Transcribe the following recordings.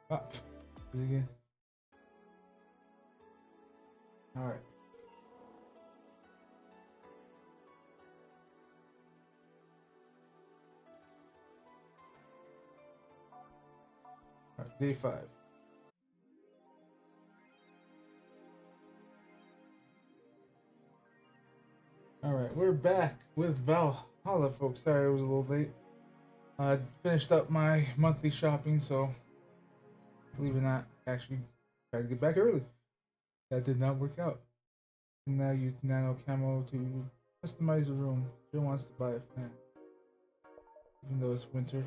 Ah, do it again. Alright. Alright, day 5. Alright, we're back with Valhalla, folks. Sorry it was a little late. I finished up my monthly shopping, so believe it or not, I actually tried to get back early. That did not work out. And now use nano camo to customize the room. Jill wants to buy a fan, even though it's winter.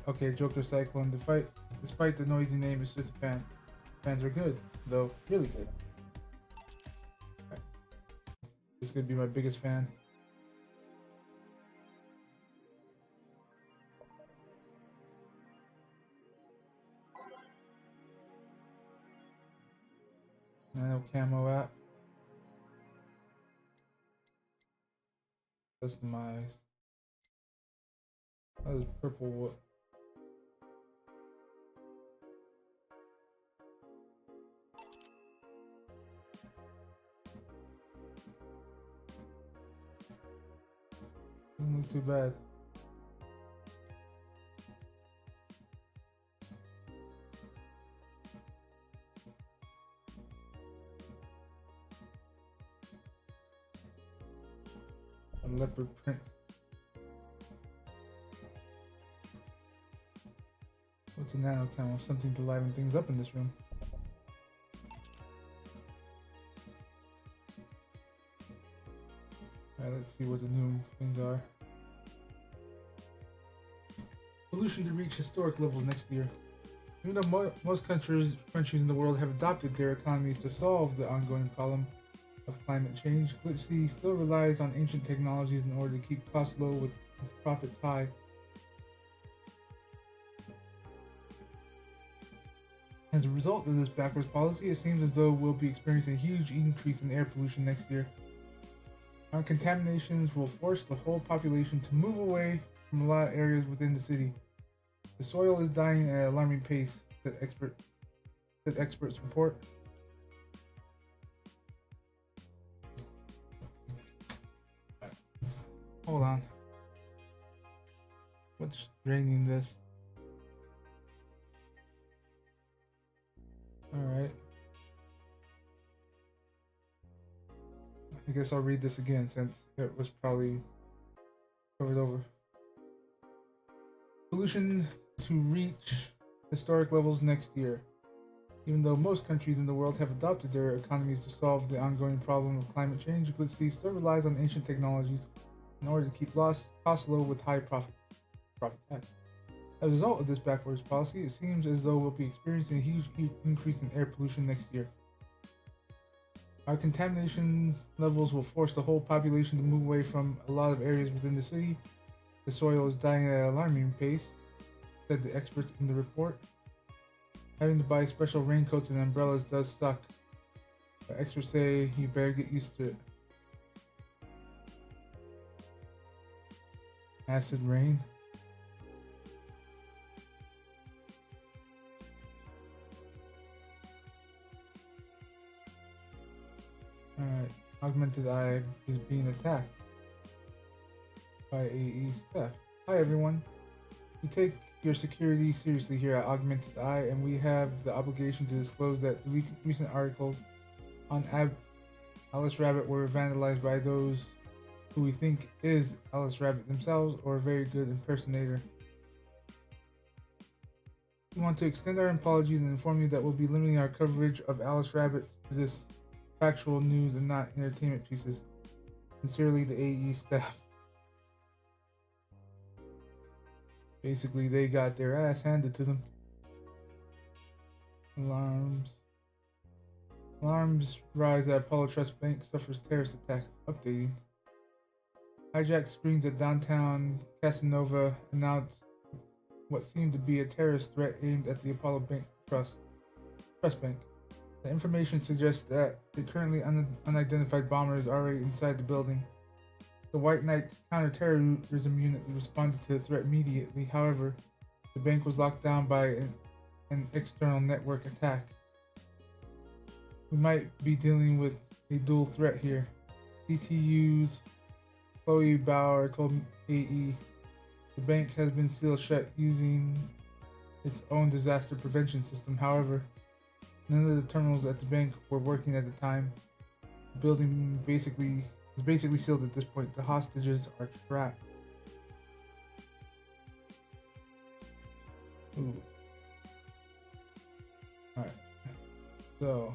Okay, Joker Cyclone. Despite the noisy name, it's just a fan. Fans are good, though, really good. Okay. This could be my biggest fan. Nano camo app. Customize. That is purple wood. Doesn't look too bad. A leopard print. What's a nano camo? Something to liven things up in this room. Alright, let's see what the new things are. Pollution to reach historic levels next year. Even though most countries in the world have adopted their economies to solve the ongoing problem of climate change, Glitch City still relies on ancient technologies in order to keep costs low with profits high. As a result of this backwards policy, it seems as though we'll be experiencing a huge increase in air pollution next year. Our contaminations will force the whole population to move away from a lot of areas within the city. The soil is dying at an alarming pace, said experts report. Hold on. What's draining this? Alright. I guess I'll read this again since it was probably covered over. Pollution to reach historic levels next year. Even though most countries in the world have adopted their economies to solve the ongoing problem of climate change, Glitch City still relies on ancient technologies in order to keep costs low with high profit tax. As a result of this backwards policy, it seems as though we'll be experiencing a huge increase in air pollution next year. Our contamination levels will force the whole population to move away from a lot of areas within the city. The soil is dying at an alarming pace, said the experts in the report. Having to buy special raincoats and umbrellas does suck. The experts say you better get used to it. Acid rain. Alright, Augmented Eye is being attacked by AE staff. Hi everyone. We take your security seriously here at Augmented Eye, and we have the obligation to disclose that the recent articles on Alice Rabbit were vandalized by those who we think is Alice Rabbit themselves or a very good impersonator. We want to extend our apologies and inform you that we'll be limiting our coverage of Alice Rabbit to this factual news and not entertainment pieces. Sincerely, the AE staff. Basically, they got their ass handed to them. Alarms. Alarms rise at Apollo Trust Bank suffers terrorist attack. Updating. Hijacked screens at downtown Casanova announced what seemed to be a terrorist threat aimed at the Apollo Bank Trust Bank. The information suggests that the currently unidentified bomber is already inside the building. The White Knight's counterterrorism unit responded to the threat immediately. However, the bank was locked down by an external network attack. We might be dealing with a dual threat here. CTU's Chloe Bauer told AE the bank has been sealed shut using its own disaster prevention system. However, none of the terminals at the bank were working at the time. The building is basically sealed at this point. The hostages are trapped. Ooh. Alright. So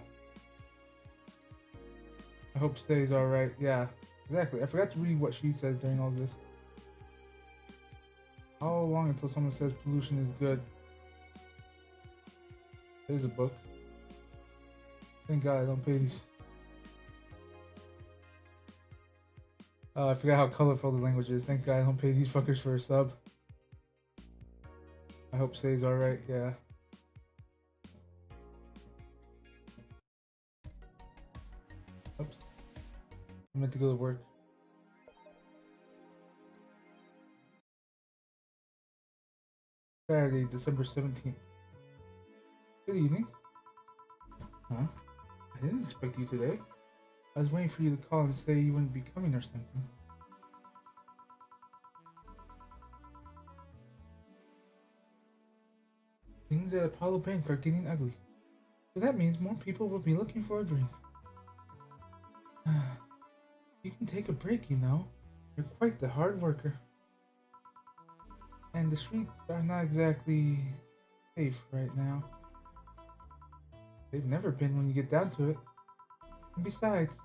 I hope stays alright. Yeah, exactly. I forgot to read what she says during all this. How long until someone says pollution is good? There's a book. Thank God I don't pay these. I forgot how colorful the language is. Thank God I don't pay these fuckers for a sub. I hope stays alright, yeah. Oops. I meant to go to work. Saturday, December 17th. Good evening. Huh? I didn't expect you today. I was waiting for you to call and say you wouldn't be coming or something. Things at Apollo Bank are getting ugly. So that means more people will be looking for a drink. You can take a break, you know. You're quite the hard worker. And the streets are not exactly safe right now. They've never been when you get down to it. And besides,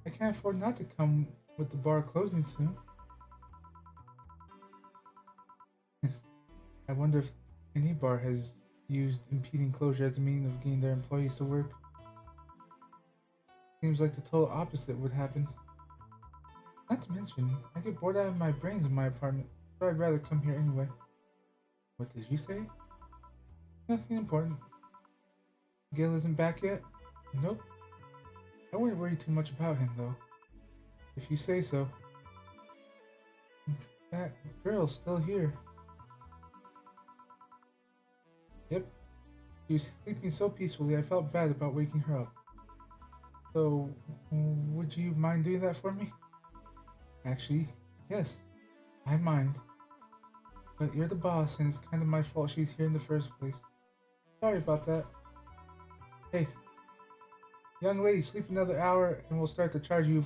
I can't afford not to come with the bar closing soon. I wonder if any bar has used impeding closure as a means of getting their employees to work. Seems like the total opposite would happen. Not to mention, I get bored out of my brains in my apartment, so I'd rather come here anyway. What did you say? Nothing important. Gil isn't back yet? Nope. I wouldn't worry too much about him, though. If you say so. That girl's still here. Yep. She was sleeping so peacefully, I felt bad about waking her up. So, would you mind doing that for me? Actually, yes. I mind. But you're the boss, and it's kind of my fault she's here in the first place. Sorry about that. Hey, young lady, sleep another hour, and we'll start to charge you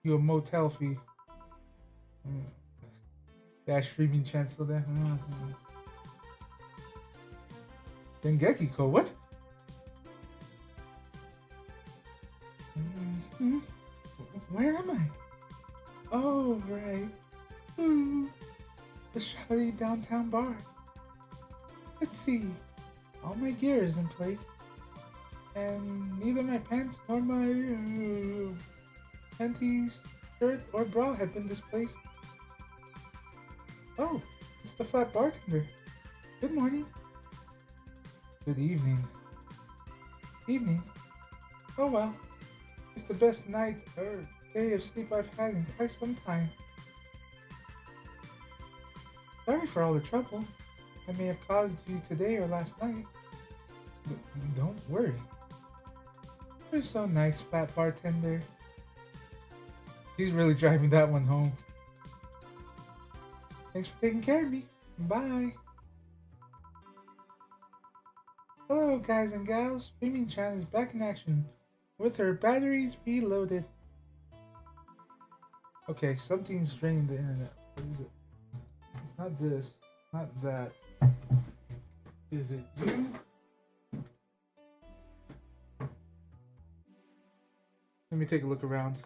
a motel fee. Yeah, streaming chant still there. Dengeki-ko, what? Where am I? Oh, right. Ooh, the shoddy downtown bar. Let's see. All my gear is in place. And neither my pants nor my panties, shirt, or bra have been displaced. Oh, it's the flat bartender. Good morning. Good evening. Evening? Oh well. It's the best night or day of sleep I've had in quite some time. Sorry for all the trouble I may have caused you today or last night. Don't worry. You're so nice, fat bartender. She's really driving that one home. Thanks for taking care of me. Bye. Hello, guys and gals. Streaming Chan is back in action with her batteries reloaded. Okay, something's draining the internet. What is it? It's not this. Not that. Is it you? Let me take a look around.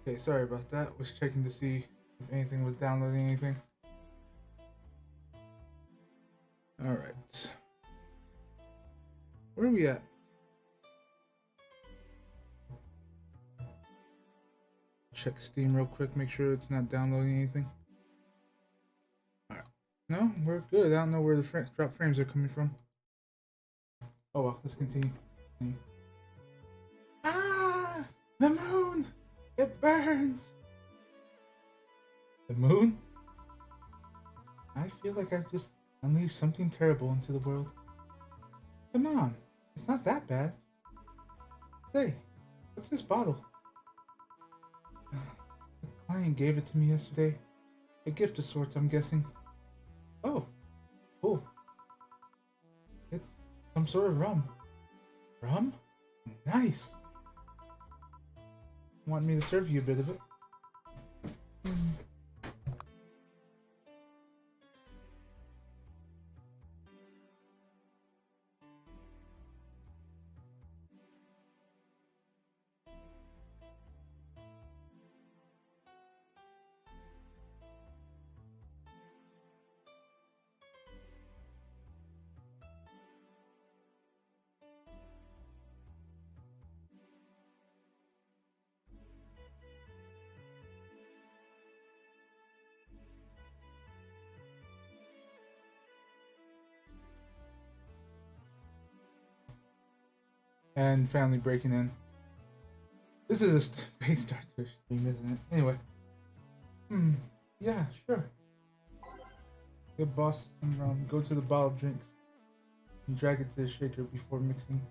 Okay, sorry about that. Was checking to see if anything was downloading anything. Alright. Where are we at? Check Steam real quick, make sure it's not downloading anything. Alright. No, we're good. I don't know where the drop frames are coming from. Oh well, let's continue. Ah! The moon! It burns! The moon? I feel like I just unleashed something terrible into the world. Come on, it's not that bad. Hey, what's this bottle? The client gave it to me yesterday. A gift of sorts, I'm guessing. Oh, cool. It's some sort of rum. Rum? Nice. Want me to serve you a bit of it? And family breaking in. This is a Space Starter stream, isn't it? Anyway. Yeah, sure. Good boss, go to the bottle of drinks and drag it to the shaker before mixing.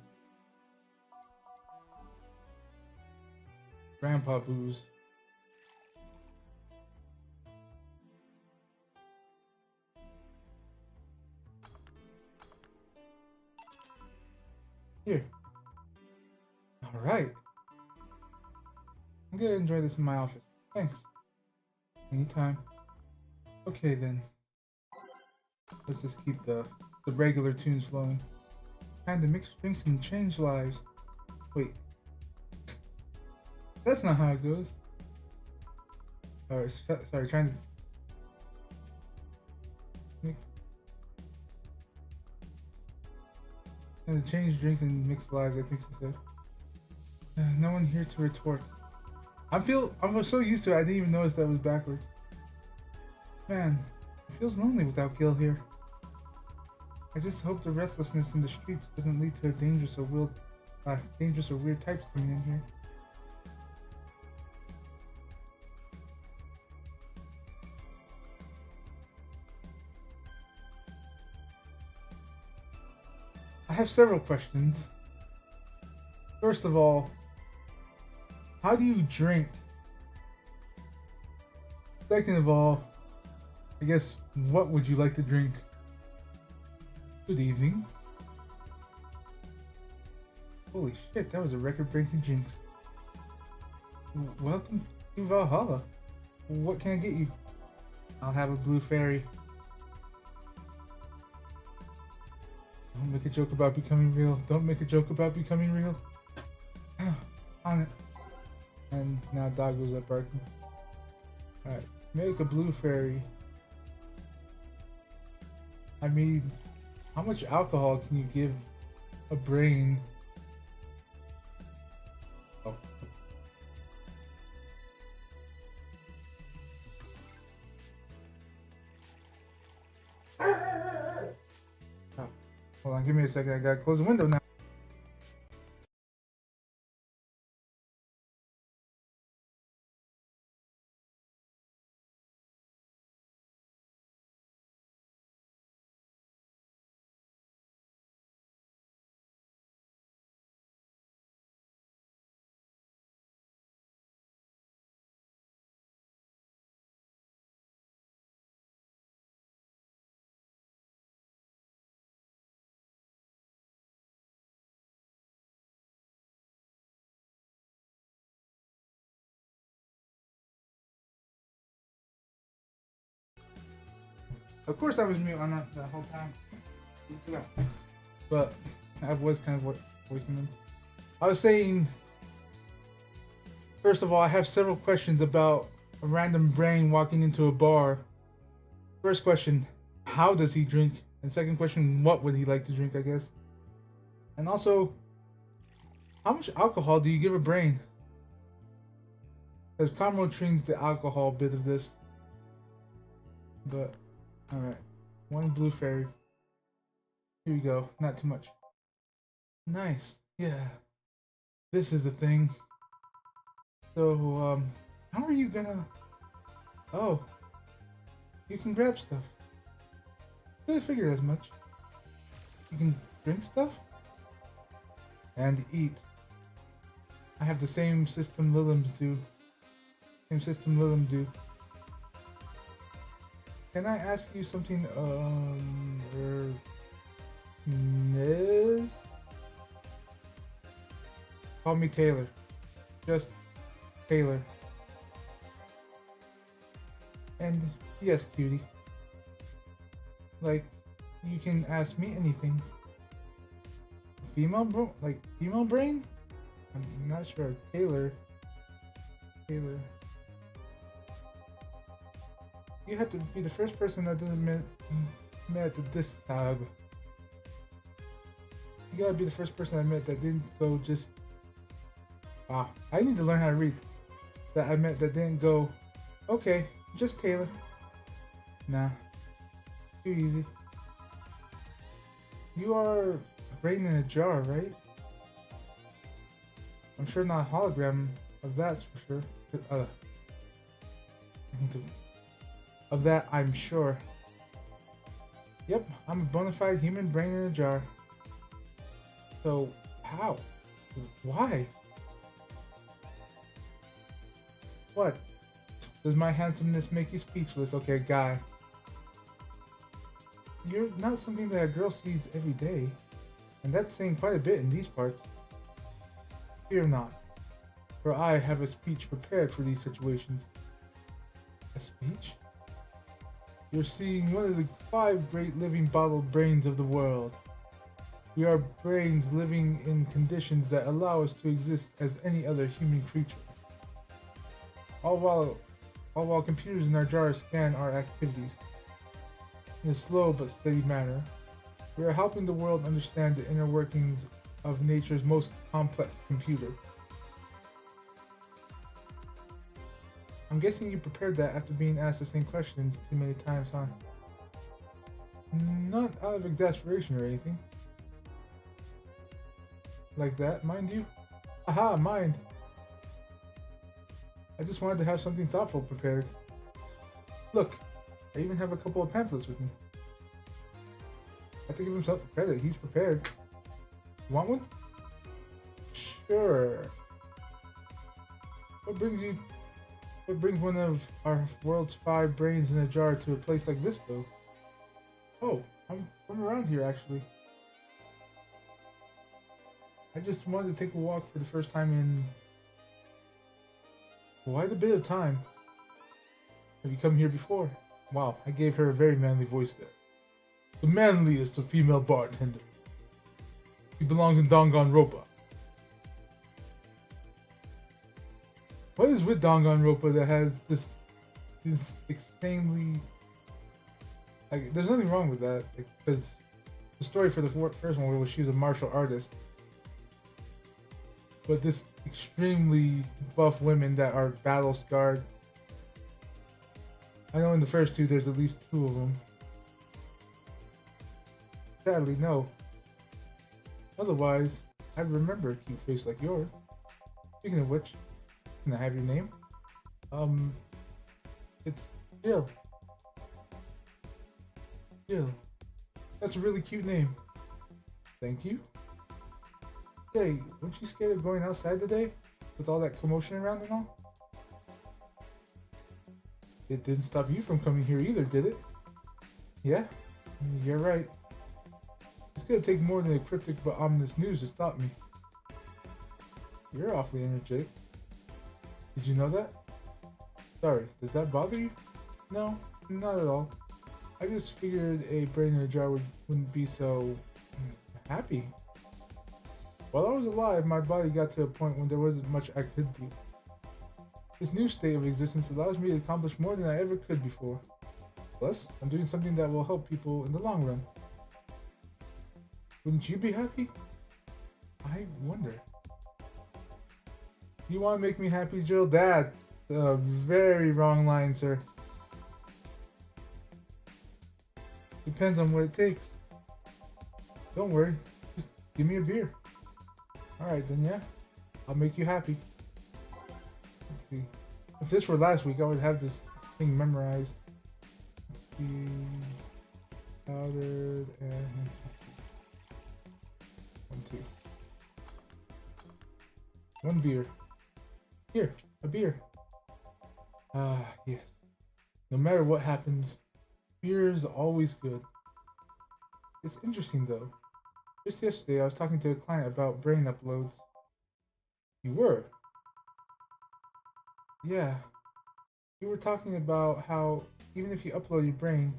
Grandpa booze. Here. Alright. I'm gonna enjoy this in my office. Thanks. Anytime. Okay then. Let's just keep the regular tunes flowing. Time to mix drinks and change lives. Wait. That's not how it goes. Alright, sorry, trying to mix. Trying to change drinks and mix lives, I think she said. No one here to retort. I'm so used to it, I didn't even notice that was backwards. Man, it feels lonely without Gil here. I just hope the restlessness in the streets doesn't lead to dangerous or weird types coming in here. I have several questions. First of all, how do you drink? Second of all, I guess, what would you like to drink? Good evening. Holy shit, that was a record-breaking jinx. Welcome to Valhalla. What can I get you? I'll have a blue fairy. Don't make a joke about becoming real. Don't make a joke about becoming real. On it. And now dog goes up barking. Alright, make a blue fairy. I mean, how much alcohol can you give a brain? Oh. Oh. Hold on, give me a second. I gotta close the window now. Of course I was mute on that whole time. But I was kind of voicing them. I was saying First of all, I have several questions about a random brain walking into a bar. First question, how does he drink? And second question, what would he like to drink, I guess? And also, how much alcohol do you give a brain? Because Conroe trains the alcohol bit of this. But, alright. One blue fairy. Here we go. Not too much. Nice. Yeah. This is the thing. So, how are you gonna... Oh. You can grab stuff. I figured as much. You can drink stuff? And eat. I have the same system Lilims do. Same system Lilim do. Can I ask you something, Ms.? Call me Taylor. Just Taylor. And yes, cutie. Like, you can ask me anything. Female brain? I'm not sure. Taylor. You have to be the first person that doesn't met this tab. You gotta be the first person I met that didn't go just... I need to learn how to read. That I met that didn't go, okay, just Taylor. Nah. Too easy. You are a brain in a jar, right? I'm sure not a hologram of that for sure. Of that, I'm sure. Yep, I'm a bona fide human brain in a jar. So, how? Why? What? Does my handsomeness make you speechless? Okay, guy. You're not something that a girl sees every day. And that's saying quite a bit in these parts. Fear not, for I have a speech prepared for these situations. A speech? You're seeing one of the 5 great living bottled brains of the world. We are brains living in conditions that allow us to exist as any other human creature. All while computers in our jars scan our activities. In a slow but steady manner, we are helping the world understand the inner workings of nature's most complex computer. I'm guessing you prepared that after being asked the same questions too many times, huh? Not out of exasperation or anything. Like that, mind you? Aha, mind! I just wanted to have something thoughtful prepared. Look, I even have a couple of pamphlets with me. I have to give him some credit, he's prepared. Want one? Sure. What brings one of our world's 5 brains in a jar to a place like this, though? Oh, I'm from around here, actually. I just wanted to take a walk for the first time in quite a bit of time. Have you come here before? Wow, I gave her a very manly voice there. The manliest of female bartenders. He belongs in Danganronpa. What is with Danganronpa that has this insanely... Like, there's nothing wrong with that, because the story for the first one was she was a martial artist. But this extremely buff women that are battle scarred. I know in the first 2 there's at least 2 of them. Sadly, no. Otherwise, I'd remember a cute face like yours. Speaking of which, can I have your name? It's Jill. Jill. That's a really cute name. Thank you. Hey, weren't you scared of going outside today? With all that commotion around and all? It didn't stop you from coming here either, did it? Yeah? You're right. It's gonna take more than a cryptic but ominous news to stop me. You're awfully energetic. Did you know that? Sorry, does that bother you? No, not at all. I just figured a brain in a jar wouldn't be so... happy. While I was alive, my body got to a point when there wasn't much I could do. This new state of existence allows me to accomplish more than I ever could before. Plus, I'm doing something that will help people in the long run. Wouldn't you be happy? I wonder. You want to make me happy, Jill? That's a very wrong line, sir. Depends on what it takes. Don't worry. Just give me a beer. Alright then, yeah. I'll make you happy. Let's see. If this were last week, I would have this thing memorized. Let's see. Powdered and... 1, 2. 1 beer. Here, a beer. Ah, yes. No matter what happens, beer is always good. It's interesting though. Just yesterday, I was talking to a client about brain uploads. You were? Yeah. We were talking about how even if you upload your brain,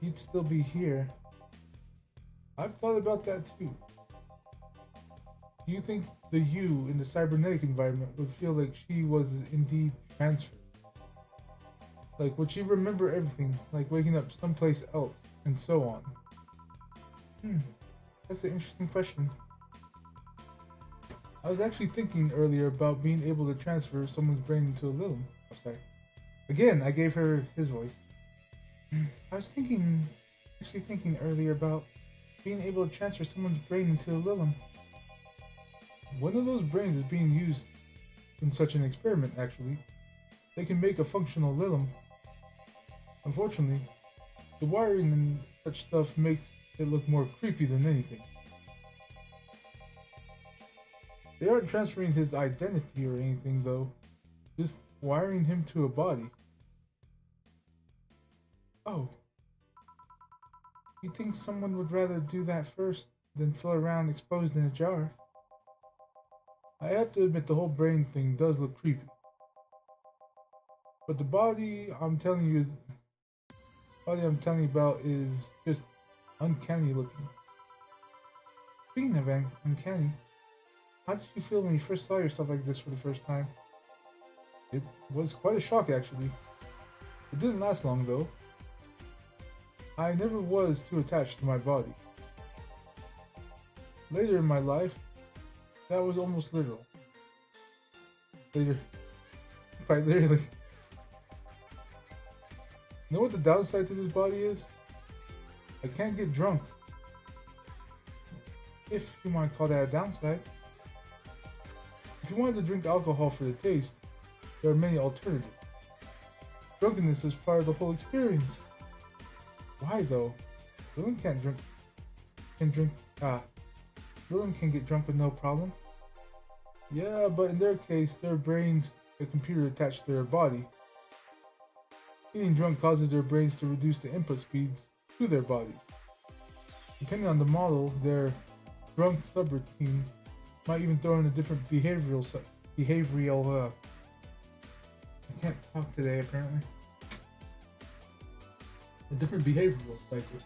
you'd still be here. I've thought about that too. Do you think the you in the cybernetic environment would feel like she was indeed transferred? Like, would she remember everything, like waking up someplace else, and so on? That's an interesting question. I was actually thinking earlier about being able to transfer someone's brain into a Lilum. Oh, sorry. Again, I gave her his voice. I was actually thinking earlier about being able to transfer someone's brain into a Lilum. One of those brains is being used in such an experiment, actually. They can make a functional Lilum. Unfortunately, the wiring and such stuff makes it look more creepy than anything. They aren't transferring his identity or anything though, just wiring him to a body. Oh. You think someone would rather do that first than float around exposed in a jar? I have to admit the whole brain thing does look creepy. But the body I'm telling you about is just uncanny looking. Speaking of uncanny, how did you feel when you first saw yourself like this for the first time? It was quite a shock, actually. It didn't last long, though. I never was too attached to my body. Later in my life, that was almost literal. Quite literally. You know what the downside to this body is? I can't get drunk. If you want to call that a downside. If you wanted to drink alcohol for the taste, there are many alternatives. Drunkenness is part of the whole experience. Why though? Villain can get drunk with no problem. Yeah, but in their case, their brain's a computer attached to their body. Getting drunk causes their brains to reduce the input speeds to their bodies. Depending on the model, their drunk subroutine might even throw in a different behavioral I can't talk today apparently. A different behavioral cycle.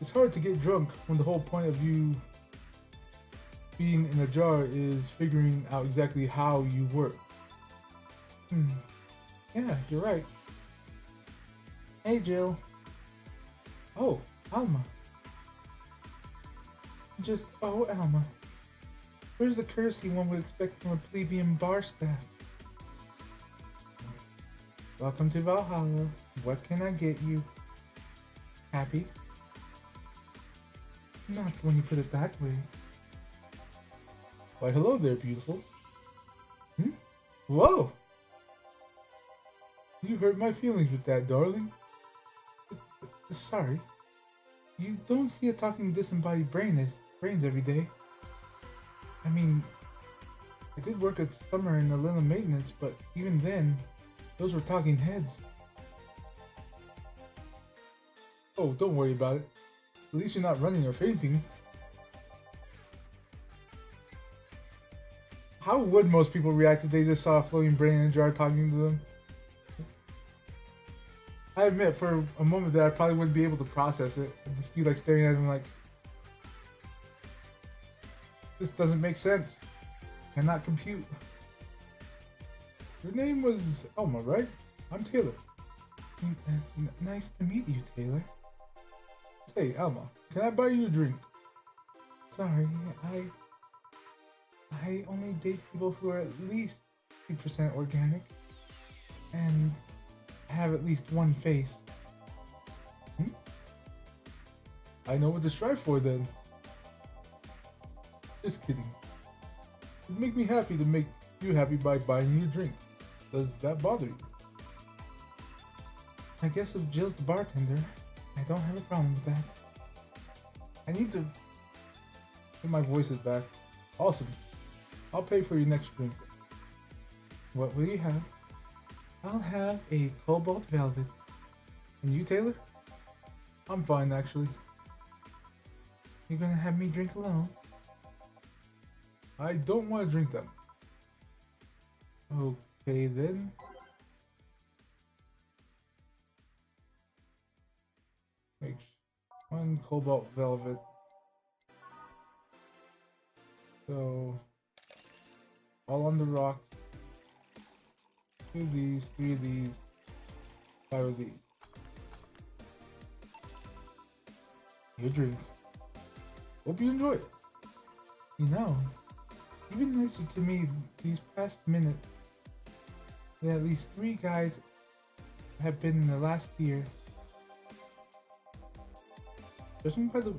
It's hard to get drunk when the whole point of you being in a jar is figuring out exactly how you work. Yeah, you're right. Hey, Jill. Oh, Alma. Alma. Where's the courtesy one would expect from a plebeian bar staff? Welcome to Valhalla. What can I get you? Happy? Not when you put it that way. Why, hello there, beautiful. Whoa! You hurt my feelings with that, darling. Sorry. You don't see a talking disembodied brains every day. I mean, I did work at summer in the Lilum maintenance, but even then, those were talking heads. Oh, don't worry about it. At least you're not running or fainting. How would most people react if they just saw a floating brain in a jar talking to them? I admit, for a moment that I probably wouldn't be able to process it. I'd just be like staring at him like, this doesn't make sense. Cannot compute. Your name was Elma, right? I'm Taylor. Nice to meet you, Taylor. Say, Elma, can I buy you a drink? Sorry, I only date people who are at least 50% organic and have at least one face. Hmm? I know what to strive for then. Just kidding. It'd make me happy to make you happy by buying you a drink. Does that bother you? I guess if Jill's the bartender, I don't have a problem with that. I need to get my voices back. Awesome. I'll pay for your next drink. What will you have? I'll have a cobalt velvet. And you, Taylor? I'm fine, actually. You're gonna have me drink alone? I don't want to drink them. Okay, then. Make one cobalt velvet. So, all on the rocks. 2 of these, 3 of these, 5 of these. Your drink. Hope you enjoy it. You know, even nicer to me these past minutes that at least 3 guys have been in the last year. Judging by the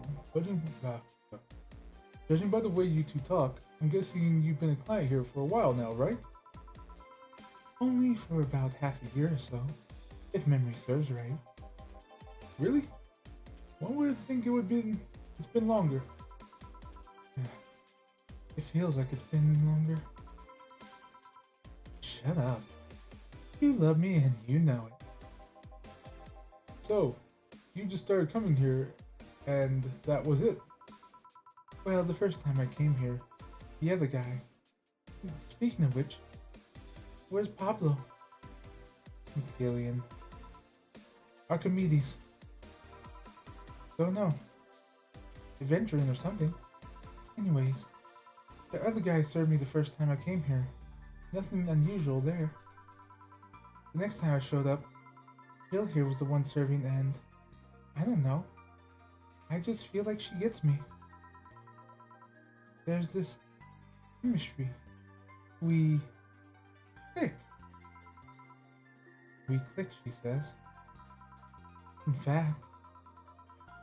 way you two talk, I'm guessing you've been a client here for a while now, right? Only for about half a year or so, if memory serves right. Really? One would think it would be. It's been longer. It feels like it's been longer. Shut up. You love me and you know it. So, you just started coming here, and that was it? Well, the first time I came here, the other guy. Speaking of which, where's Pablo? Gillian. Archimedes. Don't know. Adventuring or something. Anyways, the other guy served me the first time I came here. Nothing unusual there. The next time I showed up, Jill here was the one serving, and I don't know. I just feel like she gets me. There's this chemistry. We click. We click, she says. In fact,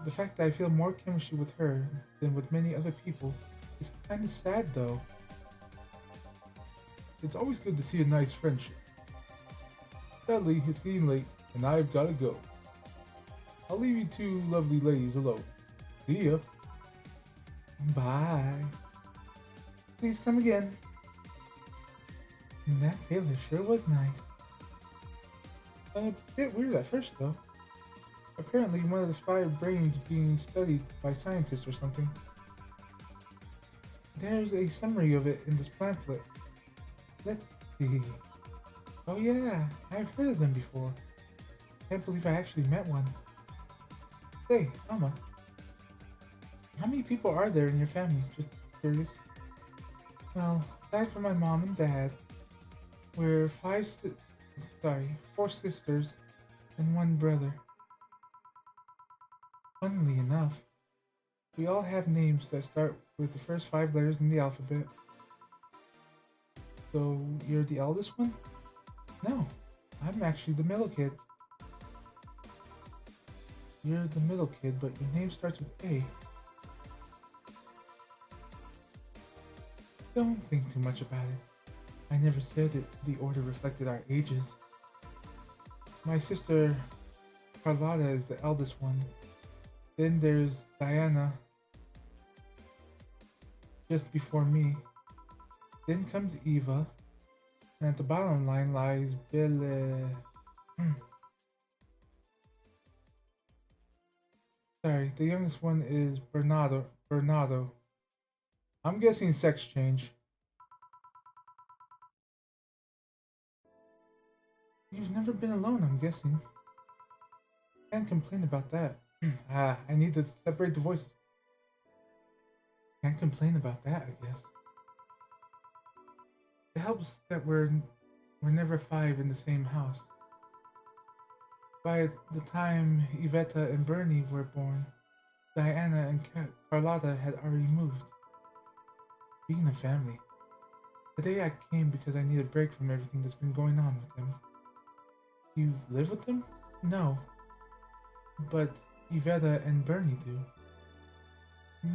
the fact that I feel more chemistry with her than with many other people is kind of sad, though. It's always good to see a nice friendship. Sadly, it's getting late, and I've got to go. I'll leave you 2 lovely ladies alone. See ya. Bye. Please come again. And that Taylor sure was nice. A bit weird at first, though. Apparently one of the 5 brains being studied by scientists or something. There's a summary of it in this pamphlet. Let's see. Oh yeah, I've heard of them before. Can't believe I actually met one. Say, Mama, how many people are there in your family? Just curious. Well, aside from my mom and dad, we're 4 sisters and 1 brother. Funnily enough, we all have names that start with the first 5 letters in the alphabet. So, you're the eldest one? No, I'm actually the middle kid. You're the middle kid, but your name starts with A. Don't think too much about it. I never said that the order reflected our ages. My sister Carlotta is the eldest one. Then there's Diana, just before me. Then comes Eva, and at the bottom line lies Bill. Sorry, the youngest one is Bernardo. I'm guessing sex change. You've never been alone, I'm guessing. Can't complain about that. I need to separate the voices. Can't complain about that, I guess. It helps that we're We're never five in the same house. By the time Iveta and Bernie were born, Diana and Carlotta had already moved. Being a family. Today I came because I need a break from everything that's been going on with them. You live with them? No. But Iveta and Bernie do.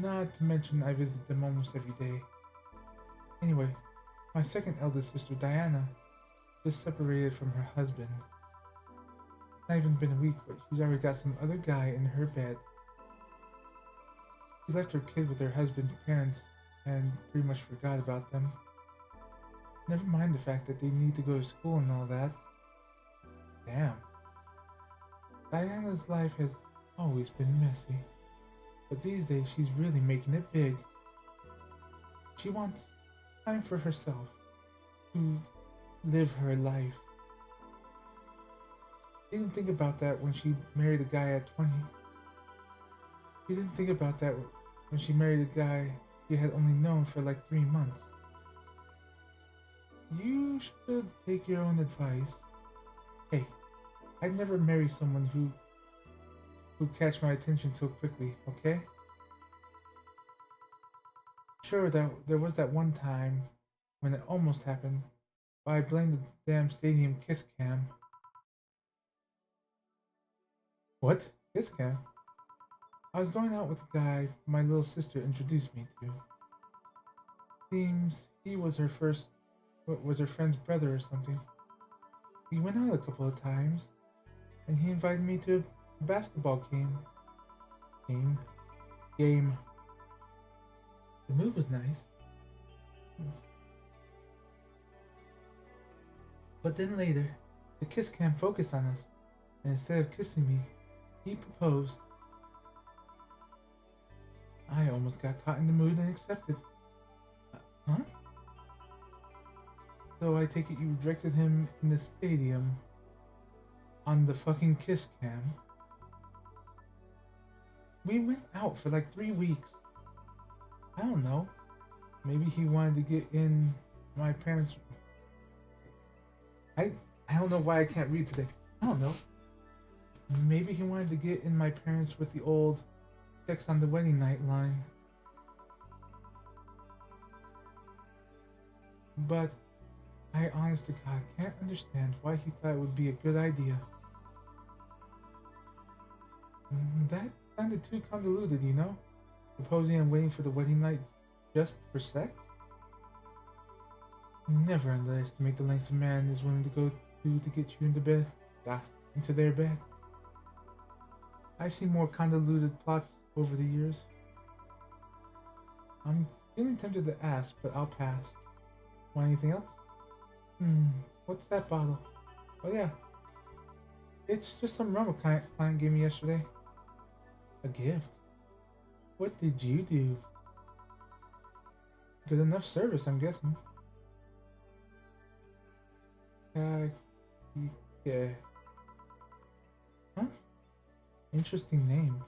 Not to mention I visit them almost every day. Anyway, my second eldest sister, Diana, just separated from her husband. It's not even been a week, but she's already got some other guy in her bed. She left her kid with her husband's parents and pretty much forgot about them. Never mind the fact that they need to go to school and all that. Damn. Diana's life has always been messy, but these days she's really making it big. She wants time for herself, to live her life. She didn't think about that when she married a guy at 20. She didn't think about that when she married a guy she had only known for like 3 months. You should take your own advice. Hey, I'd never marry someone who catch my attention so quickly, okay? Sure, that there was that one time when it almost happened, but I blamed the damn stadium kiss cam. What? Kiss cam? I was going out with a guy my little sister introduced me to. Seems he was her friend's brother or something. We went out a couple of times, and he invited me to a basketball game. Game. The move was nice. But then later, the kiss cam focused on us, and instead of kissing me, he proposed. I almost got caught in the mood and accepted. Huh? So I take it you directed him in the stadium on the fucking kiss cam? We went out for like 3 weeks. I don't know. Maybe he wanted to get in my parents'... I don't know why I can't read today. I don't know. Maybe he wanted to get in my parents with the old sex on the wedding night line. But I honest to God can't understand why he thought it would be a good idea. That sounded too convoluted, you know? Proposing and waiting for the wedding night just for sex? Never underestimate the lengths a man is willing to go to get you into their bed. I've seen more convoluted plots over the years. I'm feeling tempted to ask, but I'll pass. Want anything else? What's that bottle? Oh yeah. It's just some rum a client gave me yesterday. A gift? What did you do? Good enough service, I'm guessing. Yeah. Huh? Interesting name.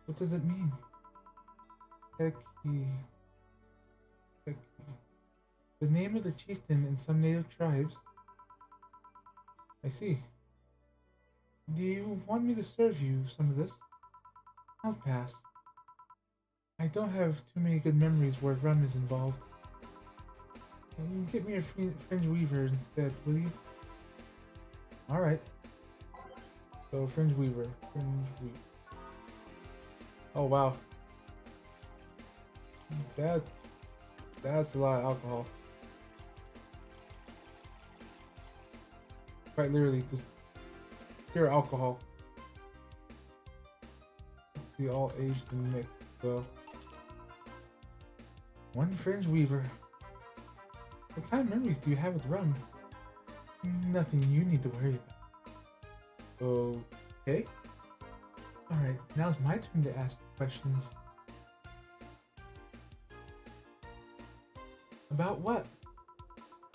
What does it mean? Peki. The name of the chieftain in some native tribes. I see. Do you want me to serve you some of this? I'll pass. I don't have too many good memories where rum is involved. Get me a fringe weaver instead, will you? Alright. So, fringe weaver. Oh, wow. That's a lot of alcohol. Quite literally, just pure alcohol. Let's see, all aged and mixed, so. One fringe weaver. What kind of memories do you have with rum? Nothing you need to worry about. Okay. Alright, now's my turn to ask the questions. About what?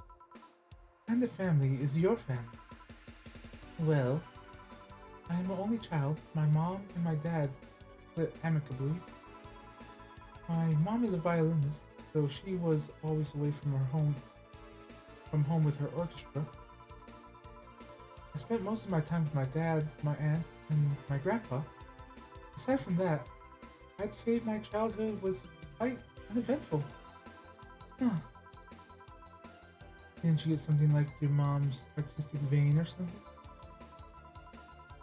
What kind of family is your family? Well, I am an only child. My mom and my dad split amicably. My mom is a violinist, so she was always away from from home with her orchestra. I spent most of my time with my dad, my aunt, and my grandpa. Aside from that, I'd say my childhood was quite uneventful. Huh. Didn't you get something like your mom's artistic vein or something?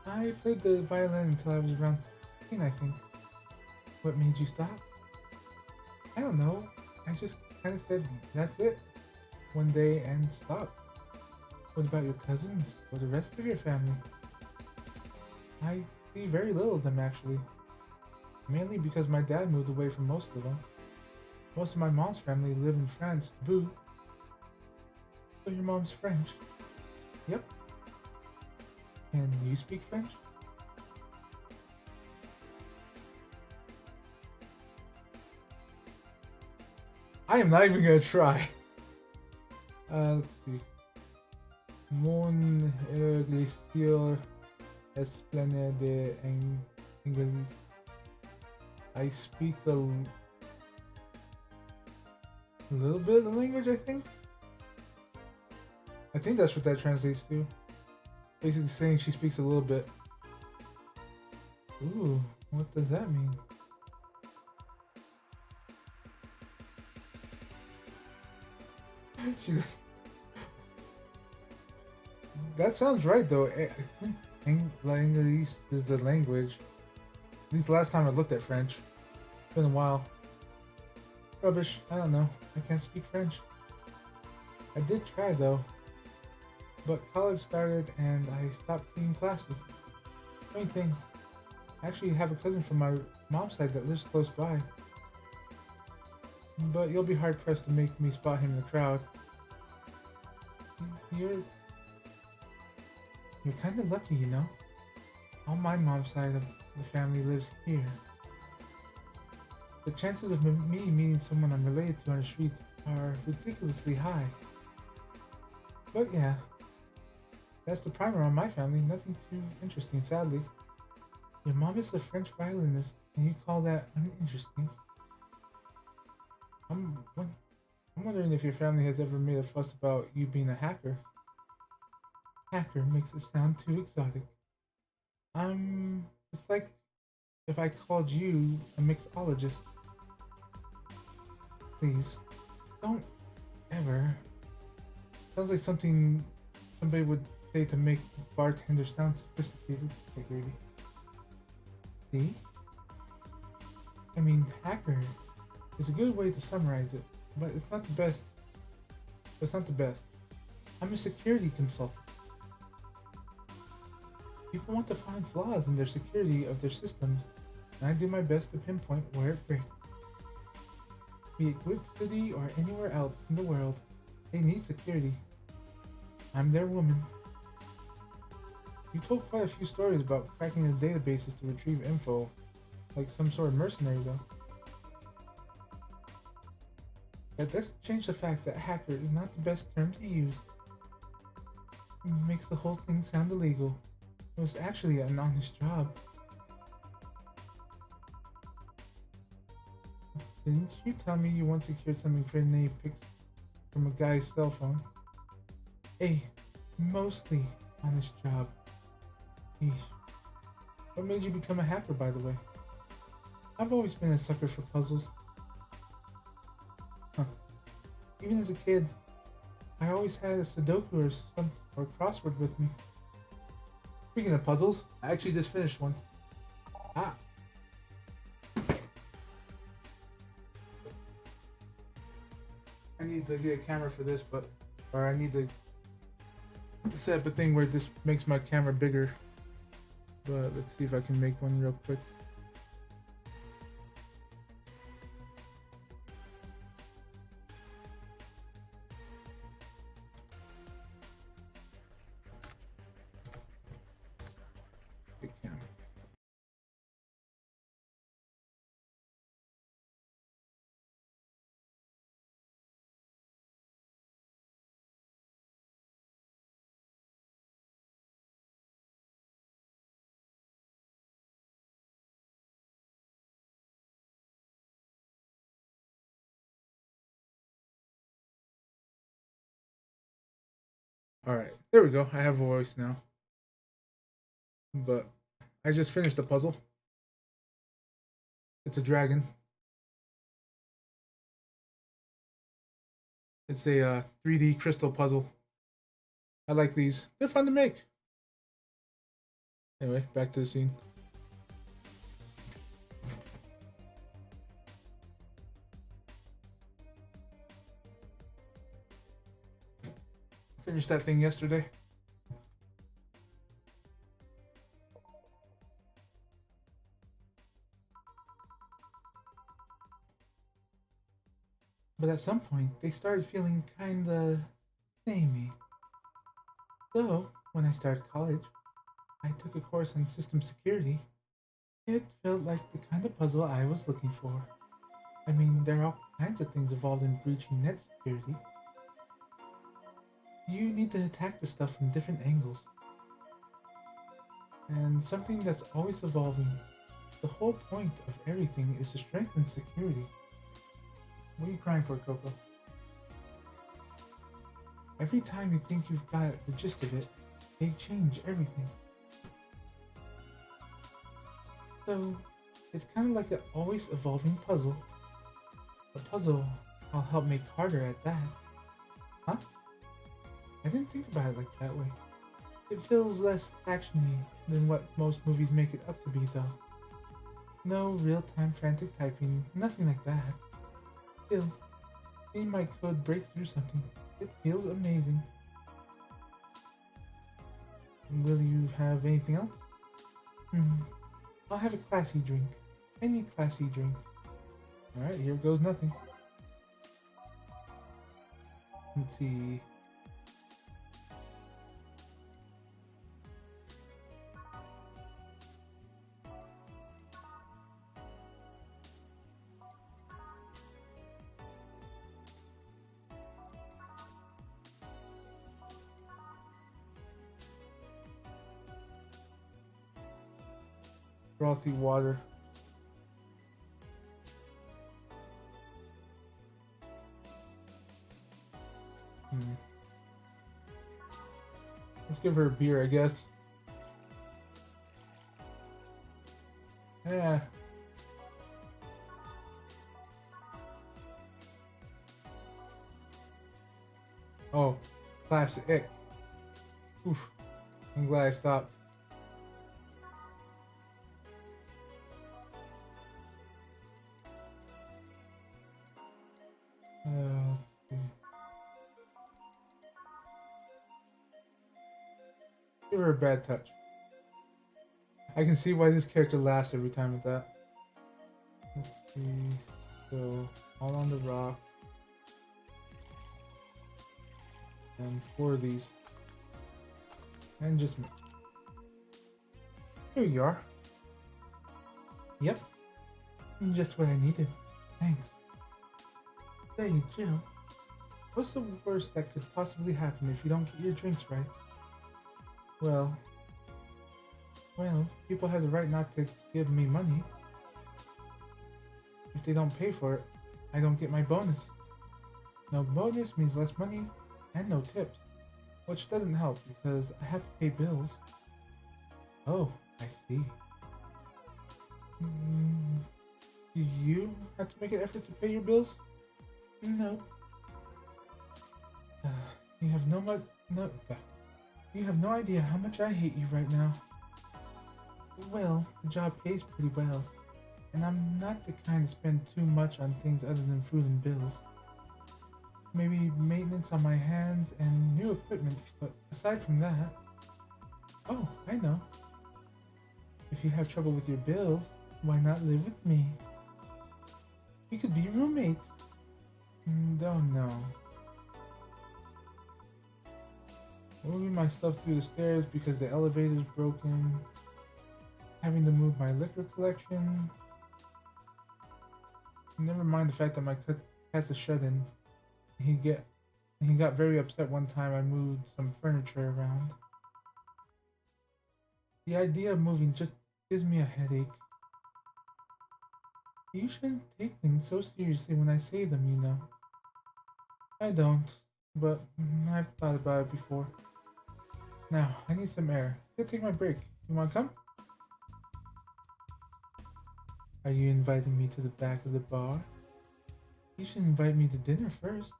I played the violin until I was around 16, I think. What made you stop? I don't know. I just kind of said, that's it, one day and stopped. What about your cousins or the rest of your family? I see very little of them actually. Mainly because my dad moved away from most of them. Most of my mom's family live in France to boot. So your mom's French? Yep. And you speak French? I am not even gonna try. Let's see. Mon glacier esplane de English. I speak a little bit of the language, I think. I think that's what that translates to. Basically saying she speaks a little bit. Ooh, what does that mean? She That sounds right though. I think English is the language. At least the last time I looked at French. It's been a while. Rubbish. I don't know. I can't speak French. I did try though. But college started and I stopped taking classes. Main thing. I actually have a cousin from my mom's side that lives close by. But you'll be hard pressed to make me spot him in the crowd. You're kind of lucky, you know? All my mom's side of the family lives here. The chances of me meeting someone I'm related to on the streets are ridiculously high. But yeah, that's the primer on my family. Nothing too interesting, sadly. Your mom is a French violinist, and you call that uninteresting? I'm wondering if your family has ever made a fuss about you being a hacker. Hacker makes it sound too exotic. It's like if I called you a mixologist. Please, don't ever. Sounds like something somebody would say to make bartenders sound sophisticated. Hey, baby. See? I mean, hacker is a good way to summarize it, but it's not the best. It's not the best. I'm a security consultant. People want to find flaws in their security of their systems, and I do my best to pinpoint where it breaks. Be it Glitz City or anywhere else in the world, they need security. I'm their woman. You told quite a few stories about cracking the databases to retrieve info, like some sort of mercenary though. That doesn't change the fact that hacker is not the best term to use. It makes the whole thing sound illegal. It was actually an honest job. Didn't you tell me you once secured some incriminating pics from a guy's cell phone? A mostly honest job. Eesh. What made you become a hacker, by the way? I've always been a sucker for puzzles. Huh. Even as a kid, I always had a Sudoku or crossword with me. Speaking of puzzles, I actually just finished one. Ah. I need to get a camera for this, or I need to set up a thing where this makes my camera bigger. But let's see if I can make one real quick. Alright, there we go. I have a voice now. But I just finished the puzzle. It's a dragon. It's a 3D crystal puzzle. I like these. They're fun to make. Anyway, back to the scene. Finished that thing yesterday. But at some point, they started feeling kinda samey. So, when I started college, I took a course on system security. It felt like the kind of puzzle I was looking for. I mean, there are all kinds of things involved in breaching net security. You need to attack the stuff from different angles. And something that's always evolving. The whole point of everything is to strengthen security. What are you crying for, Coco? Every time you think you've got the gist of it, they change everything. So, it's kind of like an always evolving puzzle. A puzzle I'll help make harder at that. Huh? I didn't think about it like that way. It feels less actiony than what most movies make it up to be, though. No real-time frantic typing, nothing like that. Still, seeing my code break through something, it feels amazing. Will you have anything else? I'll have a classy drink. Any classy drink. Alright, here goes nothing. Let's see. Frothy water. Let's give her a beer, I guess. Yeah. Oh, classic. Oof. I'm glad I stopped. Let's see. Give her a bad touch. I can see why this character laughs every time with that. Let's see. So, all on the rock. And 4 of these. And just me. Here you are. Yep. Just what I needed. Thanks. Say, Jill. What's the worst that could possibly happen if you don't get your drinks right? Well, people have the right not to give me money. If they don't pay for it, I don't get my bonus. No bonus means less money and no tips, which doesn't help because I have to pay bills. Oh, I see. Do you have to make an effort to pay your bills? No. You have you have no idea how much I hate you right now. Well, the job pays pretty well, and I'm not the kind to spend too much on things other than food and bills. Maybe maintenance on my hands and new equipment, but aside from that... Oh, I know. If you have trouble with your bills, why not live with me? We could be roommates. Don't know. Moving my stuff through the stairs because the elevator's broken. Having to move my liquor collection. Never mind the fact that my cat's a shut-in. He got very upset one time I moved some furniture around. The idea of moving just gives me a headache. You shouldn't take things so seriously when I say them, you know. I don't, but I've thought about it before. Now, I need some air. Go take my break. You wanna come? Are you inviting me to the back of the bar? You should invite me to dinner first.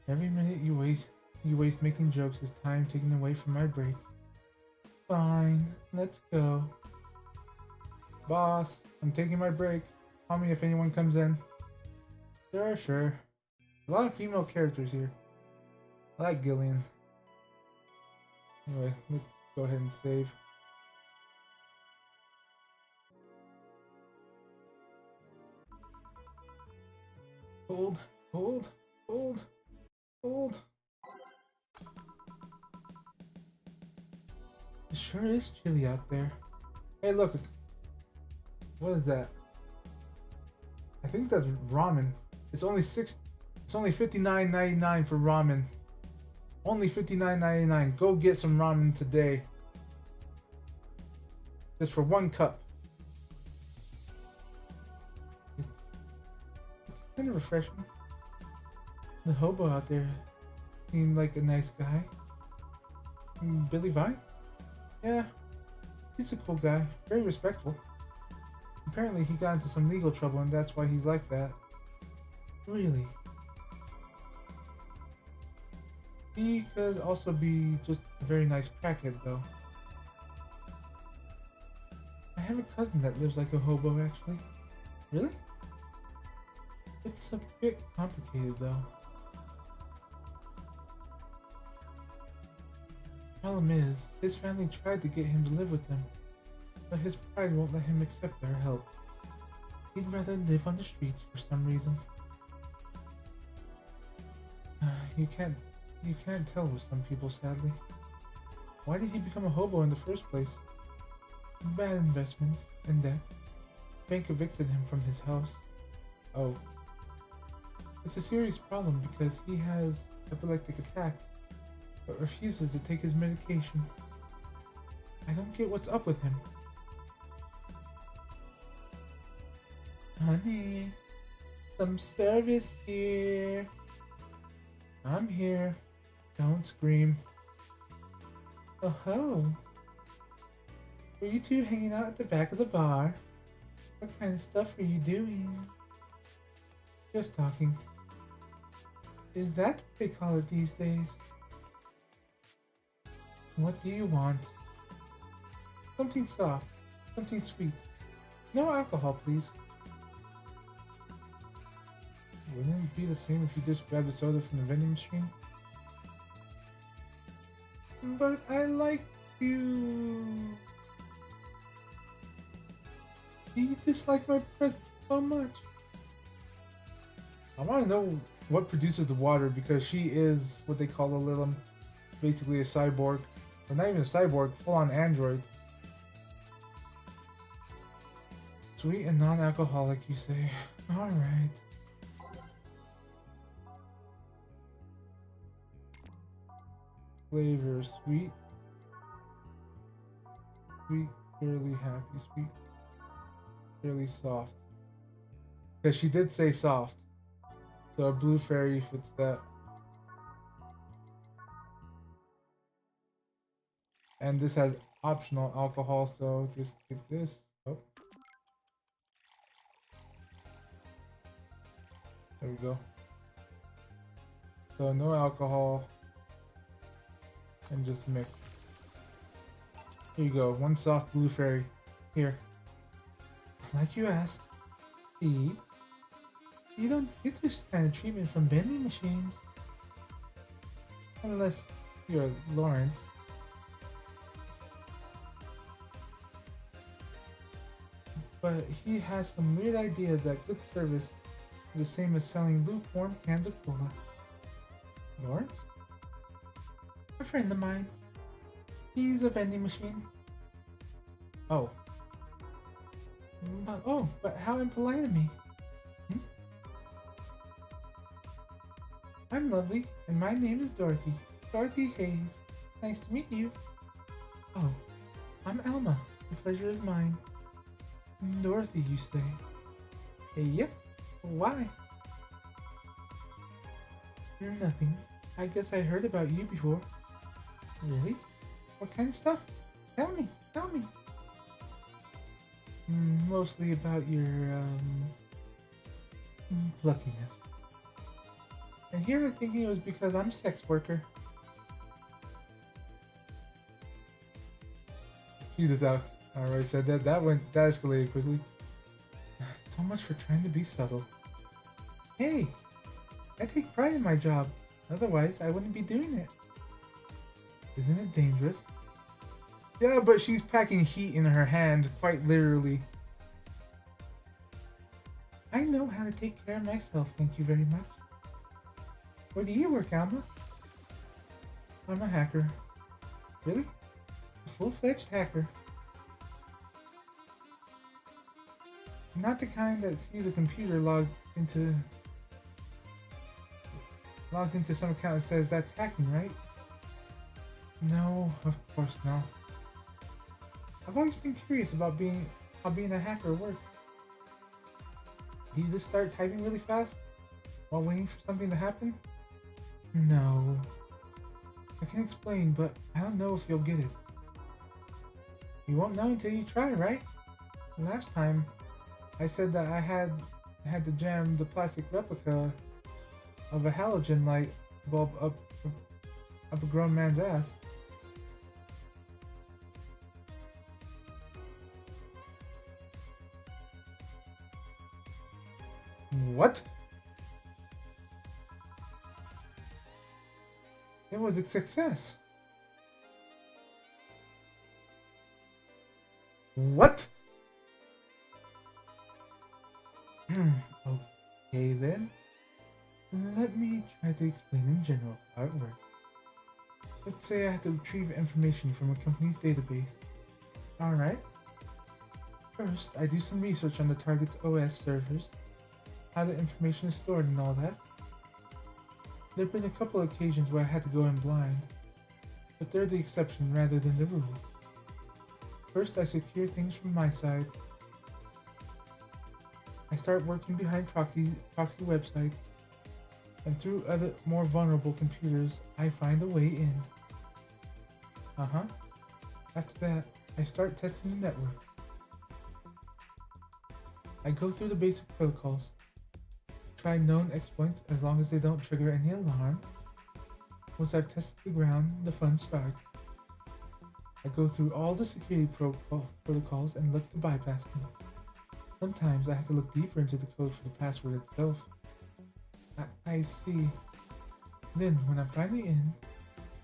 Every minute you waste making jokes is time taken away from my break. Fine, let's go. Boss, I'm taking my break. Call me if anyone comes in. Sure. A lot of female characters here. I like Gillian. Anyway, let's go ahead and save. Cold. It sure is chilly out there. Hey, look. What is that? I think that's ramen. It's only $59.99 for ramen. Only $59.99. Go get some ramen today. Just for 1 cup. It's kind of refreshing. The hobo out there seemed like a nice guy. Billy Vine? Yeah, he's a cool guy. Very respectful. Apparently he got into some legal trouble and that's why he's like that. Really? He could also be just a very nice crackhead though. I have a cousin that lives like a hobo actually. Really? It's a bit complicated though. Problem is, his family tried to get him to live with them, but his pride won't let him accept their help. He'd rather live on the streets for some reason. You can't tell with some people, sadly. Why did he become a hobo in the first place? Bad investments and debt. Bank evicted him from his house. Oh. It's a serious problem because he has epileptic attacks, but refuses to take his medication. I don't get what's up with him. Honey, some service here. I'm here. Don't scream. Oh ho. Were you two hanging out at the back of the bar? What kind of stuff are you doing? Just talking. Is that what they call it these days? What do you want? Something soft. Something sweet. No alcohol, please. Wouldn't it be the same if you just grabbed a soda from the vending machine? But I like you. You dislike my presence so much. I want to know what produces the water because she is what they call a Lilim, basically a cyborg. Or not even a cyborg, full-on android. Sweet and non-alcoholic, you say. Alright. Flavor, sweet. Sweet, fairly happy, sweet. Fairly soft. Because she did say soft. So a blue fairy fits that. And this has optional alcohol, so just get this. Oh. There we go. So no alcohol. And just mix. Here you go, 1 soft blue fairy. Here. Like you asked. See? You don't get this kind of treatment from vending machines. Unless you're Lawrence. But he has some weird idea that good service is the same as selling lukewarm cans of cola. Lawrence? A friend of mine. He's a vending machine. Oh. But how impolite of me. I'm lovely, and my name is Dorothy. Dorothy Hayes. Nice to meet you. Oh, I'm Alma. The pleasure is mine. Dorothy, you say? Yep. Why? You're nothing. I guess I heard about you before. Really? What kind of stuff? Tell me, tell me. Mostly about your, pluckiness. And here I'm thinking it was because I'm a sex worker. See this out. I already said that. That escalated quickly. So much for trying to be subtle. Hey, I take pride in my job. Otherwise, I wouldn't be doing it. Isn't it dangerous? Yeah, but she's packing heat in her hand, quite literally. I know how to take care of myself, thank you very much. Where do you work, Alma? I'm a hacker. Really? A full-fledged hacker. Not the kind that sees a computer logged into some account and says that's hacking, right? No, of course not. I've always been curious about how being a hacker works. Do you just start typing really fast while waiting for something to happen? No. I can explain, but I don't know if you'll get it. You won't know until you try, right? Last time, I said that I had to jam the plastic replica of a halogen light bulb up a grown man's ass. What? It was a success. What? Okay then. Let me try to explain in general how it works. Let's say I have to retrieve information from a company's database. Alright. First, I do some research on the target's OS servers, how the information is stored and all that. There have been a couple of occasions where I had to go in blind, but they're the exception rather than the rule. First, I secure things from my side. I start working behind proxy websites, and through other more vulnerable computers, I find a way in. After that, I start testing the network. I go through the basic protocols. Try known exploits as long as they don't trigger any alarm. Once I've tested the ground, the fun starts. I go through all the security protocols and look to bypass them. Sometimes I have to look deeper into the code for the password itself. I see. Then, when I'm finally in,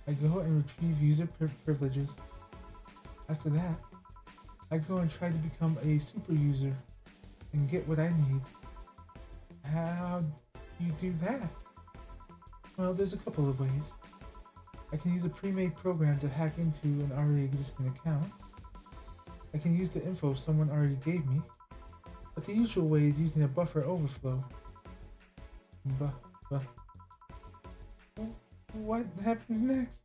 I go and retrieve user privileges. After that, I go and try to become a super user and get what I need. How do you do that? Well, there's a couple of ways. I can use a pre-made program to hack into an already existing account. I can use the info someone already gave me, but the usual way is using a buffer overflow. What happens next?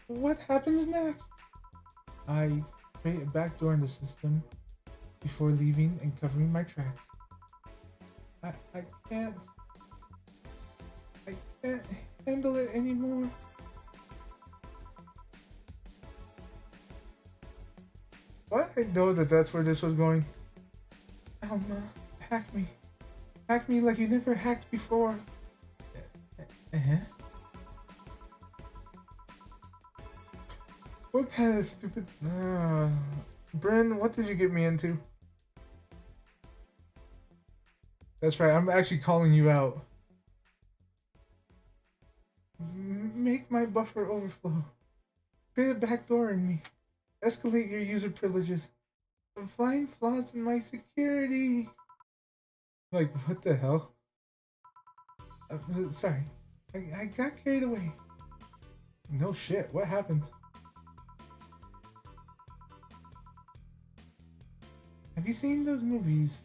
What happens next? I create a backdoor in the system before leaving and covering my tracks. I can't handle it anymore. What? I know that's where this was going. Alma, hack me. Hack me like you never hacked before. What kind of stupid... Bryn, what did you get me into? That's right, I'm actually calling you out. Make my buffer overflow. Create a backdoor in me. Escalate your user privileges. Find flaws in my security. Like, what the hell? Sorry. I got carried away. No shit, what happened? Have you seen those movies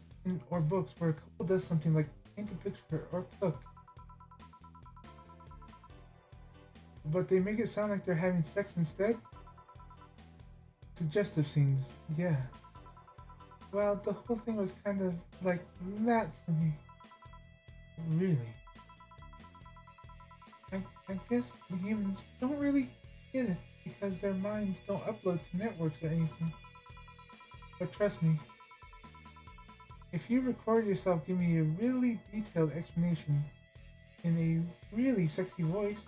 or books where a couple does something like paint a picture or cook, but they make it sound like they're having sex instead? Suggestive scenes, yeah. Well, the whole thing was kind of like that for me. Really. I I guess the humans don't really get it because their minds don't upload to networks or anything. But trust me, if you record yourself giving me a really detailed explanation in a really sexy voice,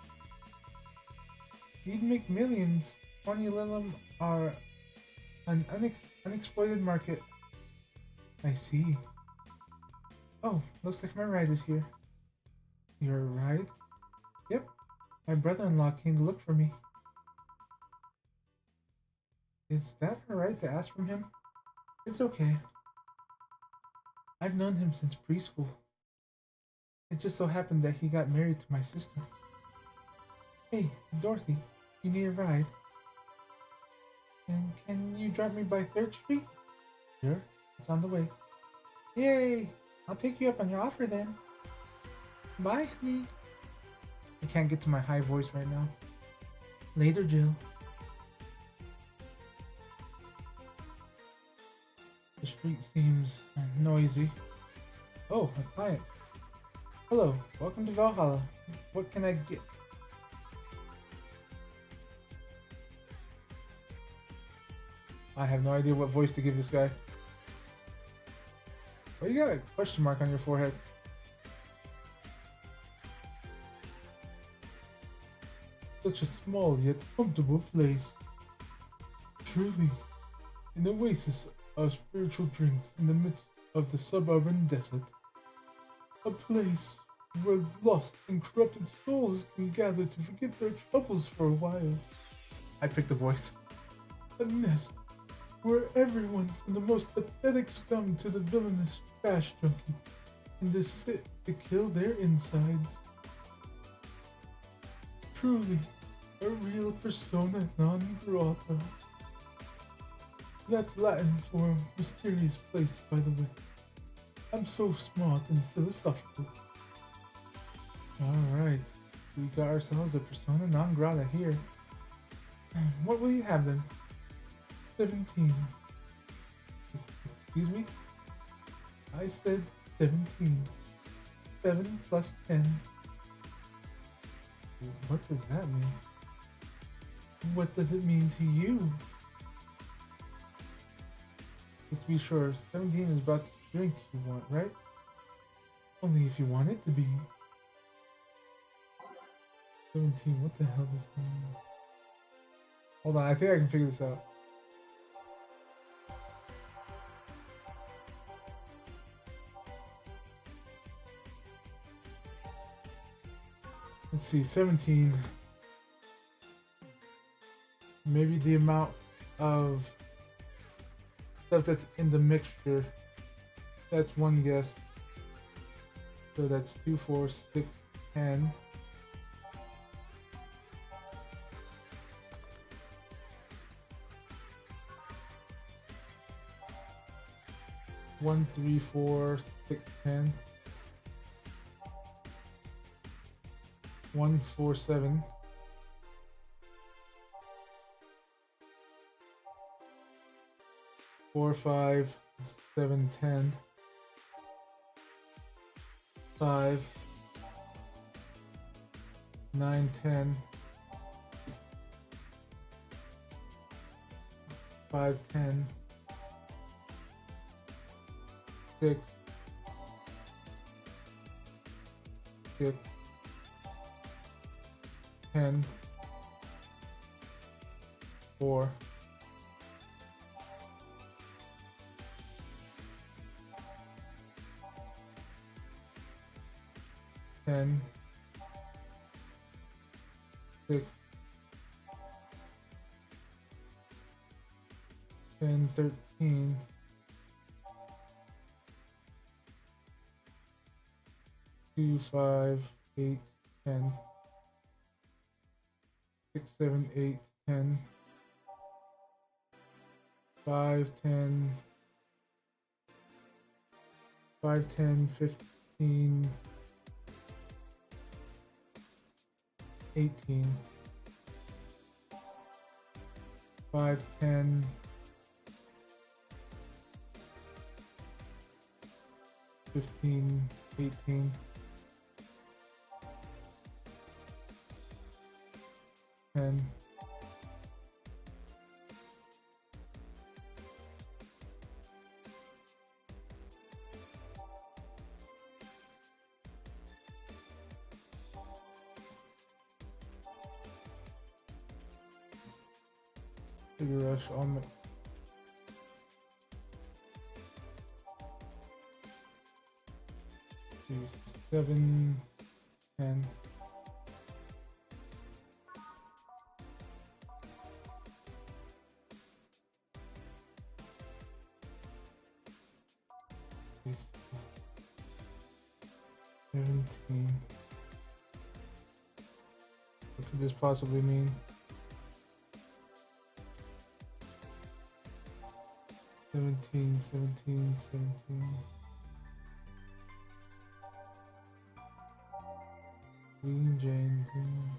you'd make millions. 20 of them are an unexploited market. I see. Oh, looks like my ride is here. Your ride? Yep. My brother-in-law came to look for me. Is that alright to ask from him? It's okay. I've known him since preschool. It just so happened that he got married to my sister. Hey, Dorothy, you need a ride? And can you drop me by 3rd Street? Sure, it's on the way. Yay! I'll take you up on your offer then. Bye, honey. I can't get to my high voice right now. Later, Jill. The street seems noisy. Oh, a client. Hello, welcome to Valhalla. What can I get? I have no idea what voice to give this guy. Why you got a question mark on your forehead? Such a small yet comfortable place. Truly, an oasis of spiritual drinks in the midst of the suburban desert. A place where lost and corrupted souls can gather to forget their troubles for a while. I picked the voice. A nest where everyone from the most pathetic scum to the villainous trash junkie can just sit to kill their insides. Truly, a real persona non grata. That's Latin for mysterious place, by the way. I'm so smart and philosophical. Alright, we got ourselves a persona non grata here. What will you have then? 17. Excuse me? I said 17. 7 plus 10. What does that mean? What does it mean to you? Let's be sure, 17 is about the drink you want, right? Only if you want it to be. 17, what the hell does that mean? Hold on, I think I can figure this out. Let's see, 17. Maybe the amount of stuff that's in the mixture. That's one guess. So that's 2, 4, 6, 10. One, 3, 4, 6, 10. 1, 4, 7. 4, 5, 7, 10. 5, 9, 10. 5, 10. 6, 6, 10, 4, 10, 6, 10, 13, 2, 5, 8, 10, 6, 7, 8, 10, 5, 10, 5, 10, 15, 18, 5, 10, 15, 18, 10. Sugar Rush on mix. Jeez, 7, 10. Jeez. 17. What could this possibly mean? 17, 17, 17. Green Jane, green.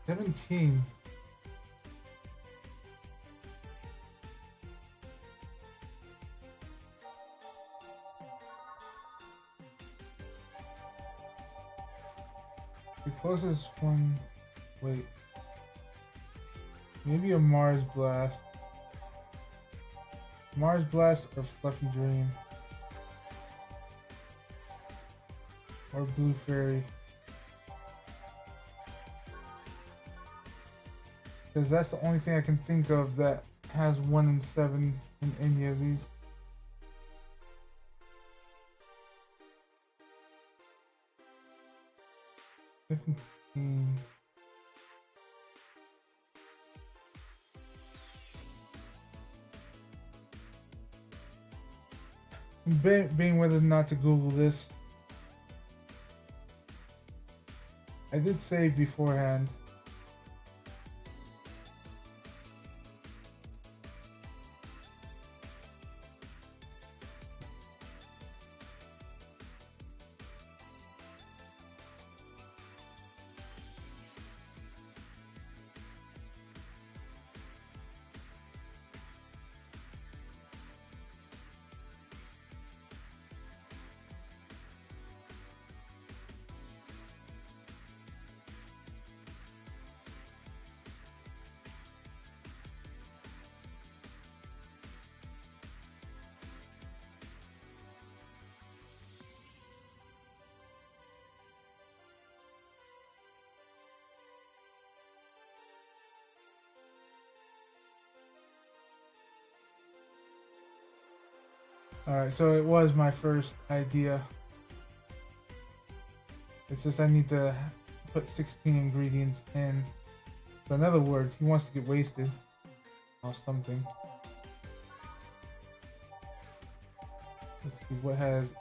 $17. The closest one. Wait. Maybe a Mars Blast. Mars Blast or Fluffy Dream. Or Blue Fairy. Because that's the only thing I can think of that has 1 and 7 in any of these. Being whether or not to Google this. I did save beforehand. Alright, so it was my first idea. It's just I need to put 16 ingredients in. So in other words, he wants to get wasted or something. Let's see what has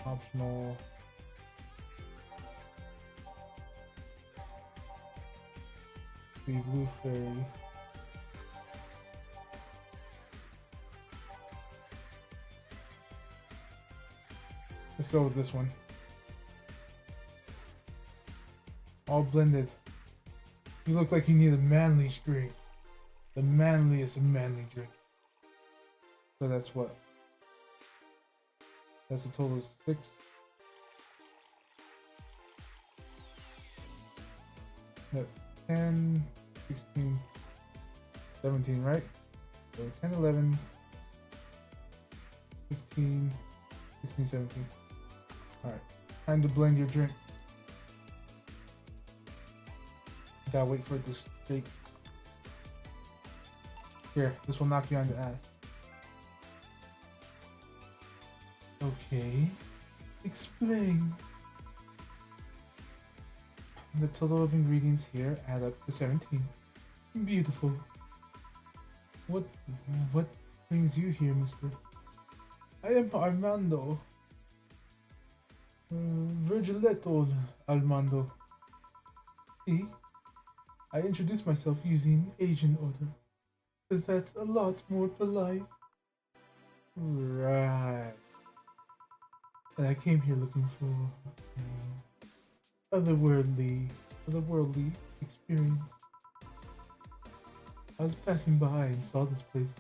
optional. The Blue Fairy. Let's go with this one. All blended. You look like you need a manly drink. The manliest of manly drink. So that's what? That's a total of 6. That's 10, 16, 17, right? So 10, 11, 15, 16, 17. Alright, time to blend your drink. Gotta wait for it to shake. Here, this will knock you on the ass. Okay, explain. The total of ingredients here add up to 17. Beautiful. What brings you here, mister? I am Armando. Virgiletto Armando. See? I introduced myself using Asian order. Because that's a lot more polite. Right. And I came here looking for otherworldly experience. I was passing by and saw this place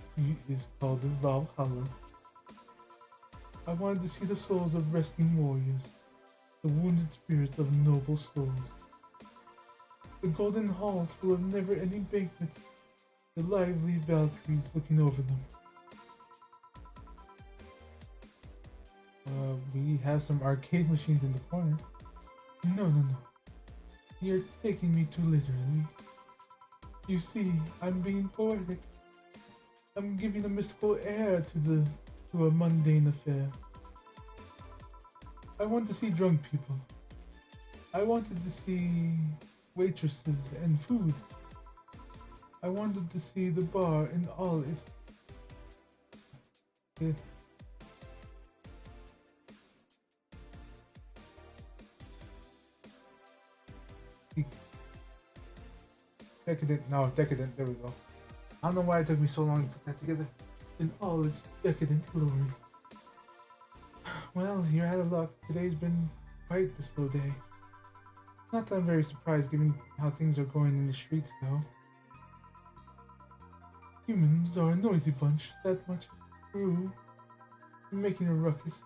is called the Valhalla. I wanted to see the souls of resting warriors, the wounded spirits of noble souls. The golden hall full of never-ending banquets, the lively Valkyries looking over them. We have some arcade machines in the corner. No. You're taking me too literally. You see, I'm being poetic. I'm giving a mystical air to a mundane affair. I want to see drunk people. I wanted to see waitresses and food. I wanted to see the bar in all its... Decadent, there we go. I don't know why it took me so long to put that together. In all its decadent glory. Well, you're out of luck. Today's been quite the slow day. Not that I'm very surprised given how things are going in the streets, though. Humans are a noisy bunch, that much is true. Making a ruckus.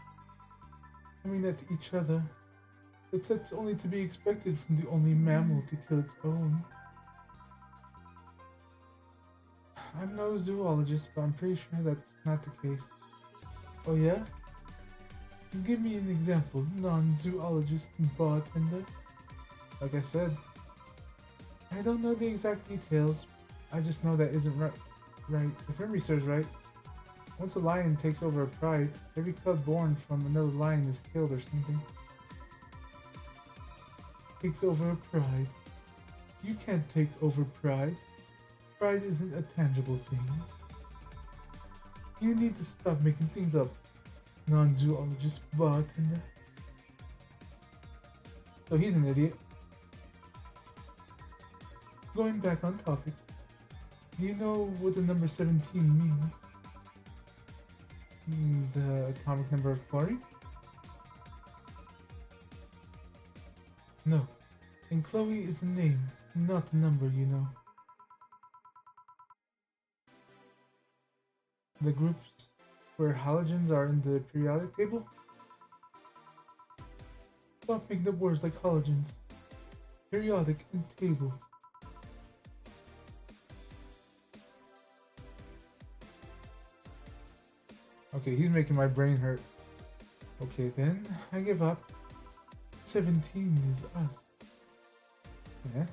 Coming at each other. But that's only to be expected from the only mammal to kill its own. I'm no zoologist, but I'm pretty sure that's not the case. Oh yeah? Give me an example, non-zoologist bartender. Like I said, I don't know the exact details. I just know that isn't right. If memory serves right, once a lion takes over a pride, every cub born from another lion is killed or something. Takes over a pride. You can't take over pride. Pride isn't a tangible thing. You need to stop making things up, non-zoologist bartender. So he's an idiot. Going back on topic, do you know what the number 17 means? The atomic number of chlorine? No. And Chloe is a name, not a number, you know. The groups where halogens are in the periodic table? Stop making up words like halogens. Periodic and table. Okay, he's making my brain hurt. Okay, then I give up. 17 is us. Yeah?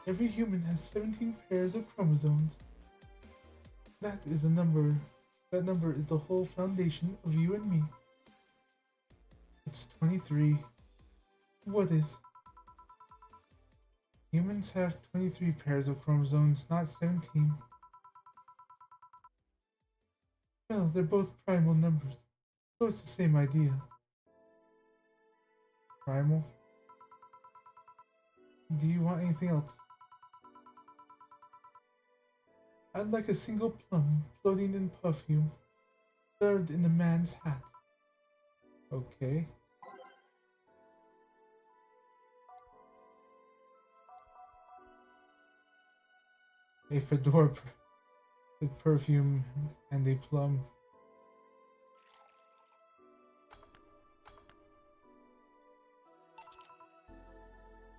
Every human has 17 pairs of chromosomes. That is a number. That number is the whole foundation of you and me. It's 23. What is? Humans have 23 pairs of chromosomes, not 17. Well, they're both primal numbers, so it's the same idea. Primal? Do you want anything else? I'd like a single plum floating in perfume, served in a man's hat. Okay. A fedora with perfume and a plum.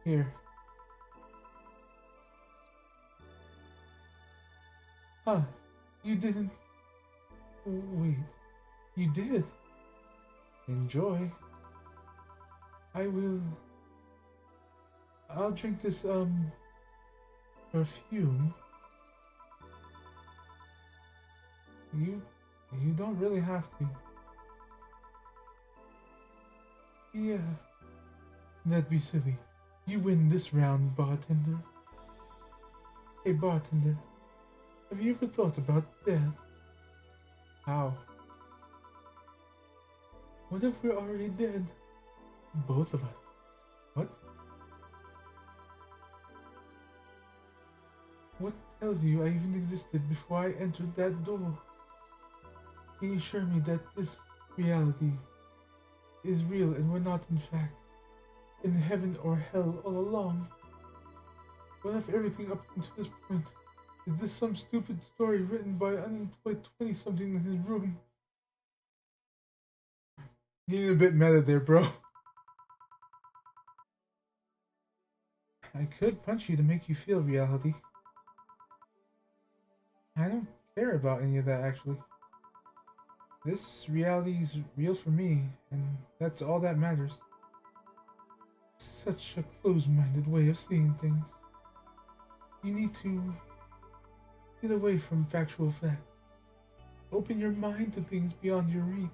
Here. Huh, you didn't... Wait, you did? Enjoy. I'll drink this, perfume. You don't really have to. Yeah, that'd be silly. You win this round, bartender. Hey, bartender. Have you ever thought about death? How? What if we're already dead? Both of us. What? What tells you I even existed before I entered that door? Can you assure me that this reality is real and we're not, in fact, in heaven or hell all along? What if everything up until this point is this some stupid story written by an unemployed 20-something in his room? Getting a bit meta there, bro. I could punch you to make you feel reality. I don't care about any of that, actually. This reality is real for me, and that's all that matters. Such a closed-minded way of seeing things. You need to get away from factual facts. Open your mind to things beyond your reach.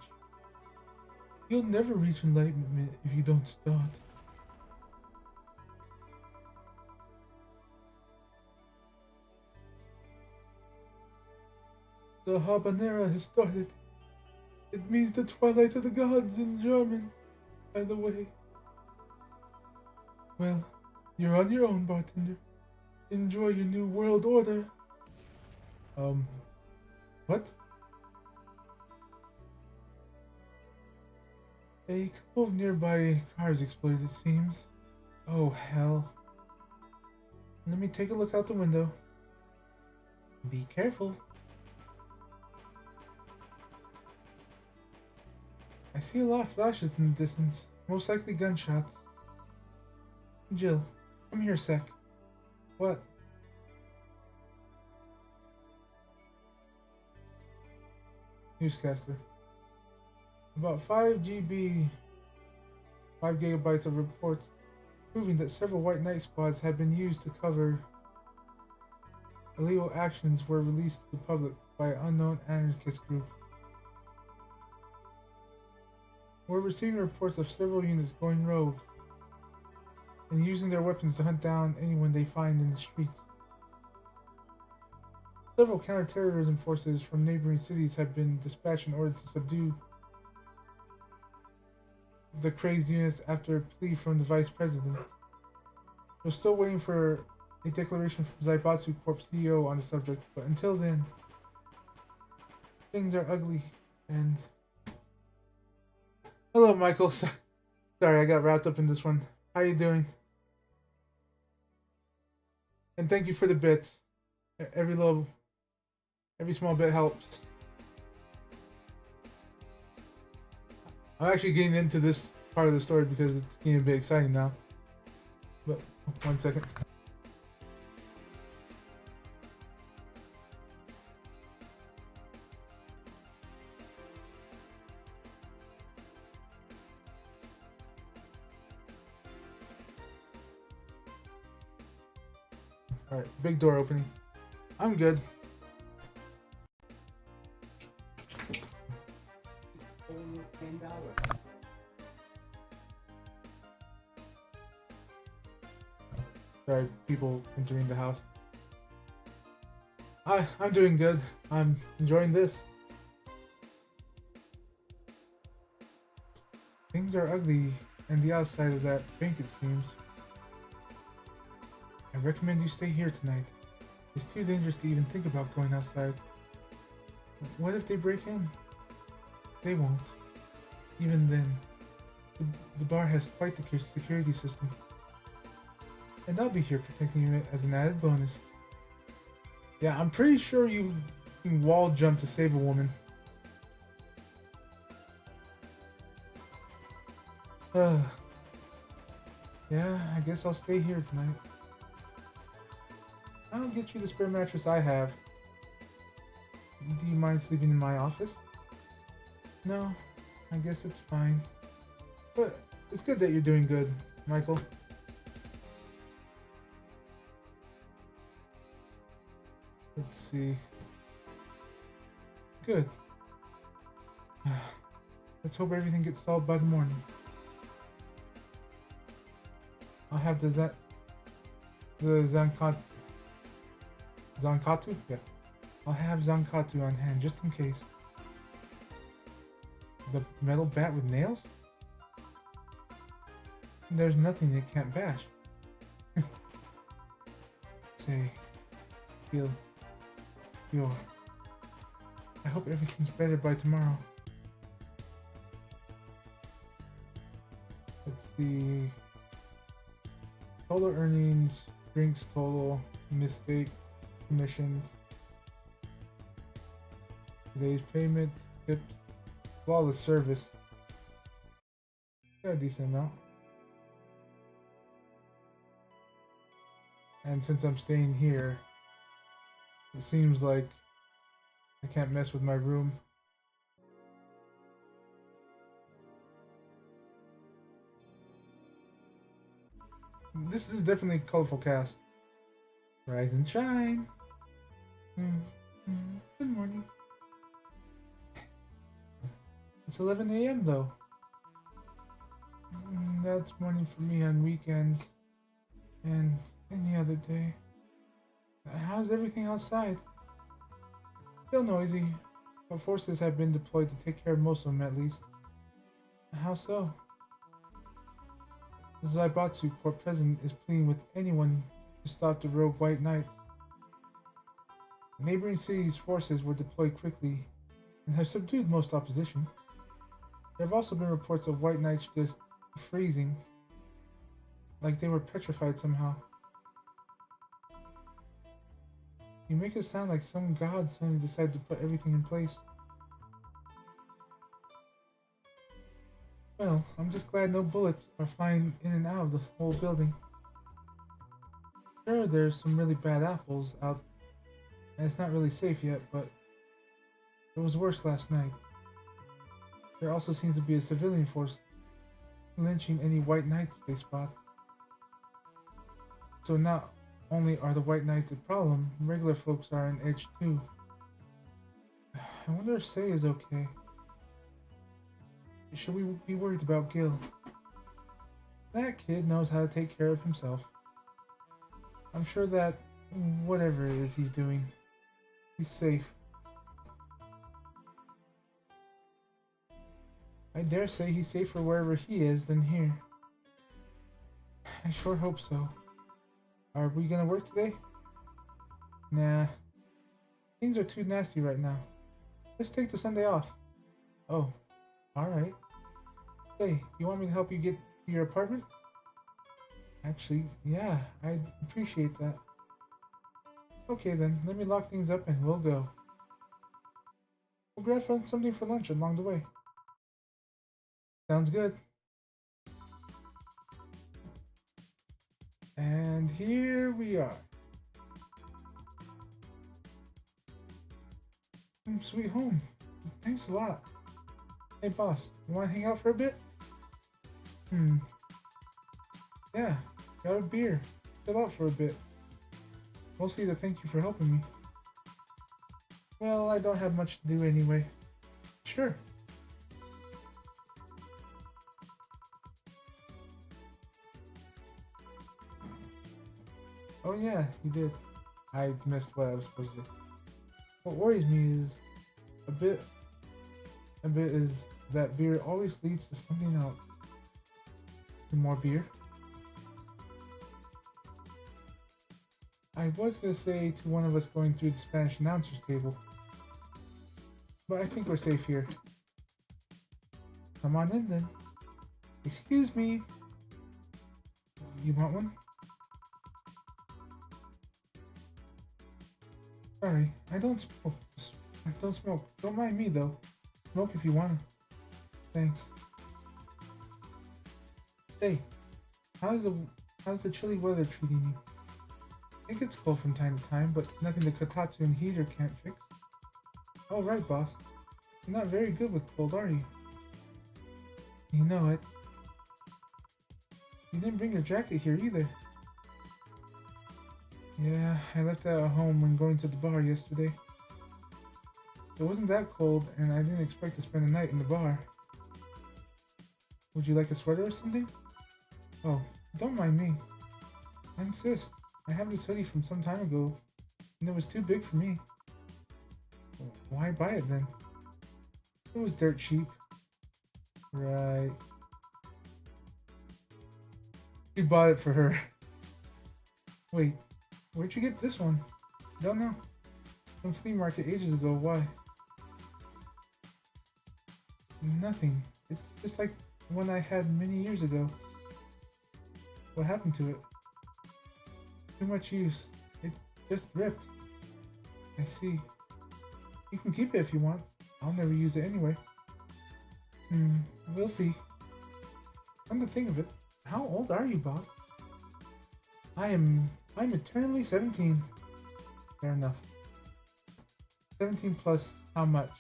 You'll never reach enlightenment if you don't start. The habanera has started. It means the twilight of the gods in German, by the way. Well, you're on your own, bartender. Enjoy your new world order. What? A couple of nearby cars exploded, it seems. Oh, hell. Let me take a look out the window. Be careful. I see a lot of flashes in the distance, most likely gunshots. Jill, come here a sec. What? Newscaster. About 5 gigabytes of reports proving that several White Knight squads had been used to cover illegal actions were released to the public by an unknown anarchist group. We're receiving reports of several units going rogue and using their weapons to hunt down anyone they find in the streets. Several counterterrorism forces from neighboring cities have been dispatched in order to subdue the crazed units after a plea from the vice president. We're still waiting for a declaration from Zaibatsu Corp CEO on the subject, but until then, things are ugly and... Hello, Michael. Sorry, I got wrapped up in this one. How you doing? And thank you for the bits. Every small bit helps. I'm actually getting into this part of the story because it's getting a bit exciting now. But, 1 second. Alright, big door opening. I'm good. Only $10. Sorry, people entering the house. Hi, I'm doing good. I'm enjoying this. Things are ugly on the outside of that bank, it seems. I recommend you stay here tonight. It's too dangerous to even think about going outside. What if they break in? They won't. Even then, the bar has quite the security system. And I'll be here protecting you as an added bonus. Yeah, I'm pretty sure you can wall jump to save a woman. Yeah, I guess I'll stay here tonight. I'll get you the spare mattress I have. Do you mind sleeping in my office? No, I guess it's fine. But it's good that you're doing good, Michael. Let's see. Good. Let's hope everything gets solved by the morning. I'll have the Zankatu? Yeah. I'll have Zankatu on hand just in case. The metal bat with nails? There's nothing it can't bash. Say, feel. I hope everything's better by tomorrow. Let's see. Total earnings Drinks total, mistake, commissions, today's payment, tips, flawless service. Got a decent amount. And since I'm staying here, it seems like I can't mess with my room. This is definitely a colorful cast. Rise and shine. Good morning. It's 11 a.m. though. That's morning for me on weekends and any other day. How's everything outside? Still noisy, but forces have been deployed to take care of most of them at least. How so? The Zaibatsu court president is pleading with anyone to stop the rogue White Knights. Neighboring cities' forces were deployed quickly and have subdued most opposition. There have also been reports of White Knights just freezing, like they were petrified somehow. You make it sound like some god suddenly decided to put everything in place. Well, I'm just glad no bullets are flying in and out of the whole building. Sure, there's some really bad apples out, and it's not really safe yet, but it was worse last night. There also seems to be a civilian force lynching any White Knights they spot. So not only are the White Knights a problem, regular folks are on edge too. I wonder if Sei is okay. Should we be worried about Gil? That kid knows how to take care of himself. I'm sure that whatever it is he's doing, he's safe. I dare say he's safer wherever he is than here. I sure hope so. Are we gonna work today? Nah. Things are too nasty right now. Let's take the Sunday off. Oh, alright. Hey, you want me to help you get to your apartment? Actually, yeah, I'd appreciate that. Okay then, let me lock things up and we'll go. We'll grab something for lunch along the way. Sounds good. And here we are. Sweet home. Thanks a lot. Hey boss, you wanna hang out for a bit? Yeah, grab a beer. Chill out for a bit. Mostly to thank you for helping me. Well, I don't have much to do anyway. Sure. Oh yeah, you did. I missed what I was supposed to do. What worries me is a bit is that beer always leads to something else. More beer. I was gonna say to one of us going through the Spanish announcer's table, but I think we're safe here. Come on in then. Excuse me. You want one? Sorry, I don't smoke. I don't smoke. Don't mind me though. Smoke if you wanna. Thanks. Hey, how's the chilly weather treating you? It gets cold from time to time, but nothing the Kotatsu and heater can't fix. Oh right, boss. You're not very good with cold, are you? You know it. You didn't bring your jacket here either. Yeah, I left it at home when going to the bar yesterday. It wasn't that cold, and I didn't expect to spend the night in the bar. Would you like a sweater or something? Oh, don't mind me. I insist. I have this hoodie from some time ago, and it was too big for me. Why buy it then? It was dirt cheap. Right. You bought it for her. Wait, where'd you get this one? Don't know. From flea market ages ago, why? Nothing. It's just like one I had many years ago. What happened to it? Too much use. It just ripped. I see. You can keep it if you want. I'll never use it anyway. We'll see. Come to think of it, how old are you, boss? I'm eternally 17. Fair enough. 17 plus how much?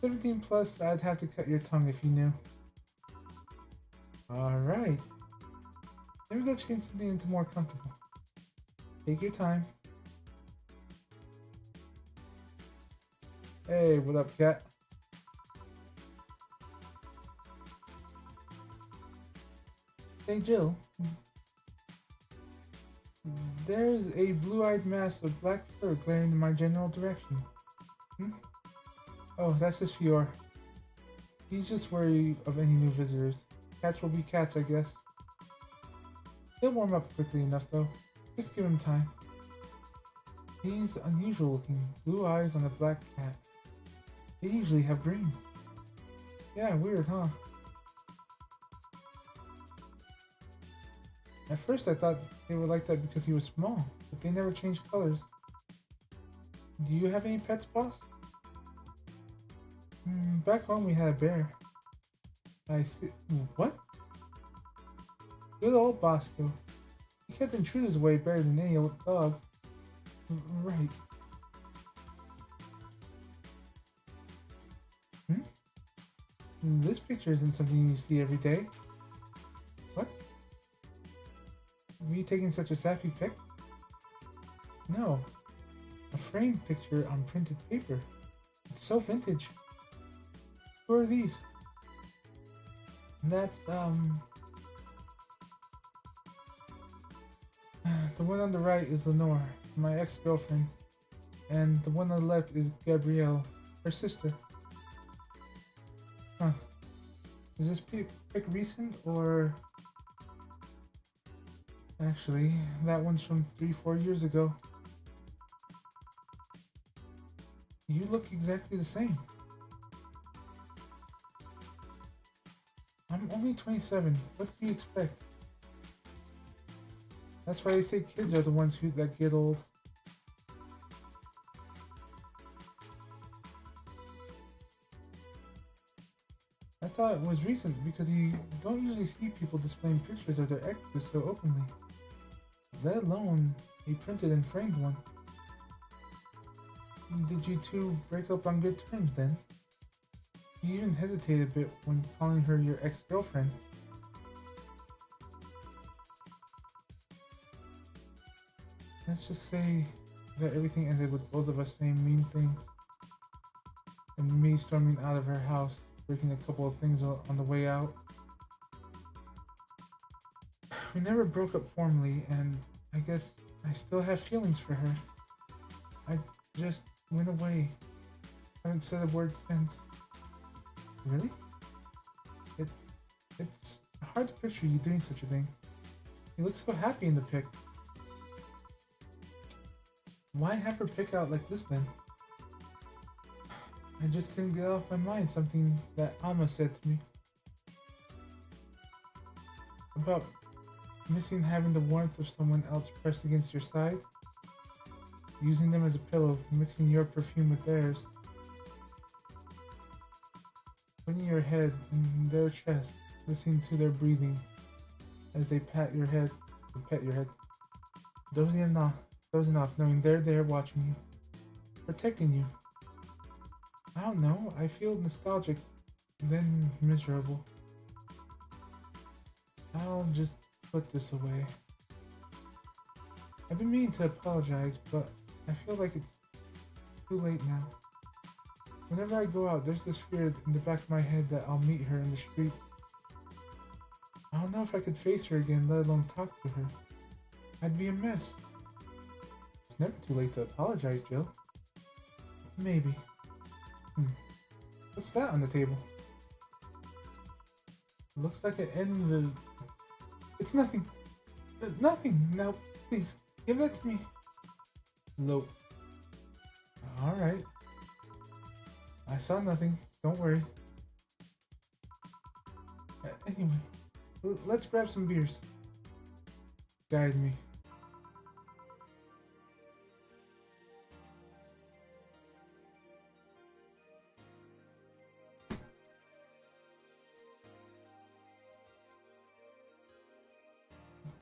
17 plus, I'd have to cut your tongue if you knew. Alright. Let me go change something into more comfortable. Take your time. Hey, what up, cat? Hey, Jill. There's a blue-eyed mass of black fur glaring in my general direction. Oh, that's just Fior. He's just wary of any new visitors. Cats will be cats, I guess. He'll warm up quickly enough, though. Just give him time. He's unusual looking. Blue eyes on a black cat. They usually have green. Yeah, weird, huh? At first I thought they were like that because he was small, but they never changed colors. Do you have any pets, boss? Back home we had a bear. I see. What? Good old Bosco. He kept intruders away better than any old dog. Right. This picture isn't something you see every day. What? Were you taking such a sappy pic? No. A framed picture on printed paper. It's so vintage. Who are these? That's, the one on the right is Lenore, my ex-girlfriend. And the one on the left is Gabrielle, her sister. Huh. Is this pic recent or... Actually, that one's from 3-4 years ago. You look exactly the same. I'm only 27. What do you expect? That's why they say kids are the ones that get old. I thought it was recent because you don't usually see people displaying pictures of their exes so openly. Let alone a printed and framed one. Did you two break up on good terms then? You even hesitated a bit when calling her your ex-girlfriend. Let's just say that everything ended with both of us saying mean things. And me storming out of her house, breaking a couple of things on the way out. We never broke up formally, and I guess I still have feelings for her. I just went away. Haven't said a word since. Really? It's hard to picture you doing such a thing. You look so happy in the pic. Why have her pick out like this then? I just couldn't get off my mind something that Alma said to me. About missing having the warmth of someone else pressed against your side. Using them as a pillow, mixing your perfume with theirs. Putting your head in their chest, listening to their breathing as they pet your head. Dozing off, knowing they're there watching you, protecting you. I don't know, I feel nostalgic, then miserable. I'll just put this away. I've been meaning to apologize, but I feel like it's too late now. Whenever I go out, there's this fear in the back of my head that I'll meet her in the streets. I don't know if I could face her again, let alone talk to her. I'd be a mess. It's never too late to apologize, Jill. Maybe. What's that on the table? It looks like an end of... It's nothing. Nothing. Now, please, give that to me. Lope. Alright. I saw nothing. Don't worry. Anyway, Let's grab some beers. Guide me.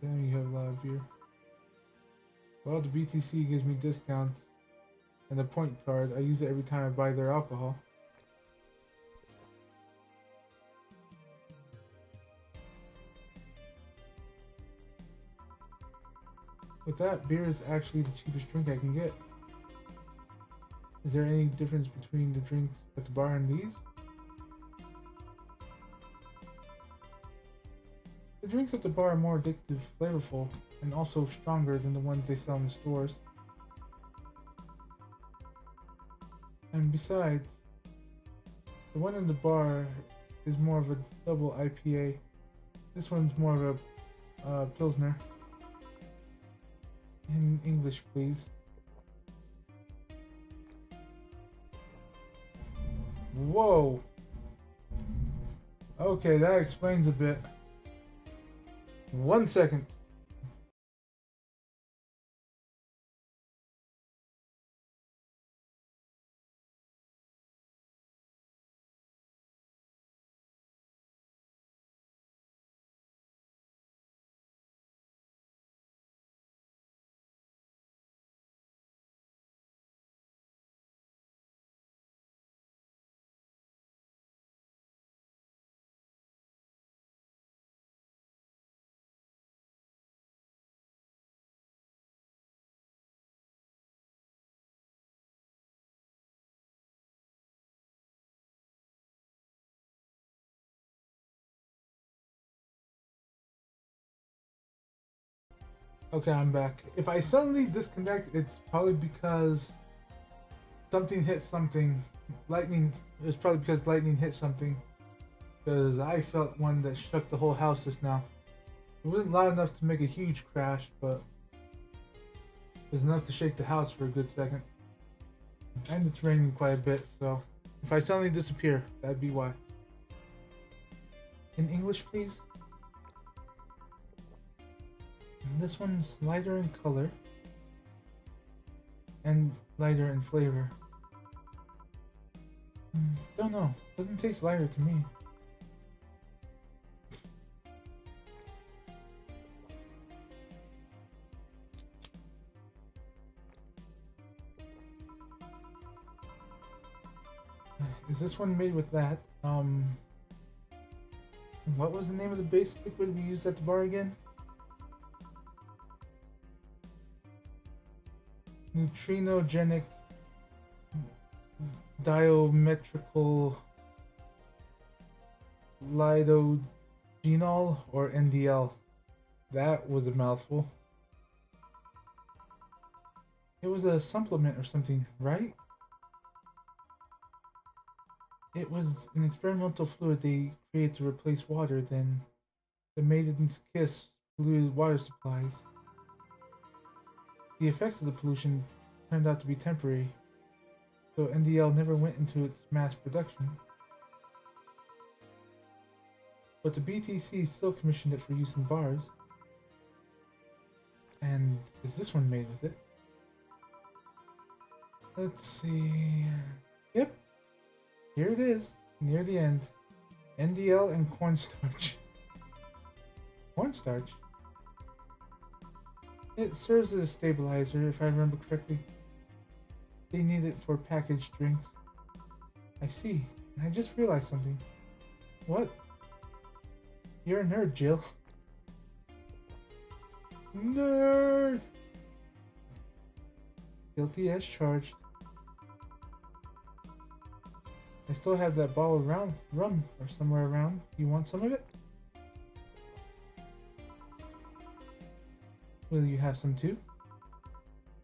Damn, you have a lot of beer. Well, the BTC gives me discounts. And the point card, I use it every time I buy their alcohol. With that, beer is actually the cheapest drink I can get. Is there any difference between the drinks at the bar and these? The drinks at the bar are more addictive, flavorful, and also stronger than the ones they sell in the stores. And besides, the one in the bar is more of a double IPA. This one's more of a Pilsner. In English, please. Whoa! Okay, that explains a bit. 1 second. Okay, I'm back. If I suddenly disconnect, it's probably because something hit something. Lightning. It's probably because lightning hit something. Because I felt one that shook the whole house just now. It wasn't loud enough to make a huge crash, but it was enough to shake the house for a good second. And it's raining quite a bit, so if I suddenly disappear, that'd be why. In English, please. And this one's lighter in color and lighter in flavor. Don't know. Doesn't taste lighter to me. Is this one made with that? What was the name of the base liquid we used at the bar again? Neutrinogenic diametrical lidogenol, or NDL. That was a mouthful. It was a supplement or something, right? It was an experimental fluid they created to replace water, then the maiden's kiss polluted water supplies. The effects of the pollution turned out to be temporary, so NDL never went into its mass production. But the BTC still commissioned it for use in bars. And is this one made with it? Let's see... Yep. Here it is, near the end. NDL and cornstarch. Cornstarch? It serves as a stabilizer, if I remember correctly. They need it for packaged drinks. I see. I just realized something. What? You're a nerd, Jill. Nerd! Guilty as charged. I still have that bottle of rum or somewhere around. You want some of it? Will you have some too?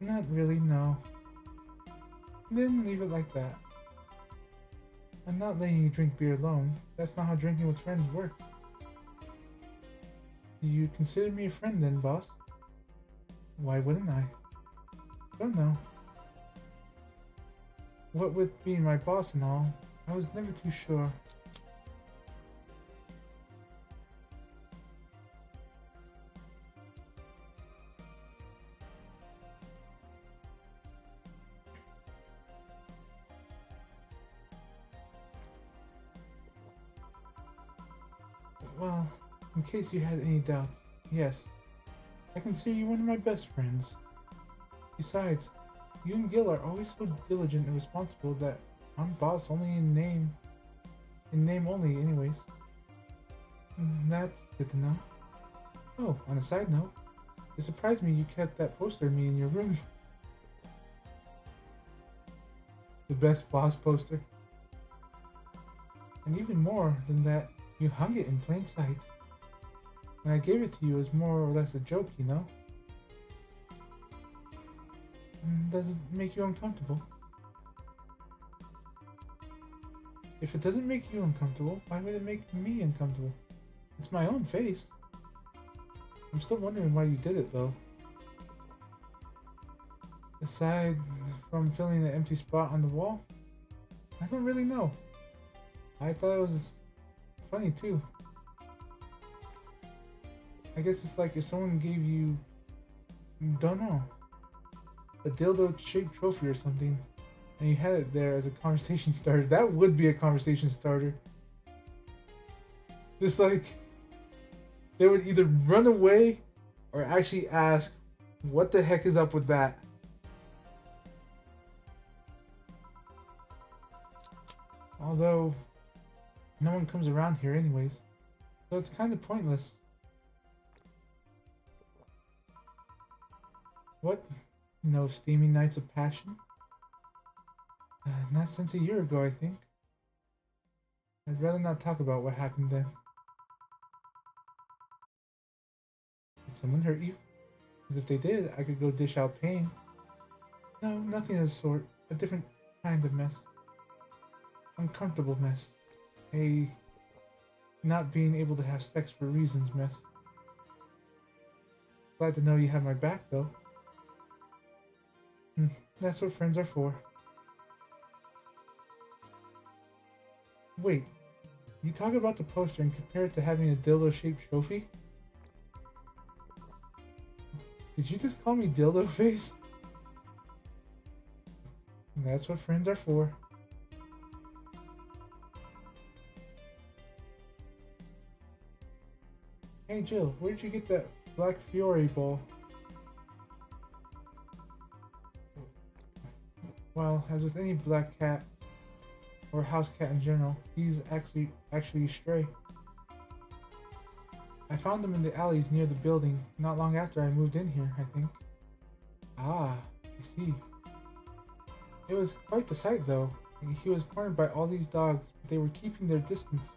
Not really, no. Then leave it like that. I'm not letting you drink beer alone. That's not how drinking with friends works. Do you consider me a friend then, boss? Why wouldn't I? Don't know. What with being my boss and all, I was never too sure. Well, in case you had any doubts, yes, I consider you one of my best friends. Besides, you and Gil are always so diligent and responsible that I'm boss only in name. In name only, anyways. That's good to know. Oh, on a side note, it surprised me you kept that poster of me in your room. The best boss poster. And even more than that, you hung it in plain sight. When I gave it to you, it was more or less a joke, you know? Does it make you uncomfortable? If it doesn't make you uncomfortable, why would it make me uncomfortable? It's my own face. I'm still wondering why you did it, though. Aside from filling the empty spot on the wall, I don't really know. I thought it was funny, too. I guess it's like if someone gave you, don't know, a dildo-shaped trophy or something, and you had it there as a conversation starter. That would be a conversation starter. Just like, they would either run away or actually ask, what the heck is up with that? Although, no one comes around here anyways, so it's kind of pointless. What? No steamy nights of passion? Not since a year ago, I think. I'd rather not talk about what happened then. Did someone hurt you? Because if they did, I could go dish out pain. No, nothing of the sort. A different kind of mess. Uncomfortable mess. A not being able to have sex for reasons mess. Glad to know you have my back, though. That's what friends are for. Wait, you talk about the poster and compare it to having a dildo-shaped trophy? Did you just call me dildo face? That's what friends are for. Hey Jill, where did you get that Black Fury ball? Well, as with any black cat, or house cat in general, he's actually a stray. I found him in the alleys near the building, not long after I moved in here, I think. Ah, I see. It was quite the sight, though. He was cornered by all these dogs, but they were keeping their distance.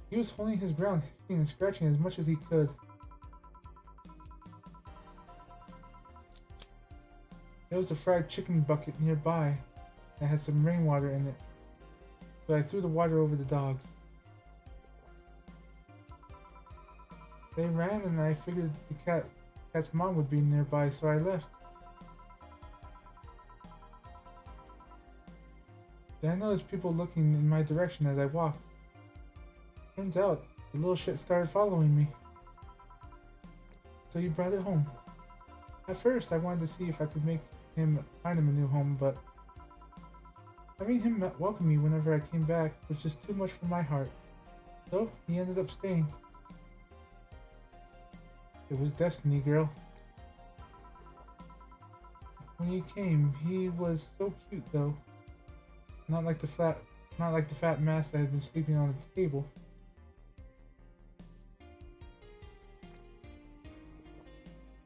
He was holding his ground, hissing and scratching as much as he could. There was a fried chicken bucket nearby that had some rainwater in it, so I threw the water over the dogs. They ran and I figured the cat's mom would be nearby, so I left. Then I noticed people looking in my direction as I walked. Turns out, the little shit started following me. So you brought it home. At first, I wanted to see if I could find him a new home, but having him welcome me whenever I came back was just too much for my heart. So, he ended up staying. It was destiny, girl. When you came, he was so cute, though. Not like the fat mass that had been sleeping on the table.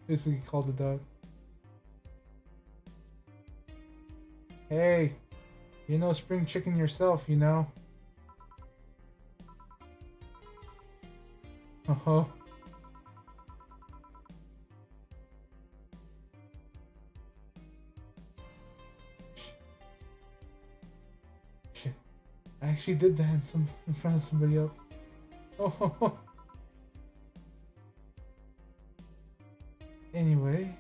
Basically called the dog. Hey, you're no spring chicken yourself, you know. Uh-huh. Shit. I actually did that in front of somebody else. Oh. Anyway.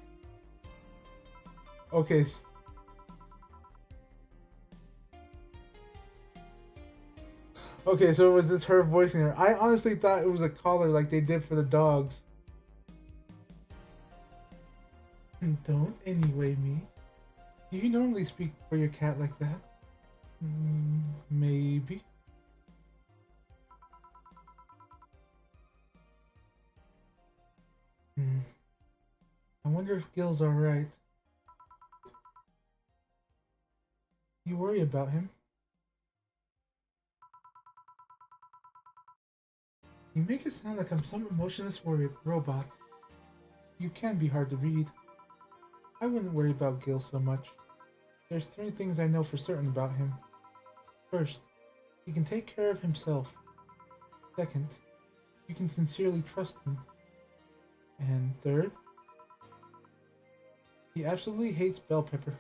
Okay. Okay, so it was just her voicing her. I honestly thought it was a collar like they did for the dogs. Don't anyway me. Do you normally speak for your cat like that? Maybe. I wonder if Gil's alright. You worry about him. You make it sound like I'm some emotionless robot. You can be hard to read. I wouldn't worry about Gil so much. There's 3 things I know for certain about him. First, he can take care of himself. Second, you can sincerely trust him. And third, he absolutely hates bell pepper.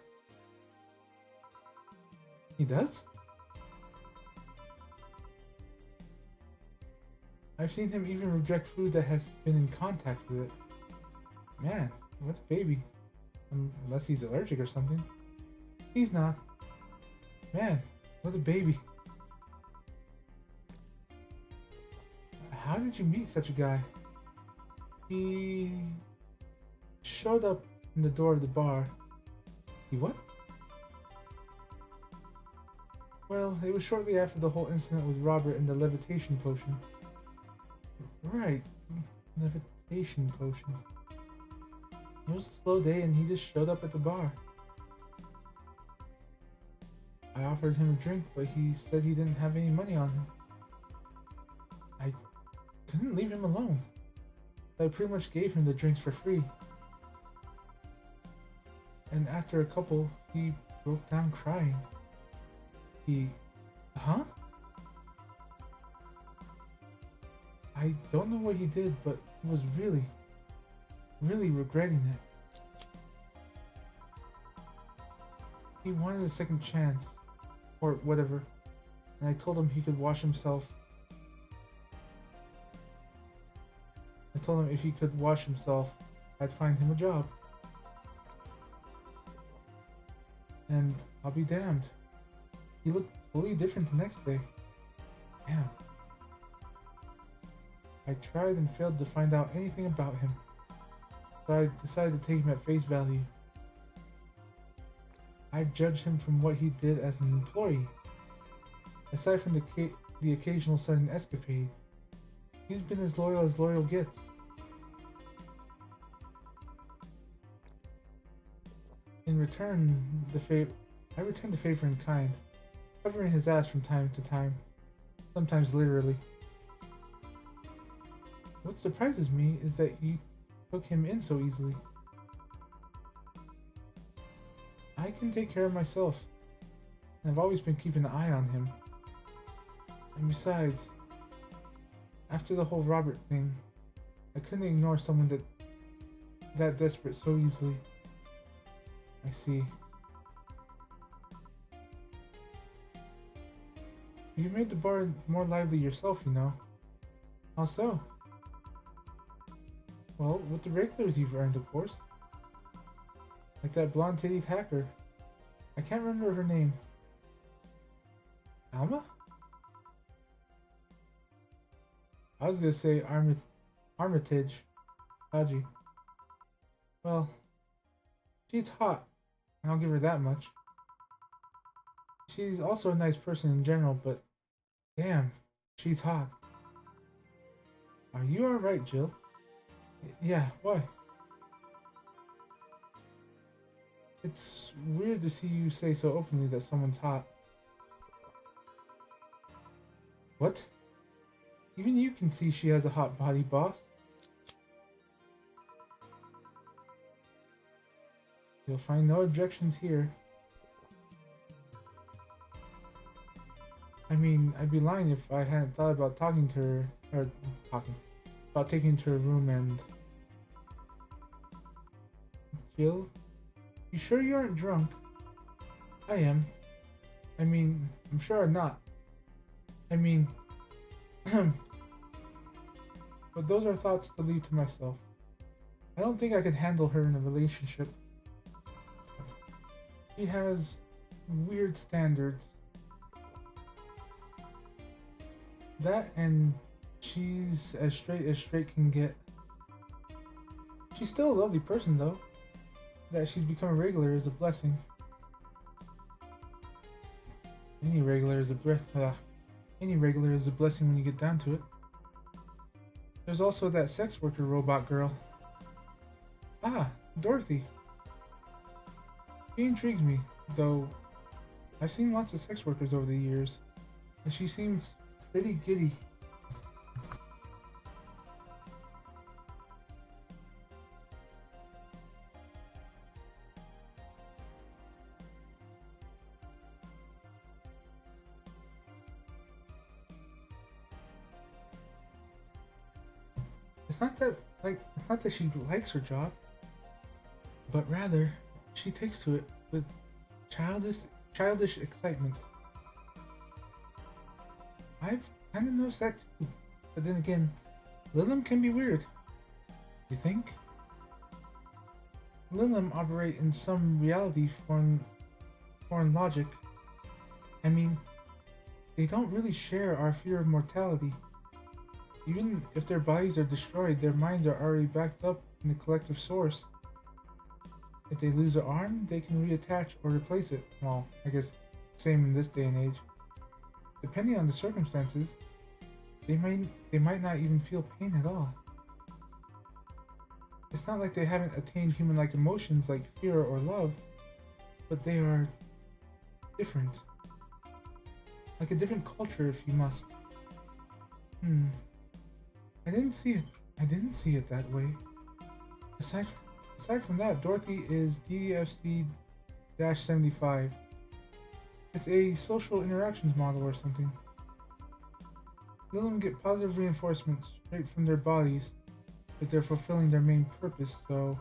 He does? I've seen him even reject food that has been in contact with it. Man, what a baby. Unless he's allergic or something. He's not. Man, what a baby. How did you meet such a guy? He showed up in the door of the bar. He what? Well, it was shortly after the whole incident with Robert and the levitation potion. Right, levitation potion. It was a slow day and he just showed up at the bar. I offered him a drink, but he said he didn't have any money on him. I couldn't leave him alone. I pretty much gave him the drinks for free. And after a couple, he broke down crying. Huh? I don't know what he did, but he was really regretting it. He wanted a second chance, or whatever, and I told him he could wash himself. I told him if he could wash himself, I'd find him a job. And I'll be damned. He looked totally different the next day. Damn. I tried and failed to find out anything about him, so I decided to take him at face value. I judged him from what he did as an employee. Aside from the occasional sudden escapade, he's been as loyal gets. In return, I returned the favor in kind, covering his ass from time to time, sometimes literally. What surprises me is that you took him in so easily. I can take care of myself, and I've always been keeping an eye on him. And besides, after the whole Robert thing, I couldn't ignore someone that desperate so easily. I see. You made the bar more lively yourself, you know. How so? Well, with the regulars you've earned, of course. Like that blonde-tittied hacker. I can't remember her name. Alma? I was gonna say Armitage. Haji. Well, she's hot. I'll give her that much. She's also a nice person in general, but damn, she's hot. Are you alright, Jill? Yeah, why? It's weird to see you say so openly that someone's hot. What? Even you can see she has a hot body, boss. You'll find no objections here. I mean, I'd be lying if I hadn't thought about taking her to her room and... Jill? You sure you aren't drunk? I am. I mean, I'm sure I'm not. I mean... But those are thoughts to leave to myself. I don't think I could handle her in a relationship. She has weird standards. That and she's as straight can get. She's still a lovely person though. That she's become a regular is a blessing. Any regular is a blessing when you get down to it. There's also that sex worker robot girl. Ah, Dorothy. She intrigues me, though I've seen lots of sex workers over the years, and she seems pretty giddy. It's not that she likes her job, but rather she takes to it with childish excitement. I've kind of noticed that too, but then again, Lilim can be weird. You think? Lilim operate in some reality foreign logic. I mean, they don't really share our fear of mortality. Even if their bodies are destroyed, their minds are already backed up in the collective source. If they lose an arm, they can reattach or replace it. Well, I guess same in this day and age. Depending on the circumstances, they might not even feel pain at all. It's not like they haven't attained human-like emotions like fear or love, but they are different. Like a different culture, if you must. I didn't see it that way. Aside from that, Dorothy is DDFC-75. It's a social interactions model or something. Lilim get positive reinforcement straight from their bodies that they're fulfilling their main purpose, so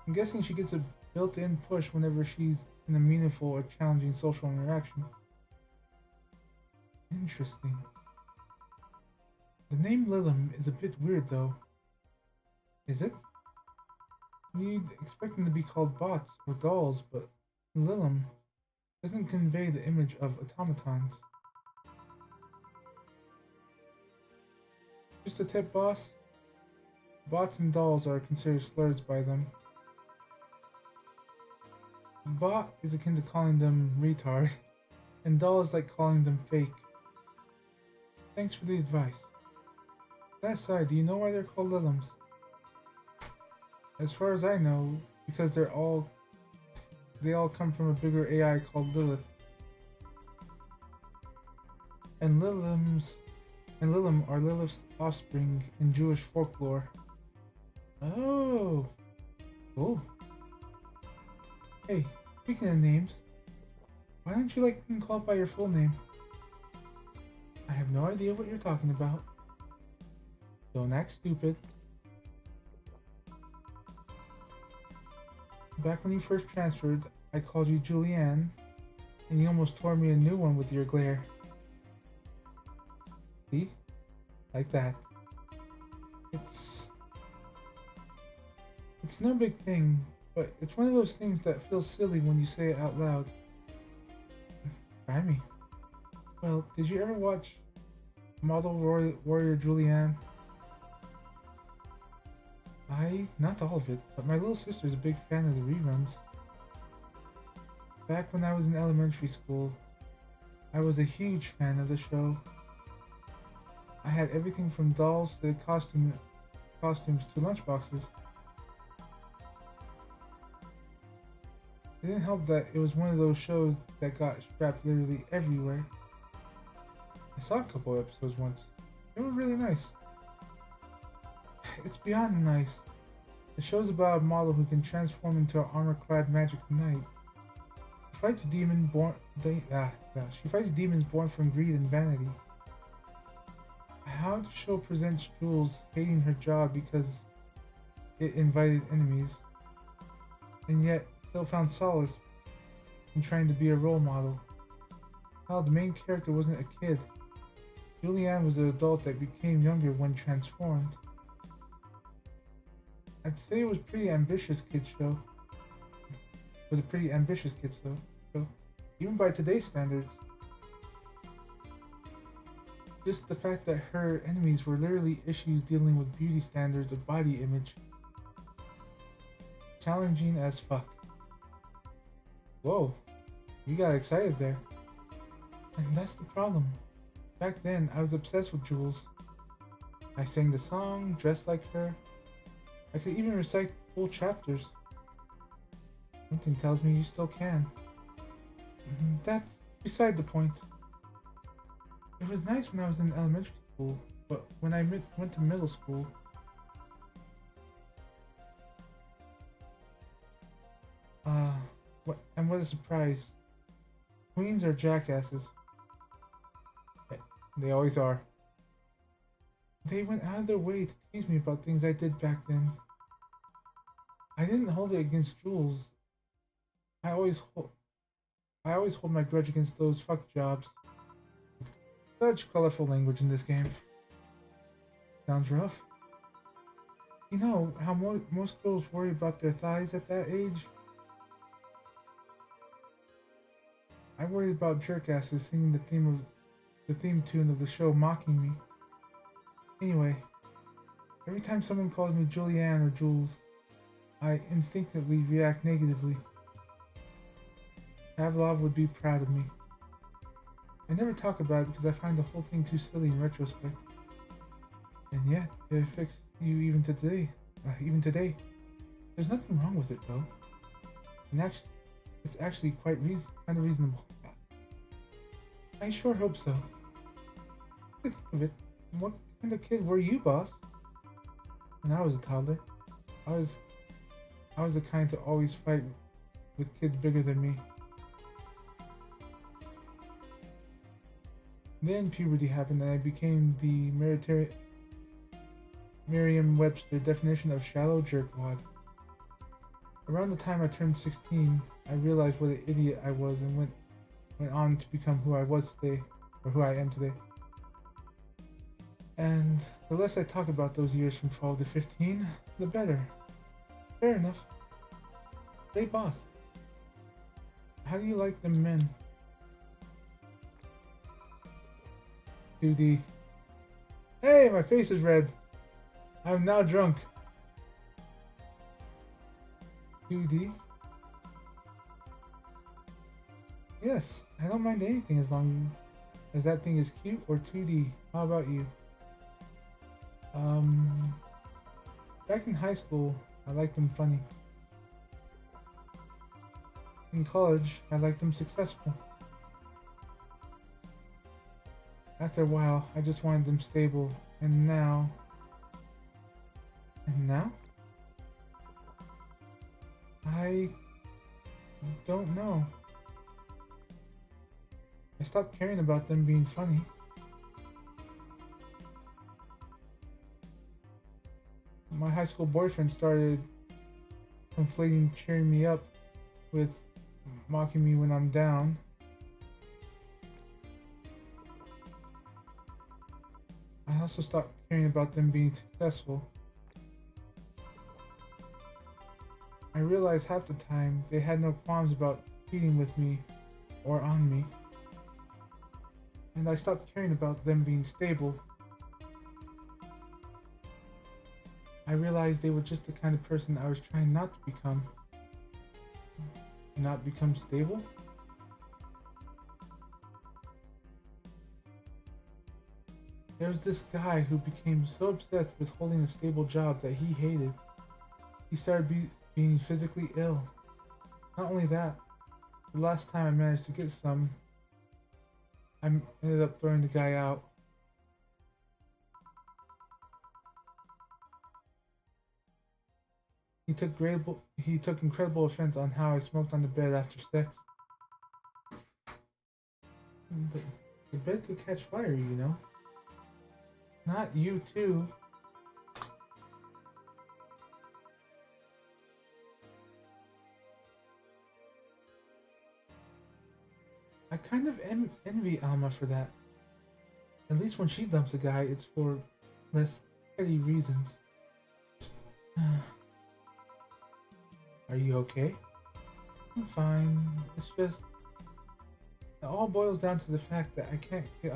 I'm guessing she gets a built-in push whenever she's in a meaningful or challenging social interaction. Interesting. The name Lilim is a bit weird though. Is it? You'd expect them to be called bots or dolls, but Lilim doesn't convey the image of automatons. Just a tip, boss. Bots and dolls are considered slurs by them. Bot is akin to calling them retard, and doll is like calling them fake. Thanks for the advice. That aside, do you know why they're called Lilims? As far as I know, because they all come from a bigger AI called Lilith. And Lilim are Lilith's offspring in Jewish folklore. Oh, cool. Hey, speaking of names, why don't you like being called by your full name? I have no idea what you're talking about. Don't act stupid. Back when you first transferred, I called you Julianne, and you almost tore me a new one with your glare. See? Like that. It's no big thing, but it's one of those things that feels silly when you say it out loud. Try me. Well, did you ever watch Model Warrior Julianne? Not all of it, but my little sister is a big fan of the reruns. Back when I was in elementary school, I was a huge fan of the show. I had everything from dolls to costumes to lunchboxes. It didn't help that it was one of those shows that got strapped literally everywhere. I saw a couple episodes once. They were really nice. It's beyond nice. The show's about a model who can transform into an armor-clad magic knight. She fights demons born from greed and vanity. How the show presents Jules hating her job because it invited enemies, and yet still found solace in trying to be a role model. How the main character wasn't a kid. Julianne was an adult that became younger when transformed. I'd say it was a pretty ambitious kids show. Even by today's standards. Just the fact that her enemies were literally issues dealing with beauty standards of body image. Challenging as fuck. Whoa, you got excited there. And that's the problem. Back then, I was obsessed with Jules. I sang the song, dressed like her. I could even recite full chapters. Something tells me you still can. That's beside the point. It was nice when I was in elementary school, but when I went to middle school, what a surprise. Queens are jackasses. They always are. They went out of their way to tease me about things I did back then. I didn't hold it against Jules. I always hold my grudge against those fuck jobs. Such colorful language in this game. Sounds rough. You know how most girls worry about their thighs at that age? I worried about jerkasses singing the theme tune of the show mocking me. Anyway, every time someone calls me Julianne or Jules, I instinctively react negatively. Pavlov would be proud of me. I never talk about it because I find the whole thing too silly in retrospect. And yet, it affects you even today. There's nothing wrong with it though. And actually, it's actually kind of reasonable. I sure hope so. Think of it. What kind of kid were you, boss? When I was a toddler, I was the kind to always fight with kids bigger than me. Then puberty happened and I became the Merriam-Webster definition of shallow jerkwad. Around the time I turned 16, I realized what an idiot I was and went on to become who I was today, or who I am today. And the less I talk about those years from 12 to 15, the better. Fair enough. Hey boss, how do you like them men? 2D. Hey, my face is red. I'm now drunk. 2D? Yes, I don't mind anything as long as that thing is cute or 2D. How about you? Back in high school, I liked them funny. In college, I liked them successful. After a while, I just wanted them stable, and now... I don't know. I stopped caring about them being funny. My high school boyfriend started conflating cheering me up with mocking me when I'm down. I also stopped caring about them being successful. I realized half the time they had no qualms about cheating with me or on me. And I stopped caring about them being stable. I realized they were just the kind of person I was trying not to become. Not become stable? There was this guy who became so obsessed with holding a stable job that he hated. He started being physically ill. Not only that, the last time I managed to get some, I ended up throwing the guy out. He took incredible offense on how I smoked on the bed after sex. The bed could catch fire, you know. Not you too. I kind of envy Alma for that. At least when she dumps a guy, it's for less petty reasons. Are you okay? I'm fine. It's just... It all boils down to the fact that I can't get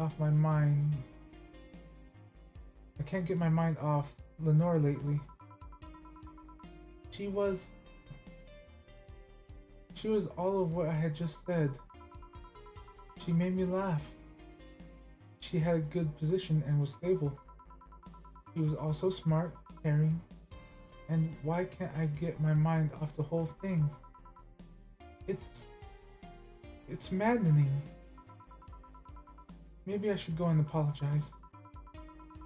my mind off Lenore lately. She was all of what I had just said. She made me laugh. She had a good position and was stable. She was also smart, caring, And why can't I get my mind off the whole thing? It's it's maddening. Maybe I should go and apologize.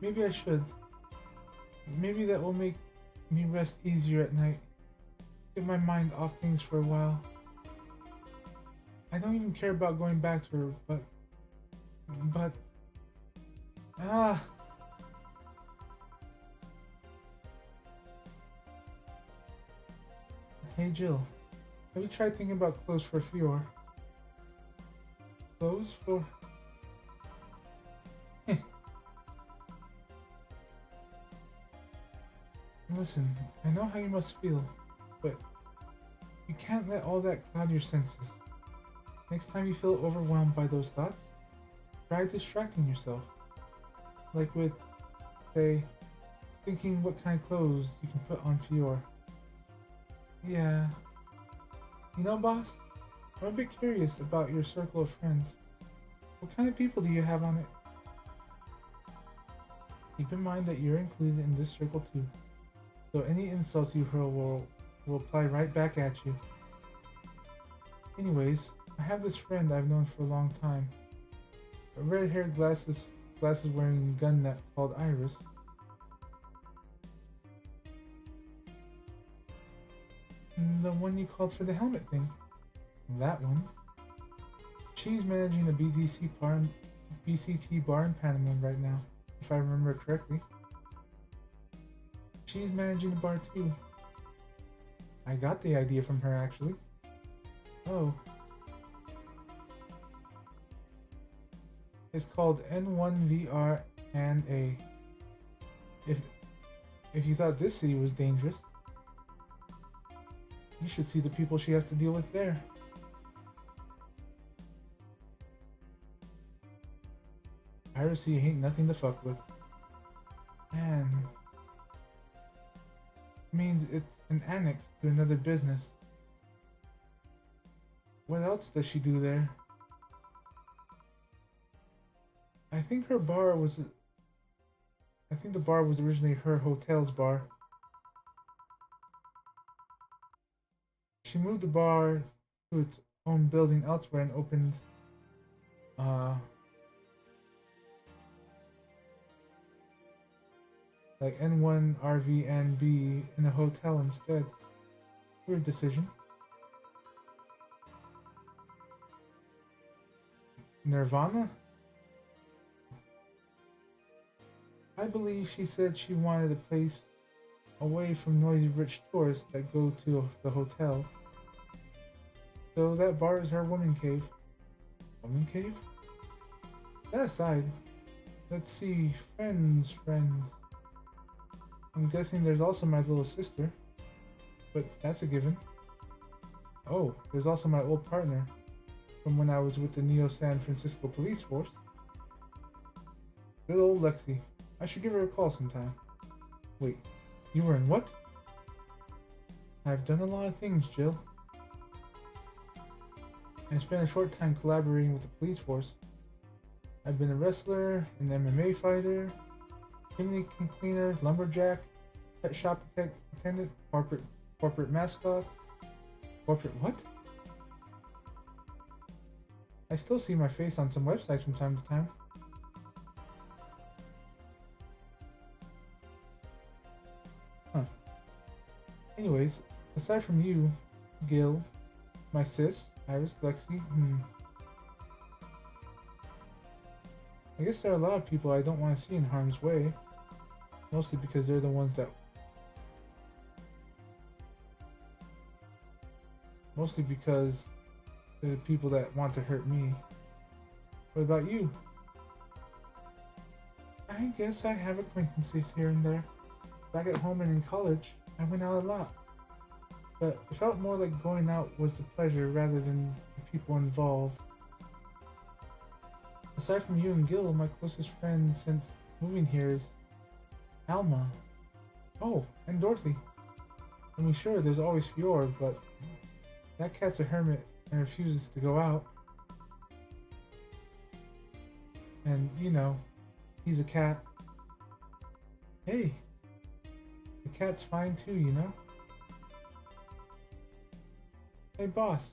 Maybe I should. Maybe that will make me rest easier at night. Get my mind off things for a while. I don't even care about going back to her, but ah. Hey Jill, have you tried thinking about clothes for Fior? Clothes for... Listen, I know how you must feel, but you can't let all that cloud your senses. Next time you feel overwhelmed by those thoughts, try distracting yourself. Like with, say, thinking what kind of clothes you can put on Fior. Yeah. You know, boss, I'm a bit curious about your circle of friends. What kind of people do you have on it? Keep in mind that you're included in this circle too, so any insults you hurl will apply right back at you. Anyways, I have this friend I've known for a long time. A red-haired glasses wearing gun nut called Iris. The one you called for the helmet thing. That one. She's managing a BCT bar in Panama right now, if I remember correctly. She's managing a bar too. I got the idea from her actually. Oh. It's called N1VR and A. If you thought this city was dangerous, you should see the people she has to deal with there. Piracy ain't nothing to fuck with. Man. Means it's an annex to another business. What else does she do there? I think the bar was originally her hotel's bar. She moved the bar to its own building elsewhere and opened like N1 RVNB in a hotel instead. Weird decision. Nirvana? I believe she said she wanted a place away from noisy rich tourists that go to the hotel. So that bar is her woman cave. Woman cave? That aside, let's see, friends. I'm guessing there's also my little sister, but that's a given. Oh, there's also my old partner from when I was with the Neo San Francisco Police Force. Good old Lexi. I should give her a call sometime. Wait, you were in what? I've done a lot of things, Jill. I spent a short time collaborating with the police force. I've been a wrestler, an MMA fighter, chimney cleaner, lumberjack, pet shop attendant, corporate mascot. Corporate what? I still see my face on some websites from time to time. Huh. Anyways, aside from you, Gil, my sis, Iris, Lexi, I guess there are a lot of people I don't want to see in harm's way. Mostly because they're the ones that... Mostly because they're the people that want to hurt me. What about you? I guess I have acquaintances here and there. Back at home and in college, I went out a lot. But it felt more like going out was the pleasure rather than the people involved. Aside from you and Gil, my closest friend since moving here is Alma. Oh, and Dorothy. I mean, sure, there's always Fior, but that cat's a hermit and refuses to go out. And, you know, he's a cat. Hey, the The cat's fine too, you know? Hey boss,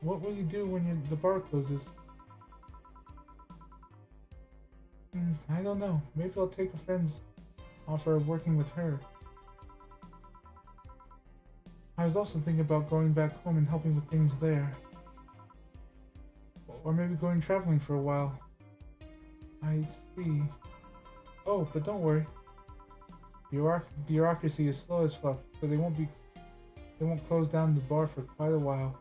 what will you do when the bar closes? I don't know. Maybe I'll take a friend's offer of working with her. I was also thinking about going back home and helping with things there. Or maybe going traveling for a while. I see. Oh, but don't worry. Bureaucracy is slow as fuck, so they won't close down the bar for quite a while.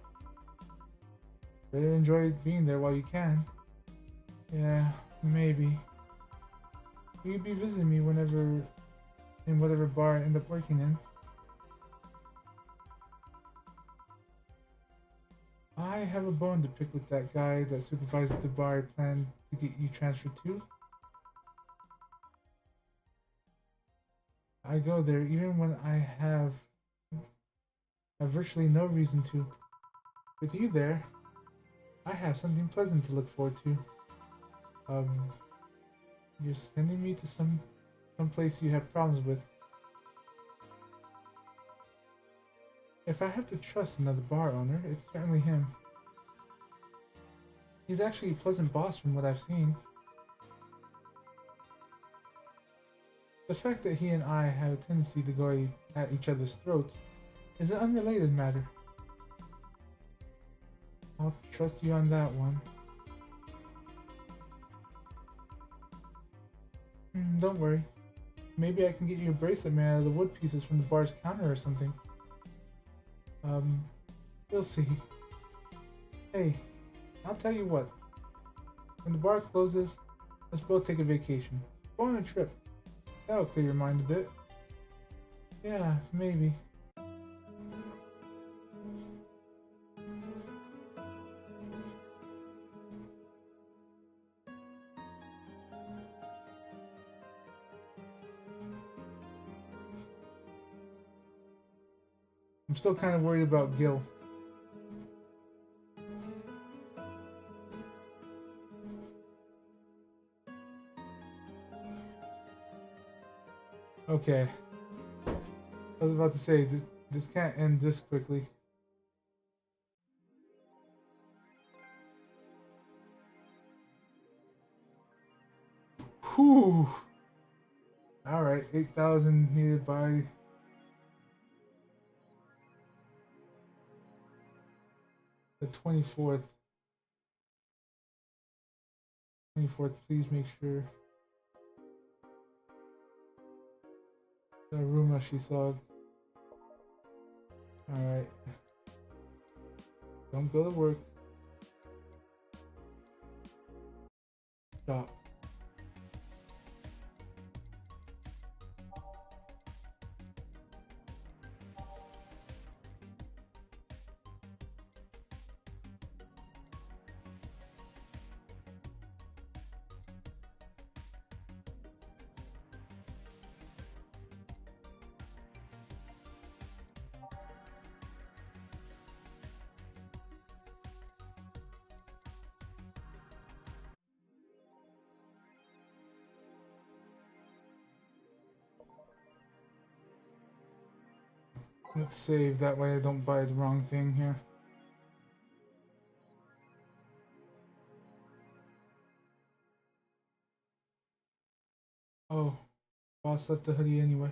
Better enjoy being there while you can. Yeah, maybe. You could be visiting me in whatever bar I end up working in. I have a bone to pick with that guy that supervises the bar I plan to get you transferred to. I go there even when I have virtually no reason to. With you there, I have something pleasant to look forward to. You're sending me to some place you have problems with. If I have to trust another bar owner, it's certainly him. He's actually a pleasant boss from what I've seen. The fact that he and I have a tendency to go at each other's throats is an unrelated matter. I'll trust you on that one. Don't worry. Maybe I can get you a bracelet made out of the wood pieces from the bar's counter or something. We'll see. Hey, I'll tell you what. When the bar closes, let's both take a vacation. Go on a trip. That'll clear your mind a bit. Yeah, maybe. I'm still kind of worried about Gil. Okay. I was about to say, this can't end this quickly. Whew. Alright, 8,000 needed by... the 24th. 24th, please make sure. The Aruma she saw. Alright. Don't go to work. Stop. Let's save, that way I don't buy the wrong thing here. Oh, boss left the hoodie anyway.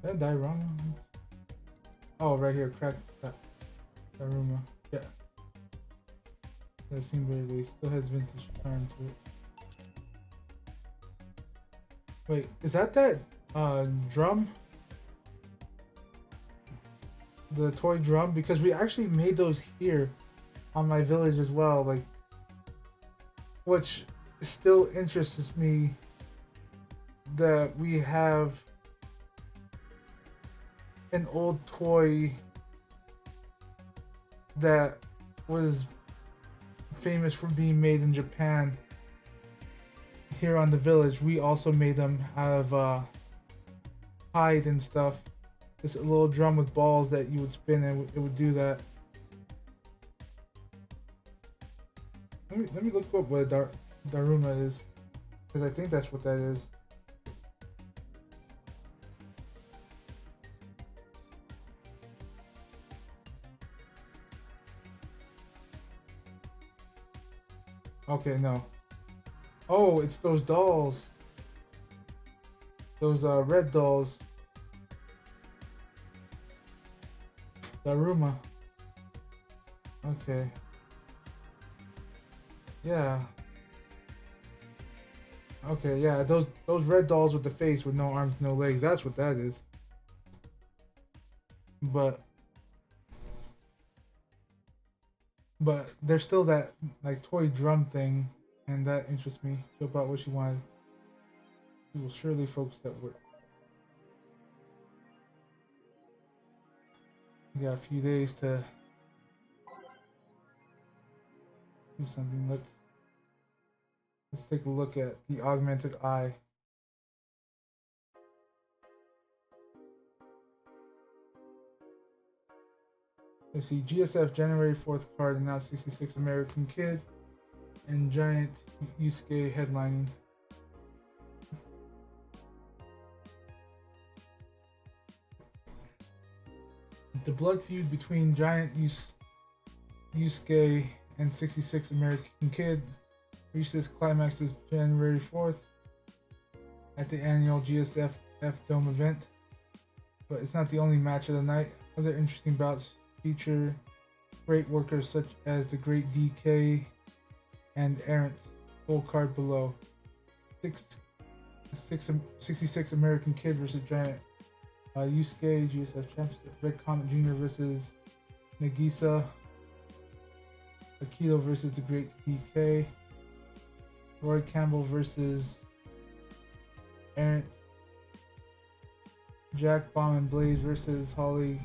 Did I die wrong? Oh, right here, cracked that rumor. Yeah. That seemed weird, but he still has vintage charm to it. Wait, is that drum? The toy drum? Because we actually made those here on my village as well, like, which still interests me that we have an old toy that was famous for being made in Japan. Here on the village, we also made them out of hide and stuff. This little drum with balls that you would spin and it would do that. Let me look up what Daruma is, because I think that's what that is. Okay, no. Oh, it's those dolls. Those red dolls. Daruma. Okay. Yeah. Okay, yeah, those red dolls with the face with no arms, no legs. That's what that is. But there's still that like toy drum thing, and that interests me. She about what she wanted. She will surely focus at work. We got a few days to do something. Let's take a look at the augmented eye. Let's see, GSF January 4th card announced 66 American Kid and Giant Yusuke headlining. The blood feud between Giant Yusuke and 66 American Kid reached its climax this January 4th at the annual GSF F Dome event. But it's not the only match of the night. Other interesting bouts feature great workers such as the Great DK and Errant's. Full card below. 66 American Kid versus Giant Yusuke, GSF Championship. Red Comet Jr. versus Nagisa. Aikido versus the Great DK. Roy Campbell versus Errant. Jack Bomb and Blaze versus Holly.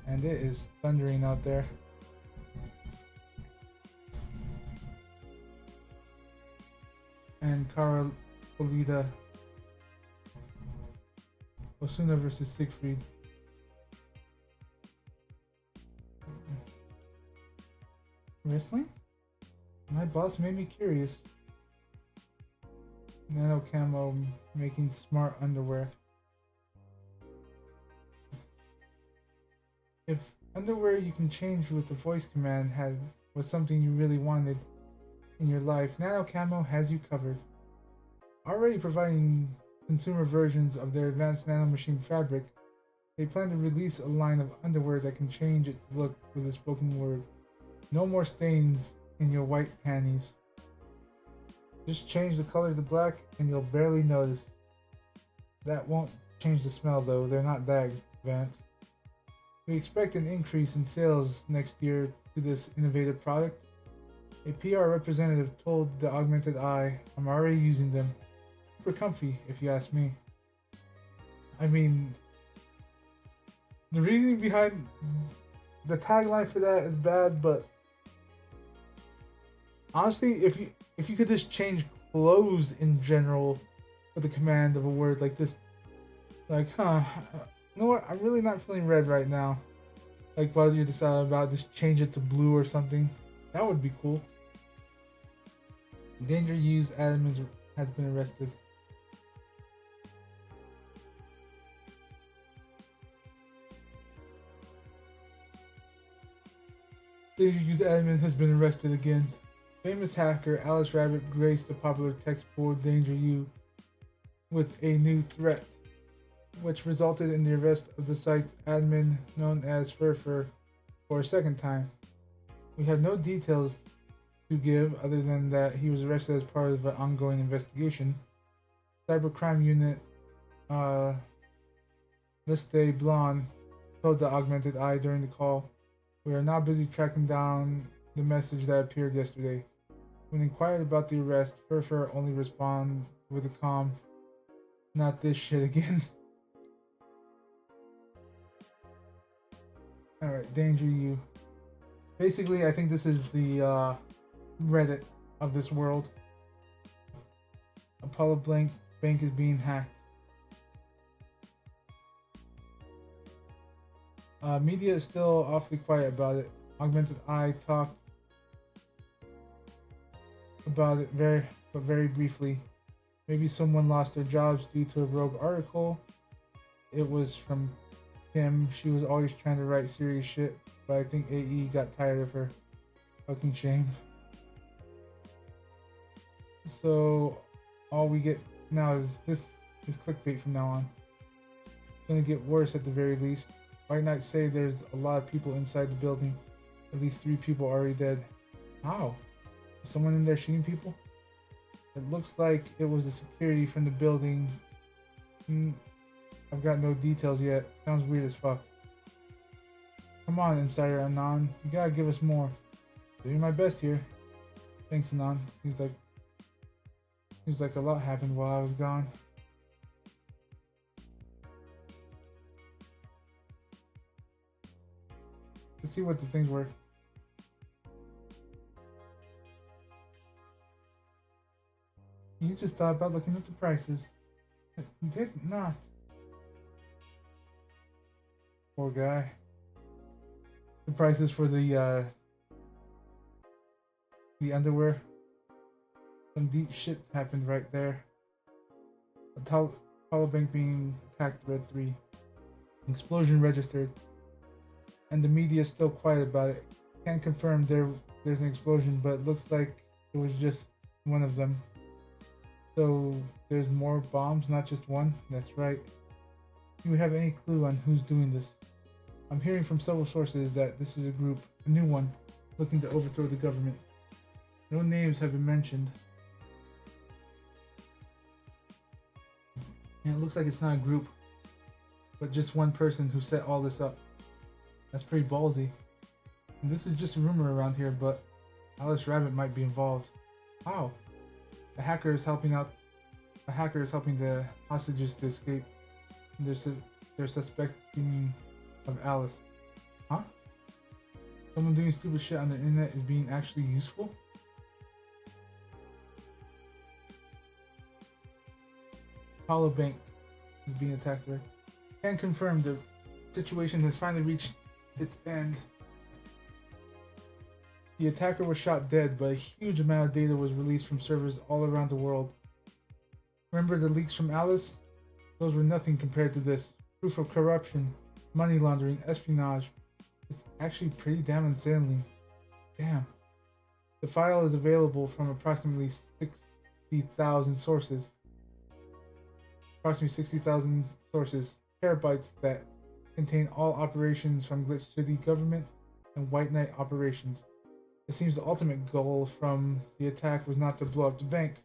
And it is thundering out there. And Kara Polita. Osuna versus Siegfried. Wrestling? My boss made me curious. Nano Camo making smart underwear. If underwear you can change with the voice command was something you really wanted in your life, Nano Camo has you covered. Already providing consumer versions of their advanced nanomachine fabric, they plan to release a line of underwear that can change its look with a spoken word. No more stains in your white panties. Just change the color to black and you'll barely notice. That won't change the smell though, they're not that advanced. We expect an increase in sales next year to this innovative product. A PR representative told the Augmented Eye, "I'm already using them. Super comfy, if you ask me." I mean, the reasoning behind the tagline for that is bad, but honestly, if you could just change clothes in general with the command of a word like this, like, you know what? I'm really not feeling red right now. Like, while you decide about just change it to blue or something, that would be cool. Danger Use admin has been arrested. Danger Use admin has been arrested again. Famous hacker Alice Rabbit graced the popular text board Danger U with a new threat, which resulted in the arrest of the site's admin known as Furfur for a second time. We have no details to give other than that he was arrested as part of an ongoing investigation. Cybercrime Unit Liste Blonde told the Augmented Eye during the call, "We are now busy tracking down the message that appeared yesterday." When inquired about the arrest, Furfur only responded with a calm, "Not this shit again." Alright, Danger U. Basically, I think this is the Reddit of this world. Apollo Bank is being hacked. Media is still awfully quiet about it. Augmented Eye talked about it very briefly. Maybe someone lost their jobs due to a rogue article. It was from Kim. She was always trying to write serious shit, but I think AE got tired of her. Fucking shame. So all we get now is this clickbait from now on. It's gonna get worse at the very least. White Knights say there's a lot of people inside the building. At least 3 people already dead. How? Is someone in there shooting people? It looks like it was the security from the building. I've got no details yet. Sounds weird as fuck. Come on, Insider Anon. You gotta give us more. Doing my best here. Thanks, Anon. Seems like a lot happened while I was gone. Let's see what the things were. You just thought about looking at the prices. I did not. Poor guy. The prices for the underwear. Some deep shit happened right there. A tall bank being attacked, Red 3. Explosion registered. And the media is still quiet about it. Can't confirm there's an explosion, but it looks like it was just one of them. So there's more bombs, not just one? That's right. Do you have any clue on who's doing this? I'm hearing from several sources that this is a group, a new one, looking to overthrow the government. No names have been mentioned. And it looks like it's not a group, but just one person who set all this up. That's pretty ballsy. And this is just a rumor around here, but Alice Rabbit might be involved. How? A hacker is helping the hostages to escape. They're suspecting of Alice. Huh? Someone doing stupid shit on the internet is being actually useful? Hollow Bank is being attacked there. Can confirm the situation has finally reached its end. The attacker was shot dead, but a huge amount of data was released from servers all around the world. Remember the leaks from Alice? Those were nothing compared to this. Proof of corruption, money laundering, espionage. It's actually pretty damn unsettling. Damn. The file is available from approximately 60,000 sources. Terabytes that contain all operations from Glitch City government and White Knight operations. It seems the ultimate goal from the attack was not to blow up the bank,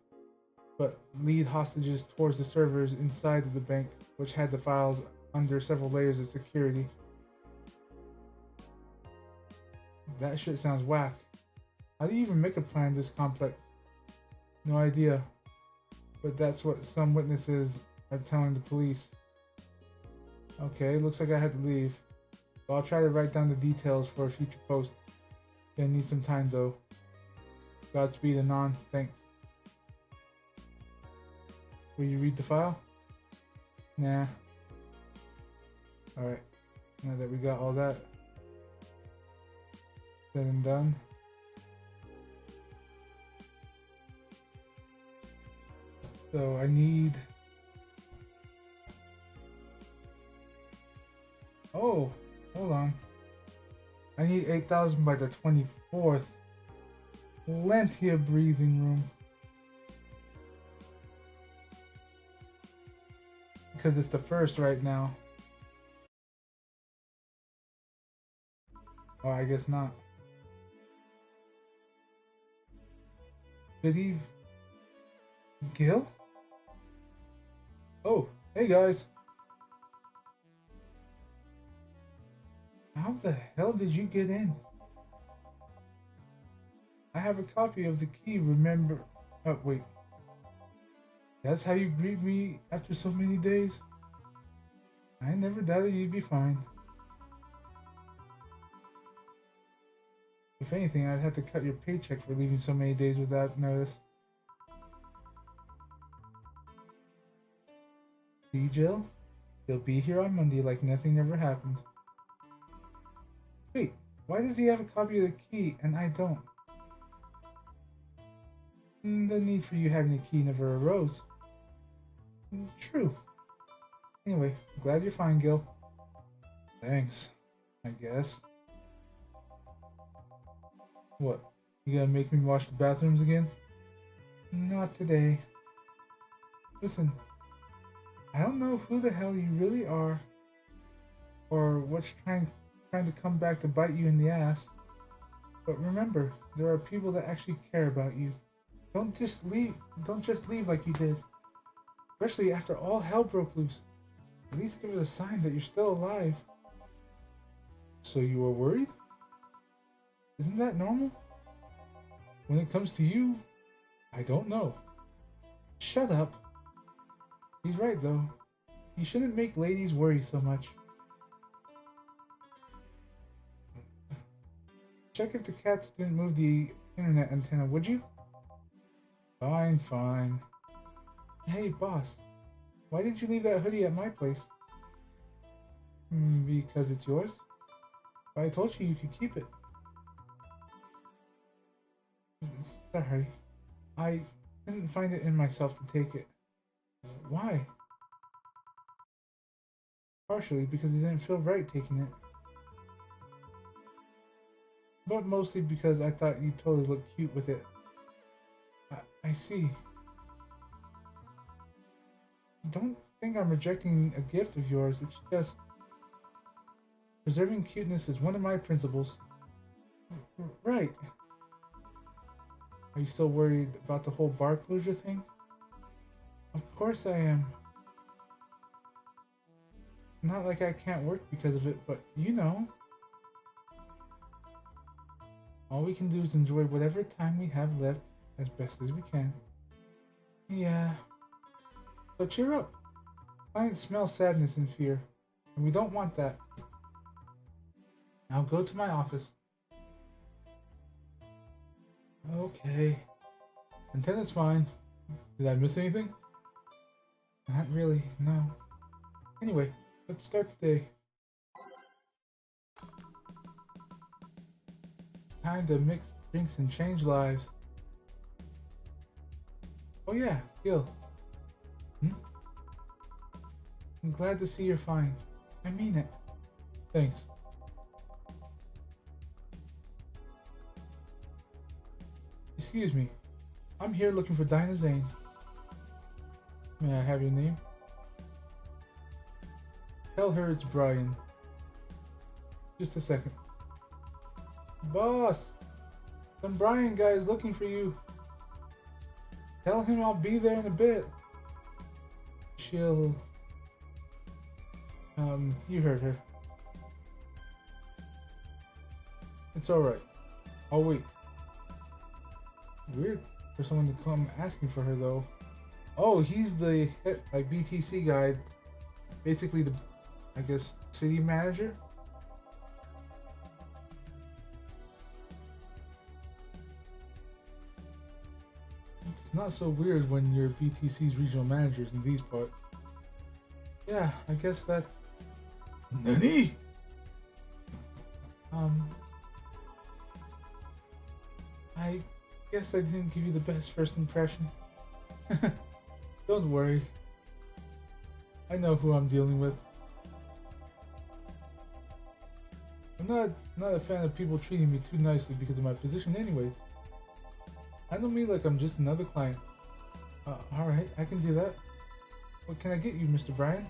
but lead hostages towards the servers inside of the bank, which had the files under several layers of security. That shit sounds whack. How do you even make a plan this complex? No idea. But that's what some witnesses are telling the police. Okay, looks like I had to leave. But I'll try to write down the details for a future post. Gonna need some time though. Godspeed, Anon. Thanks. Will you read the file? Nah. Alright. Now that we got all that said and done. So I need... Oh, hold on. I need 8,000 by the 24th. Plenty of breathing room. Because it's the first right now. Oh, I guess not. Good eve. Gil? Oh, hey guys. How the hell did you get in? I have a copy of the key, remember? Oh, wait. That's how you greet me after so many days? I never doubted you'd be fine. If anything, I'd have to cut your paycheck for leaving so many days without notice. See, Jill? He'll be here on Monday like nothing ever happened. Wait, why does he have a copy of the key and I don't? The need for you having a key never arose. True. Anyway, I'm glad you're fine, Gil. Thanks, I guess. What? You gonna make me wash the bathrooms again? Not today. Listen, I don't know who the hell you really are, or what's trying to come back to bite you in the ass. But remember, there are people that actually care about you. Don't just leave. Don't just leave like you did. Especially after all hell broke loose. At least give us a sign that you're still alive. So you were worried? Isn't that normal? When it comes to you, I don't know. Shut up. He's right though. You shouldn't make ladies worry so much. Check if the cats didn't move the internet antenna, would you? Fine, fine. Hey, boss. Why did you leave that hoodie at my place? Because it's yours? But I told you you could keep it. Sorry. I couldn't find it in myself to take it. Why? Partially because it didn't feel right taking it. But mostly because I thought you totally looked cute with it. I see. Don't think I'm rejecting a gift of yours. It's just... preserving cuteness is one of my principles. Right. Are you still worried about the whole bar closure thing? Of course I am. Not like I can't work because of it, but you know. All we can do is enjoy whatever time we have left as best as we can. Yeah. So cheer up. Clients smell sadness and fear, and we don't want that. Now go to my office. Okay. Antenna's fine. Did I miss anything? Not really, no. Anyway, let's start the day. Time to mix drinks and change lives. Oh yeah, Gil. I'm glad to see you're fine. I mean it. Thanks. Excuse me. I'm here looking for Dinah Zane. May I have your name? Tell her it's Brian. Just a second. Boss! Some Brian guy is looking for you. Tell him I'll be there in a bit. She'll... you heard her. It's alright. I'll wait. Weird for someone to come asking for her though. Oh, he's the like BTC guy. Basically the, I guess, city manager. It's not so weird when you're BTC's regional managers in these parts. Yeah, I guess that's... Nani? I guess I didn't give you the best first impression. Don't worry. I know who I'm dealing with. I'm not a fan of people treating me too nicely because of my position anyways. Handle me like I'm just another client. Alright, I can do that. What can I get you, Mr. Brian?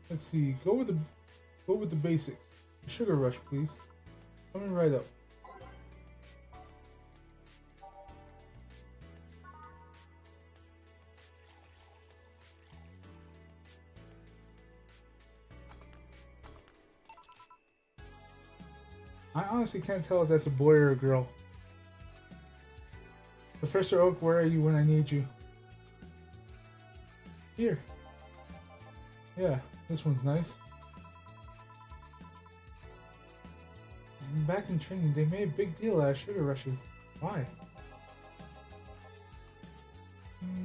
Let's see, go with the basics. Sugar rush, please. Coming right up. I honestly can't tell if that's a boy or a girl. Professor Oak, where are you when I need you? Here. Yeah, this one's nice. Back in training, they made a big deal out of sugar rushes. Why?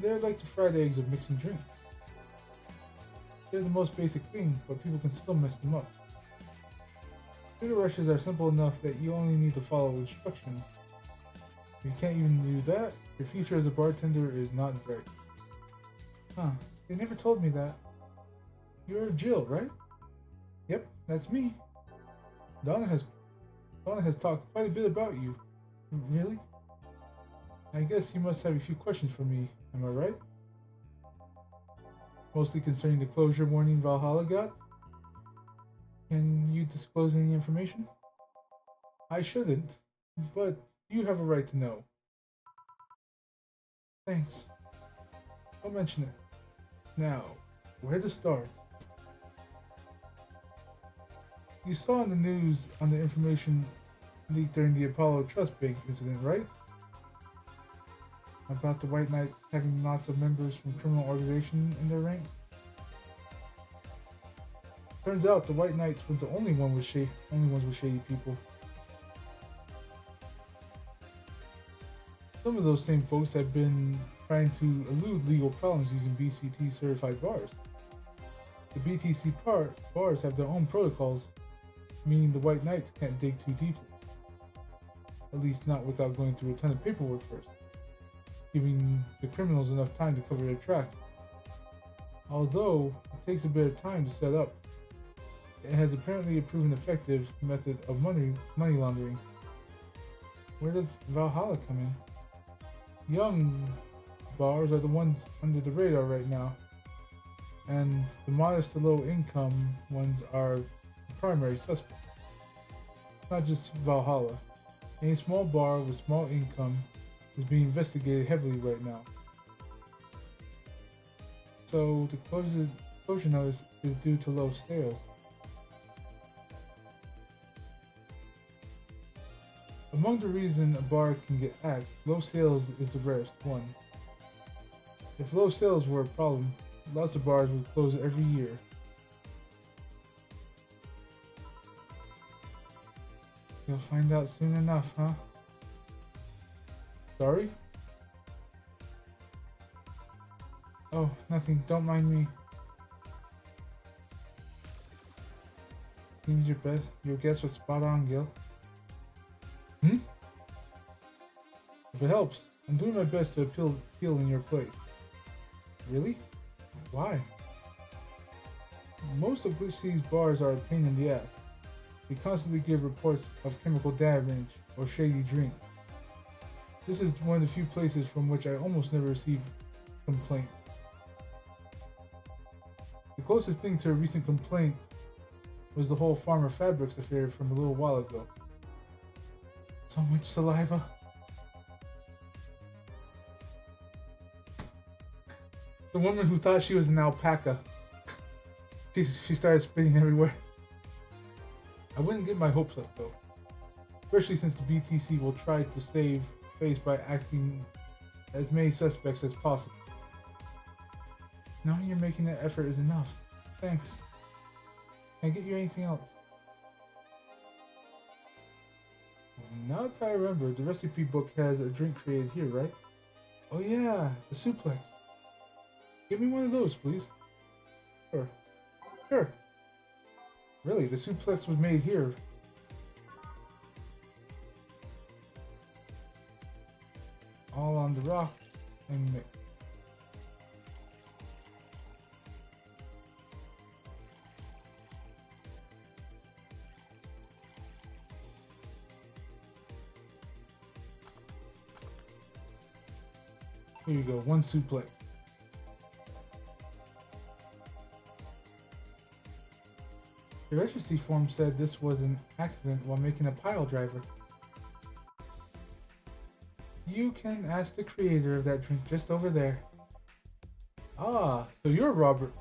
They're like the fried eggs of mixing drinks. They're the most basic thing, but people can still mess them up. Sugar rushes are simple enough that you only need to follow instructions. If you can't even do that, your future as a bartender is not bright. Huh, they never told me that. You're Jill, right? Yep, that's me. Donna has talked quite a bit about you. Really? I guess you must have a few questions for me, am I right? Mostly concerning the closure warning Valhalla got? Can you disclose any information? I shouldn't, but you have a right to know. Thanks. Don't mention it. Now, where to start? You saw in the news on the information leaked during the Apollo Trust Bank incident, right? About the White Knights having lots of members from criminal organizations in their ranks? Turns out the White Knights were the only ones with shady people. Some of those same folks have been trying to elude legal problems using BCT certified bars. The BTC bars have their own protocols, meaning the White Knights can't dig too deeply. At least not without going through a ton of paperwork first, giving the criminals enough time to cover their tracks. Although it takes a bit of time to set up, it has apparently a proven effective method of money laundering. Where does Valhalla come in? Young bars are the ones under the radar right now, and the modest to low income ones are the primary suspects. Not just Valhalla. Any small bar with small income is being investigated heavily right now. So the closure notice is due to low sales. Among the reasons a bar can get axed, low sales is the rarest one. If low sales were a problem, lots of bars would close every year. You'll find out soon enough, huh? Sorry? Oh, nothing. Don't mind me. Seems your guess was spot on, Gil. If it helps, I'm doing my best to appeal in your place. Really? Why? Most of which these bars are a pain in the ass. They constantly give reports of chemical damage or shady drinks. This is one of the few places from which I almost never receive complaints. The closest thing to a recent complaint was the whole Farmer Fabrics affair from a little while ago. So much saliva. The woman who thought she was an alpaca. She started spitting everywhere. I wouldn't get my hopes up though. Especially since the BTC will try to save face by axing as many suspects as possible. Knowing you're making that effort is enough. Thanks. Can I get you anything else? Now that I remember, the recipe book has a drink created here, right? Oh yeah, the suplex. Give me one of those, please. Sure. Really, the suplex was made here. All on the rock and mix. Here you go, one suplex. The registry form said this was an accident while making a pile driver. You can ask the creator of that drink just over there. Ah, so you're Robert.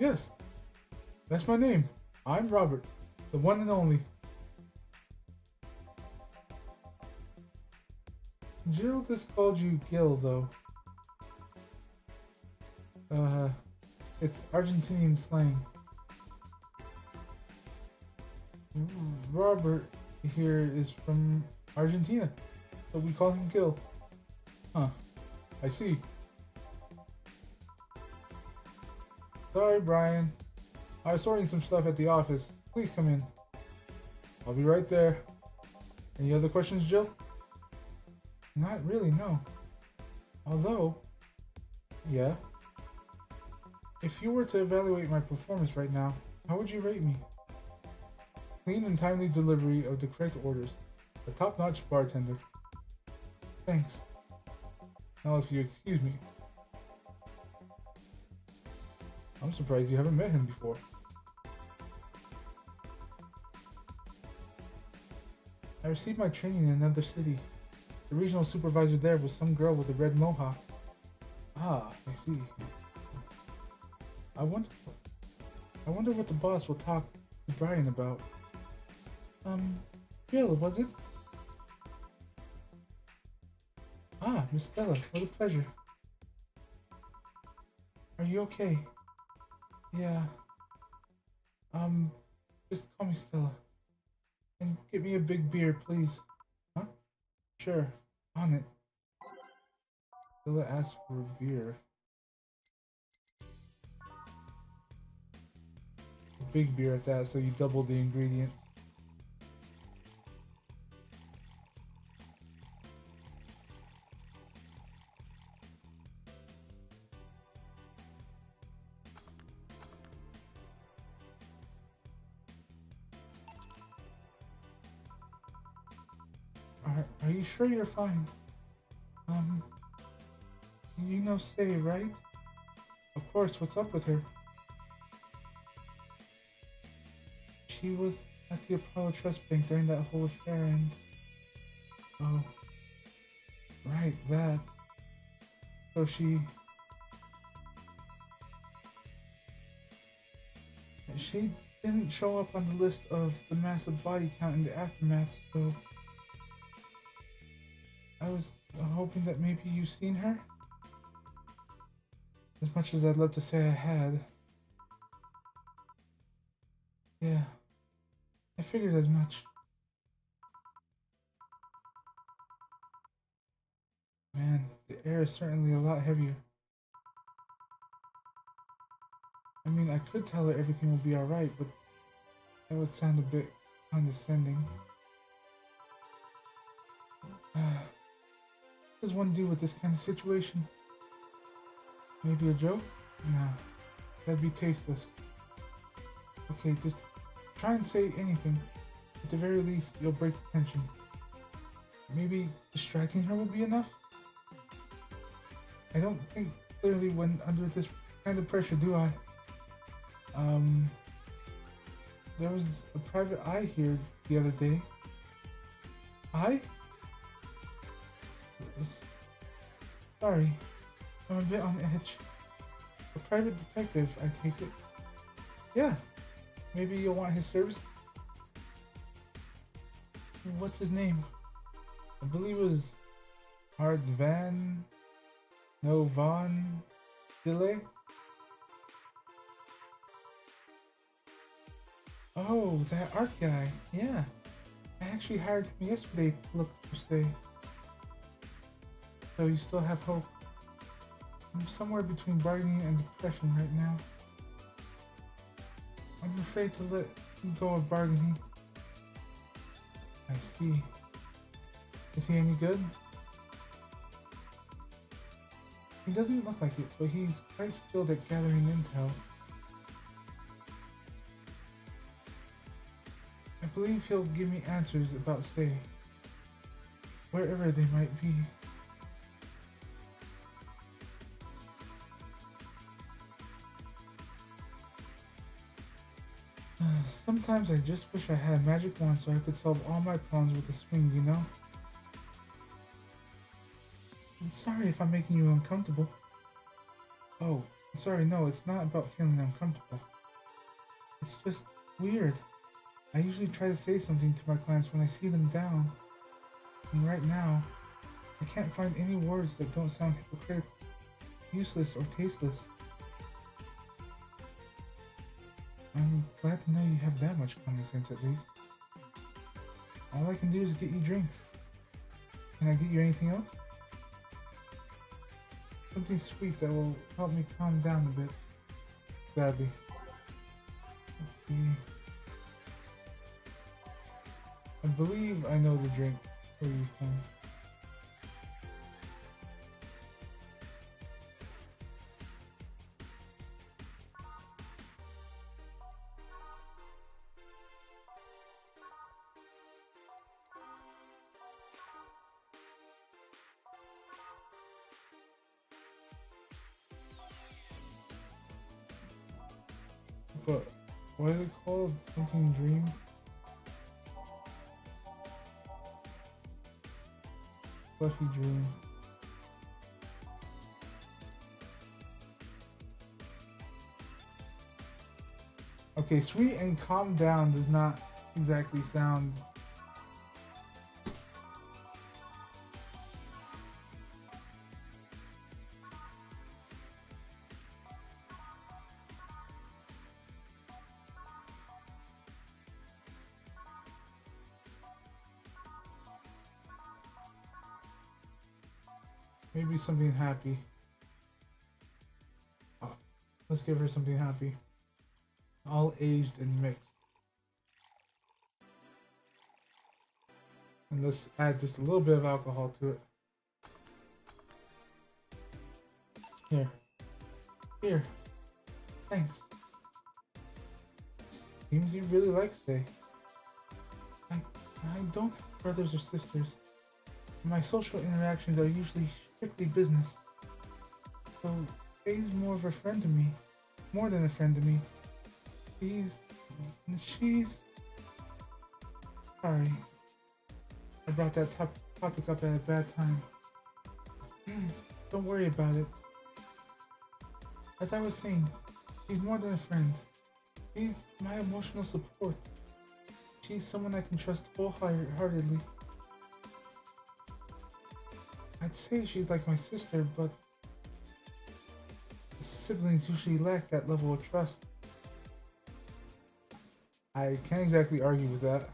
Yes, that's my name. I'm Robert, the one and only. Jill just called you Gil, though. It's Argentinian slang. Robert here is from Argentina, so we call him Gil. Huh, I see. Sorry, Brian. I was sorting some stuff at the office. Please come in. I'll be right there. Any other questions, Jill? Not really, no. Although, yeah. If you were to evaluate my performance right now, how would you rate me? Clean and timely delivery of the correct orders. A top-notch bartender. Thanks. Now if you excuse me. I'm surprised you haven't met him before. I received my training in another city. The regional supervisor there was some girl with a red mohawk. Ah, I see. I wonder what the boss will talk to Brian about. Jill, was it? Ah, Miss Stella, what a pleasure. Are you okay? Yeah. Just call me Stella. And get me a big beer, please. Huh? Sure. On it. Stella asked for a beer. A big beer at that, so you double the ingredients. Are you sure you're fine? You know Say, right? Of course, what's up with her? She was at the Apollo Trust Bank during that whole affair and... Oh. Right, that. So she didn't show up on the list of the massive body count in the aftermath, so... I was hoping that maybe you've seen her? As much as I'd love to say I had. Yeah. I figured as much. Man, the air is certainly a lot heavier. I mean, I could tell her everything will be alright, but that would sound a bit condescending. What does one do with this kind of situation? Maybe a joke? Nah, that'd be tasteless. Okay, just try and say anything. At the very least, you'll break the tension. Maybe distracting her will be enough? I don't think clearly when under this kind of pressure, do I? There was a private eye here the other day. Eye? Sorry, I'm a bit on edge. A private detective, I take it. Yeah, maybe you'll want his service. What's his name? I believe it was Art Van... No, Von... Delay? Oh, that art guy, yeah. I actually hired him yesterday to look for Say. So you still have hope. I'm somewhere between bargaining and depression right now. I'm afraid to let go of bargaining. I see. Is he any good? He doesn't look like it, but he's quite skilled at gathering intel. I believe he'll give me answers about Say, wherever they might be. Sometimes I just wish I had a magic wand so I could solve all my problems with a swing, you know? I'm sorry if I'm making you uncomfortable. Oh, sorry, no, it's not about feeling uncomfortable. It's just weird. I usually try to say something to my clients when I see them down. And right now, I can't find any words that don't sound hypocritical, useless, or tasteless. I'm glad to know you have that much common sense at least. All I can do is get you drinks. Can I get you anything else? Something sweet that will help me calm down a bit. Gladly. Let's see. I believe I know the drink where you come. But what is it called? Something dream? Fluffy dream. Okay, sweet and calm down does not exactly sound. Maybe something happy. Oh, let's give her something happy. All aged and mixed. And let's add just a little bit of alcohol to it. Here. Here. Thanks. Seems you really like Say. I don't have brothers or sisters. My social interactions are usually strictly business. So Faye's more of a friend to me. More than a friend to me. She's... Sorry. I brought that topic up at a bad time. Don't worry about it. As I was saying, she's more than a friend. She's my emotional support. She's someone I can trust wholeheartedly. I'd say she's like my sister, but siblings usually lack that level of trust. I can't exactly argue with that.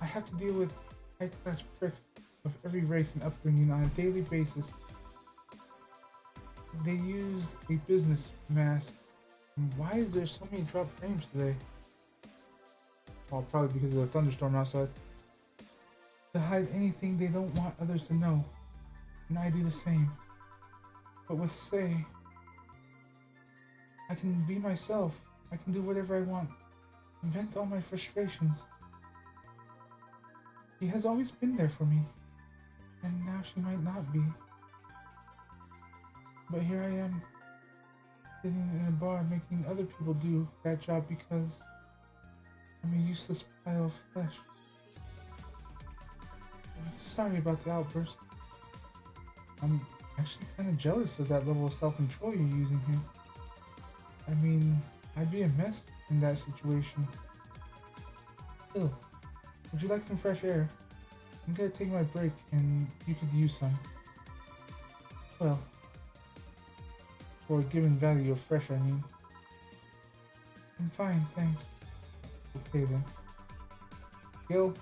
I have to deal with high-class pricks of every race and upbringing on a daily basis. They use a business mask. And why is there so many dropped frames today? Well, probably because of the thunderstorm outside. To hide anything they don't want others to know. And I do the same. But with Say, I can be myself. I can do whatever I want. Vent all my frustrations. She has always been there for me. And now she might not be. But here I am, sitting in a bar making other people do that job because I'm a useless pile of flesh. I'm sorry about the outburst. I'm actually kind of jealous of that level of self-control you're using here. I mean, I'd be a mess in that situation. Still, would you like some fresh air? I'm gonna take my break and you could use some. Well, for a given value of fresh, I mean. I'm fine, thanks. Okay then. Gil,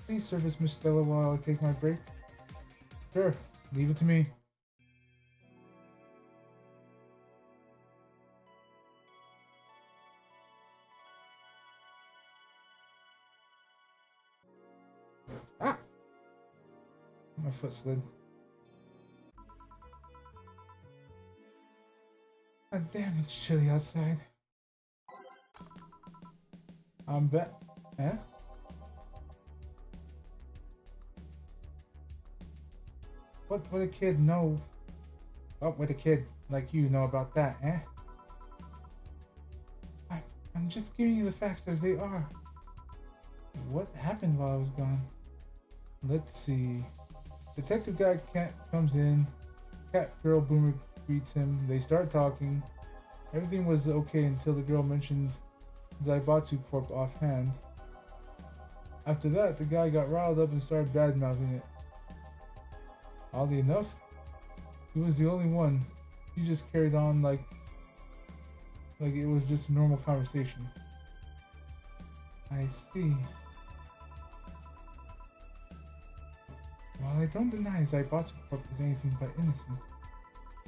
please service Miss Stella while I take my break. Sure, leave it to me. Ah! My foot slid. God damn, it's chilly outside. I'm back. Eh? What would a kid know? What would a kid like you know about that, eh? I'm just giving you the facts as they are. What happened while I was gone? Let's see. Detective guy comes in. Cat girl Boomer greets him. They start talking. Everything was okay until the girl mentioned Zaibatsu Corp offhand. After that, the guy got riled up and started bad-mouthing it. Oddly enough, he was the only one. He just carried on like it was just a normal conversation. I see. While I don't deny Zaibatsu Corp is anything but innocent,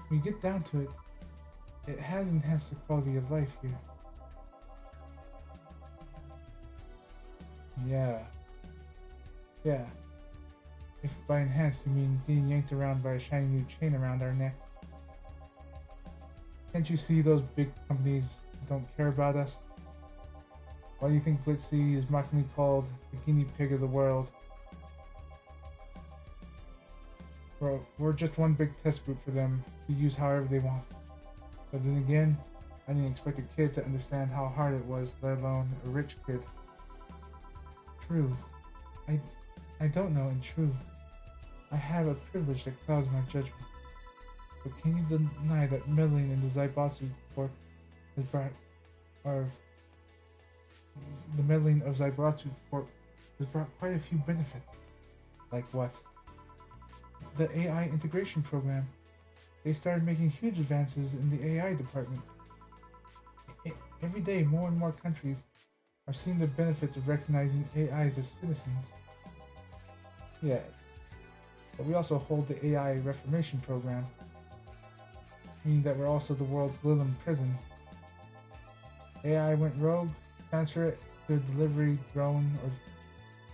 when you get down to it, it has enhanced the quality of life here. Yeah. If by enhanced you mean getting yanked around by a shiny new chain around our necks. Can't you see those big companies don't care about us? Why do you think Blitzy is mockingly called the guinea pig of the world? We're just one big test group for them to use however they want. But then again, I didn't expect a kid to understand how hard it was, let alone a rich kid. True. I, I don't know, and true. I have a privilege that clouds my judgment. But can you deny that meddling in the Zaibatsu Corp has brought, or the meddling of Zaibatsu Corp has brought quite a few benefits? Like what? The AI integration program. They started making huge advances in the AI department. Every day, more and more countries are seeing the benefits of recognizing AIs as citizens. Yeah, but we also hold the AI reformation program, meaning that we're also the world's Lilim prison. AI went rogue, transfer it to a delivery drone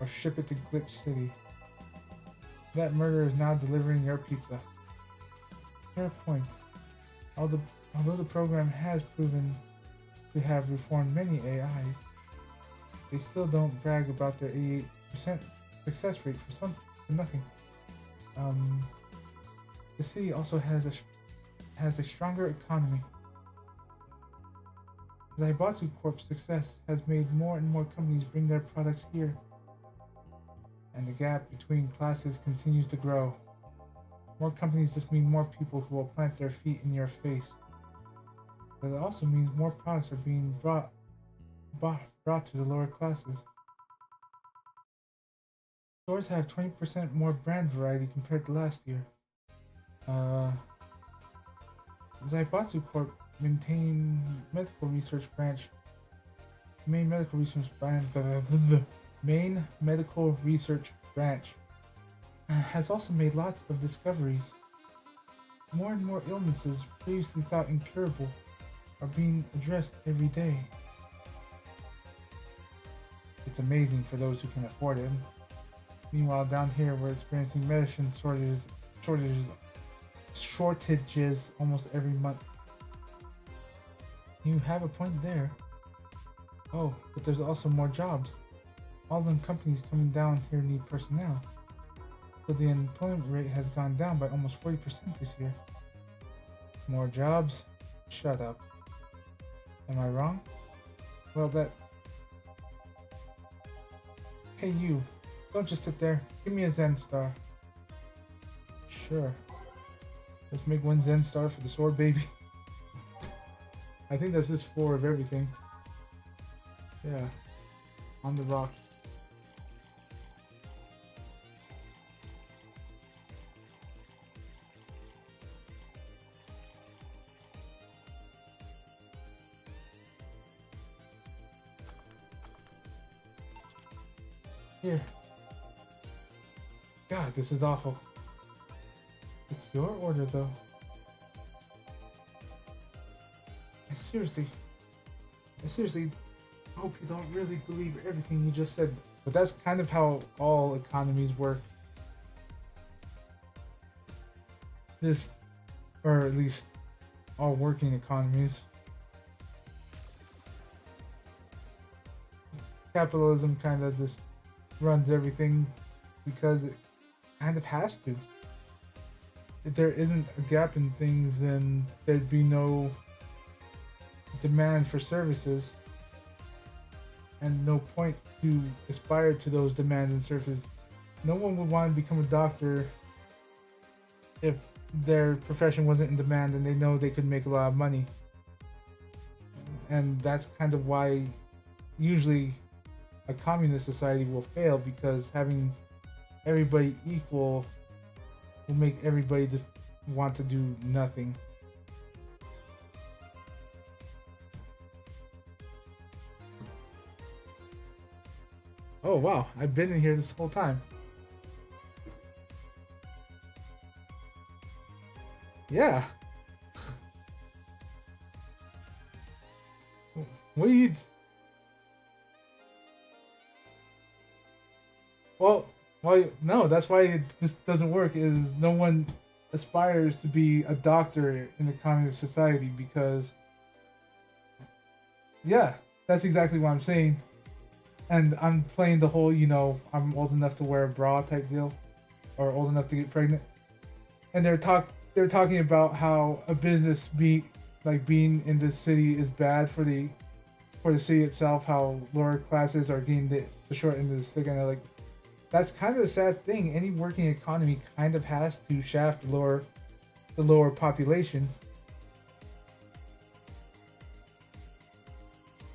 or ship it to Glitch City. That murderer is now delivering your pizza. Fair point. Although the program has proven to have reformed many AIs, they still don't brag about their 88% success rate for nothing. The city also has a stronger economy. Zaibatsu Corp's success has made more and more companies bring their products here, and the gap between classes continues to grow. More companies just mean more people who will plant their feet in your face. But it also means more products are being brought to the lower classes. Stores have 20% more brand variety compared to last year. Zaibatsu Corp main medical research branch has also made lots of discoveries. More and more illnesses previously thought incurable are being addressed every day. It's amazing for those who can afford it. Meanwhile, down here we're experiencing medicine shortages almost every month. You have a point there. Oh, but there's also more jobs. All them companies coming down here need personnel. So the employment rate has gone down by almost 40% this year. More jobs? Shut up. Am I wrong? Well, Hey you, don't just sit there. Give me a Zen star. Sure. Let's make one Zen star for the sword baby. I think that's just 4 of everything. Yeah. On the rock. Here. God, this is awful. It's your order, though. I seriously hope you don't really believe everything you just said. But that's kind of how all economies work. Or at least all working economies. Capitalism kind of just runs everything because it kind of has to. If there isn't a gap in things, then there'd be no demand for services and no point to aspire to those demands and services. No one would want to become a doctor if their profession wasn't in demand and they know they could make a lot of money. And that's kind of why usually a communist society will fail, because having everybody equal will make everybody just want to do nothing. Oh wow, I've been in here this whole time. Yeah. What do you... Well, no, that's why this doesn't work, is no one aspires to be a doctor in the communist society, because... Yeah, that's exactly what I'm saying. And I'm playing the whole, I'm old enough to wear a bra type deal, or old enough to get pregnant. And they're talking about how a business like being in this city is bad for the city itself. How lower classes are getting the short end of the stick, and like that's kind of a sad thing. Any working economy kind of has to shaft the lower population.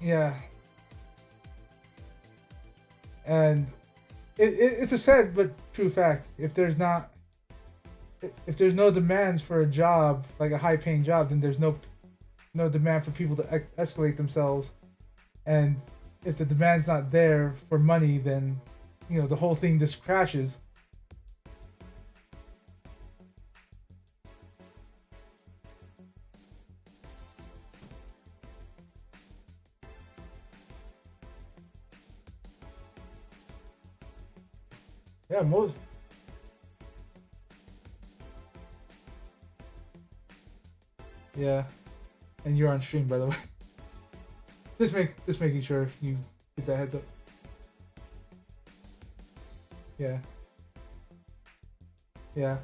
Yeah, and it's a sad but true fact. If there's no demands for a job like a high paying job, then there's no demand for people to escalate themselves. And if the demand's not there for money, then the whole thing just crashes. Yeah, most. Yeah, and you're on stream, by the way. Just making sure you get that heads up. Yeah, yeah.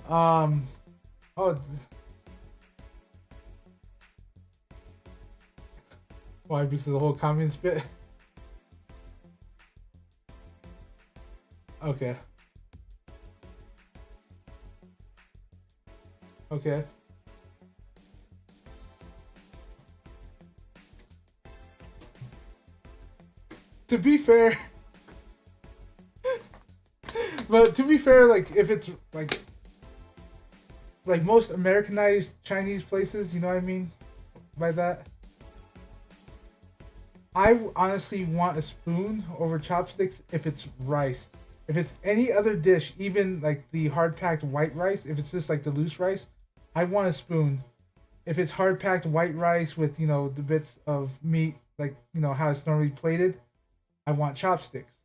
Um. Oh, why? Because of the whole communist bit. Okay. Okay. To be fair, but to be fair, like if it's like most Americanized Chinese places, you know what I mean by that. I honestly want a spoon over chopsticks if it's rice. If it's any other dish, even like the hard packed white rice, if it's just like the loose rice, I want a spoon. If it's hard packed white rice with the bits of meat, like how it's normally plated, I want chopsticks.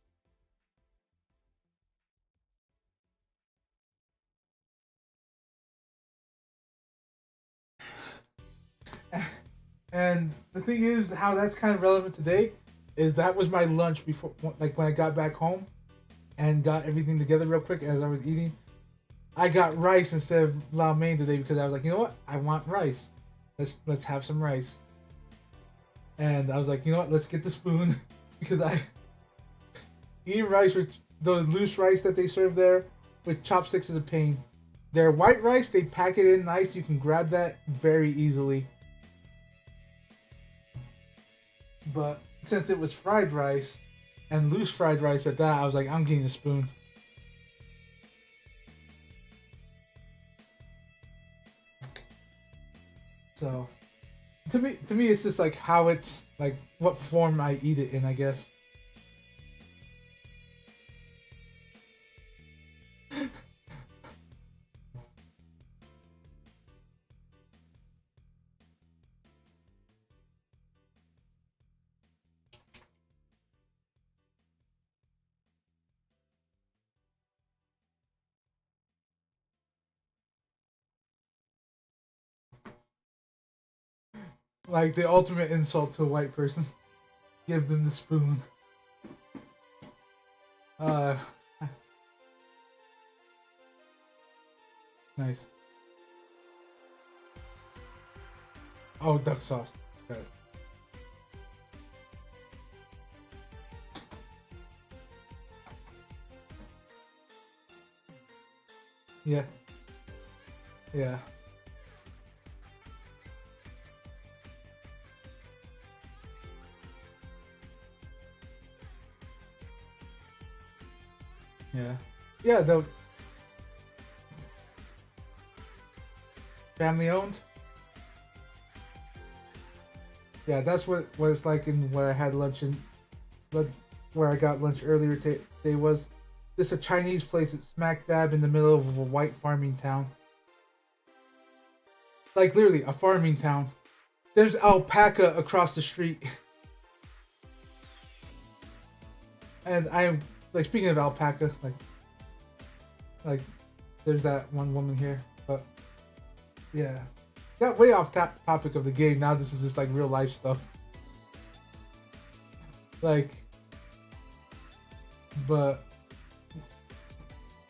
And the thing is, how that's kind of relevant today is that was my lunch before, like when I got back home and got everything together real quick as I was eating. I got rice instead of lao mein today because I was like, you know what, I want rice. Let's have some rice. And I was like, you know what, let's get the spoon because I eating rice with those loose rice that they serve there with chopsticks is a pain. Their white rice, they pack it in nice. You can grab that very easily. But since it was fried rice and loose fried rice at that, I was like, I'm getting a spoon. So, to me, it's just like how it's like what form I eat it in, I guess. Like the ultimate insult to a white person. Give them the spoon. Uh, nice. Oh, duck sauce. Got it. Yeah. Yeah. Yeah. Yeah, the family owned. Yeah, that's what it's like in where I had lunch in, where I got lunch earlier today was just a Chinese place smack dab in the middle of a white farming town. Like literally a farming town. There's alpaca across the street. And I'm like speaking of alpaca, like there's that one woman here, but yeah, got way off topic of the game. Now this is just like real life stuff. Like, but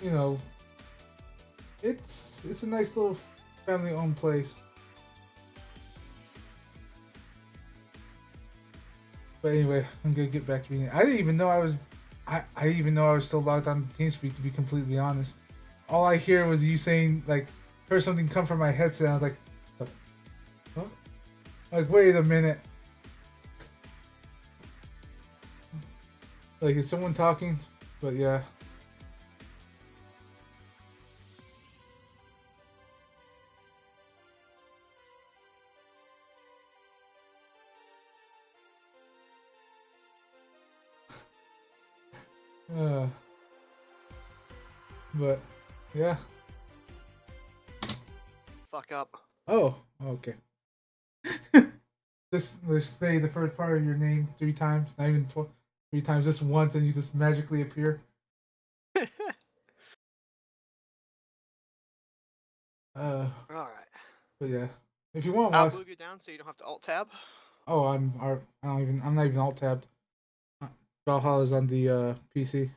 you know, it's a nice little family owned place. But anyway, I'm gonna get back to reading. I didn't even know I was. I didn't even know I was still logged on to TeamSpeak. To be completely honest, all I hear was you saying like, heard something come from my headset. And I was like, "Huh?" Like, wait a minute. Like, is someone talking? But yeah. Uh, but yeah. Fuck up. Oh, okay. Just let's say the first part of your name 3 times, not even 3 times, just once, and you just magically appear. Uh, Alright. but yeah, if you want to I'll watch. move you down so you don't have to alt tab. Oh, I don't even. I'm not even alt tabbed. Valhalla's on the PC.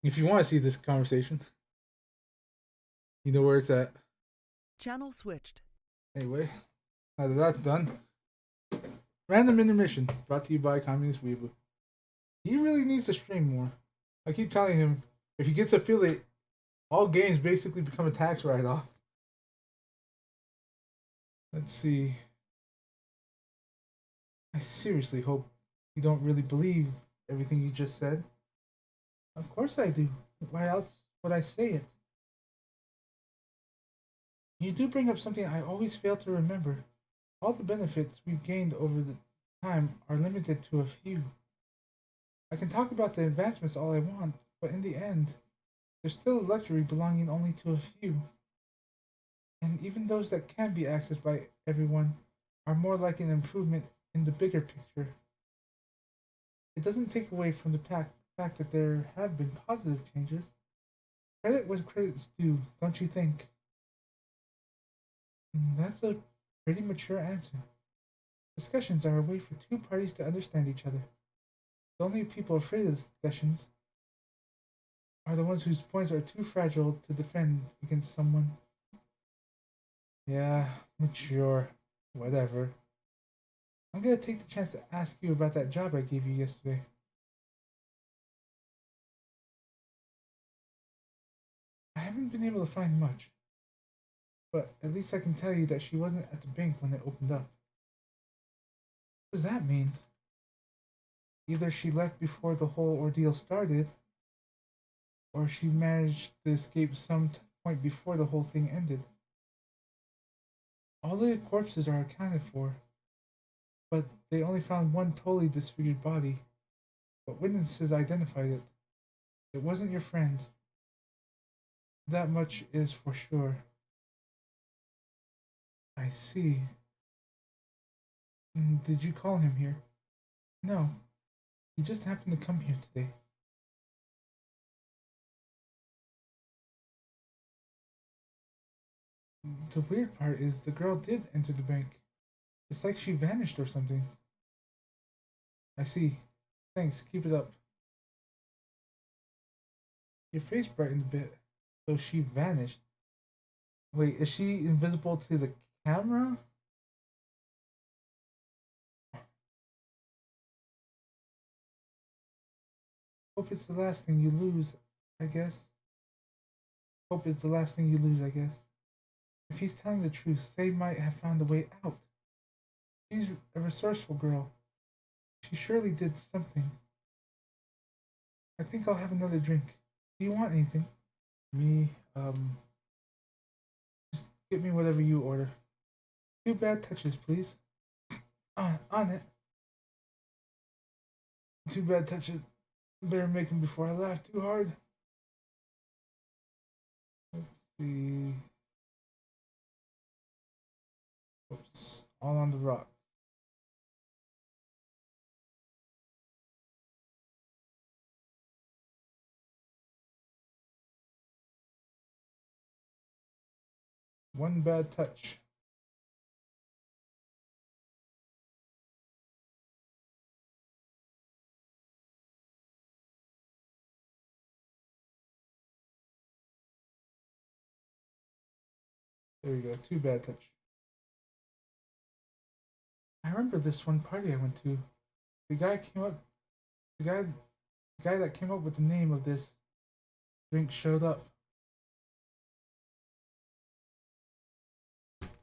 If you want to see this conversation, you know where it's at. Channel switched. Anyway, now that that's done, random intermission brought to you by Communist Weeble. He really needs to stream more. I keep telling him if he gets affiliate, all games basically become a tax write-off. Let's see. I seriously hope you don't really believe everything you just said. Of course I do. Why else would I say it? You do bring up something I always fail to remember. All the benefits we've gained over the time are limited to a few. I can talk about the advancements all I want, but in the end, there's still a luxury belonging only to a few. And even those that can be accessed by everyone are more like an improvement in the bigger picture. It doesn't take away from the fact that there have been positive changes. Credit where credit's due, don't you think? That's a pretty mature answer. Discussions are a way for two parties to understand each other. The only people afraid of discussions are the ones whose points are too fragile to defend against someone. Yeah, mature. Whatever. I'm gonna take the chance to ask you about that job I gave you yesterday. I haven't been able to find much, but at least I can tell you that she wasn't at the bank when it opened up. What does that mean? Either she left before the whole ordeal started, or she managed to escape some point before the whole thing ended. All the corpses are accounted for, but they only found one totally disfigured body. But witnesses identified it. It wasn't your friend. That much is for sure. I see. Did you call him here? No. He just happened to come here today. The weird part is the girl did enter the bank. It's like she vanished or something. I see. Thanks, keep it up. Your face brightened a bit. So she vanished. Wait, is she invisible to the camera? Hope it's the last thing you lose, I guess. Hope it's the last thing you lose, I guess. If he's telling the truth, they might have found a way out. She's a resourceful girl. She surely did something. I think I'll have another drink. Do you want anything? Me, just get me whatever you order. 2 bad touches, please. On it. 2 bad touches. Better make them before I laugh too hard. Let's see. Oops. All on the rock. One bad touch. There we go. 2 bad touch. I remember this one party I went to. The guy came up. The guy that came up with the name of this drink showed up.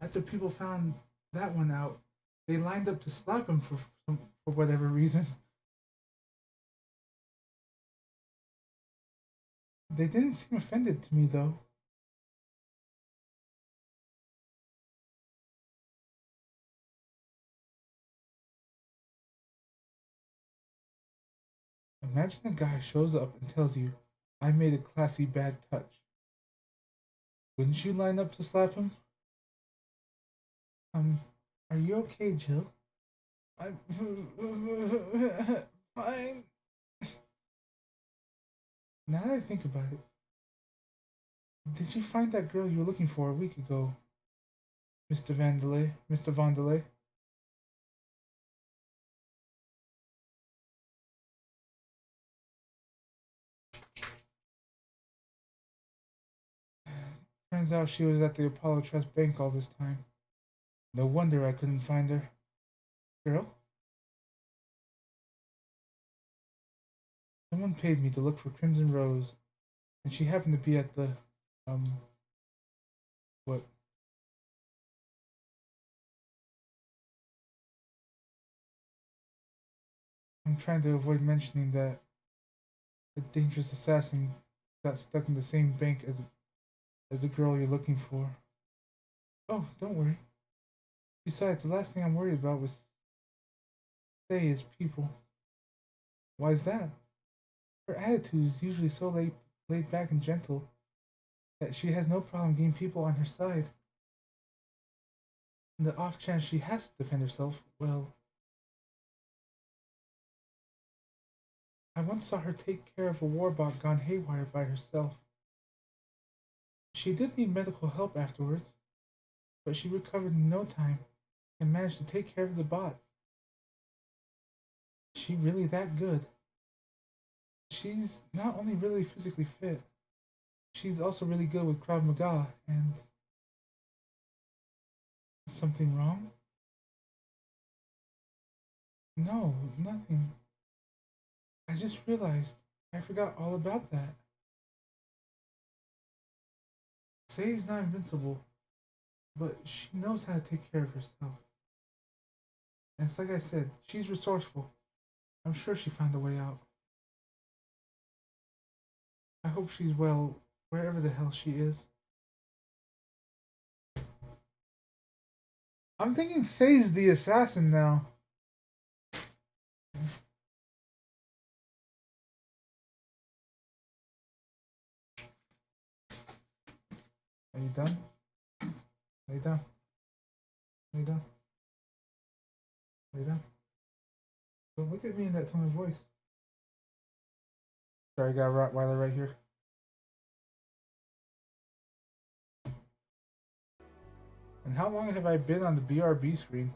After people found that one out, they lined up to slap him for whatever reason. They didn't seem offended to me though. Imagine a guy shows up and tells you, I made a classy bad touch. Wouldn't you line up to slap him? Are you okay, Jill? I'm fine. Now that I think about it, did you find that girl you were looking for a week ago, Mr. Vandelay? Mr. Vandelay? Turns out she was at the Apollo Trust Bank all this time. No wonder I couldn't find her. Girl? Someone paid me to look for Crimson Rose, and she happened to be at the, what? I'm trying to avoid mentioning that a dangerous assassin got stuck in the same bank as the girl you're looking for. Oh, don't worry. Besides, the last thing I'm worried about was Say is people. Why is that? Her attitude is usually so laid back and gentle that she has no problem getting people on her side. And the off chance she has to defend herself, well, I once saw her take care of a warbot gone haywire by herself. She did need medical help afterwards, but she recovered in no time and managed to take care of the bot. Is she really that good? She's not only really physically fit, she's also really good with Krav Maga, and... Something wrong? No, nothing. I just realized I forgot all about that. Say's not invincible, but she knows how to take care of herself. And it's like I said, she's resourceful. I'm sure she found a way out. I hope she's well wherever the hell she is. I'm thinking Say's the assassin now. Are you done? Are you done? Are you done? Are you done? Don't look at me in that tone of voice. Sorry, I got a Rottweiler right here. And how long have I been on the BRB screen?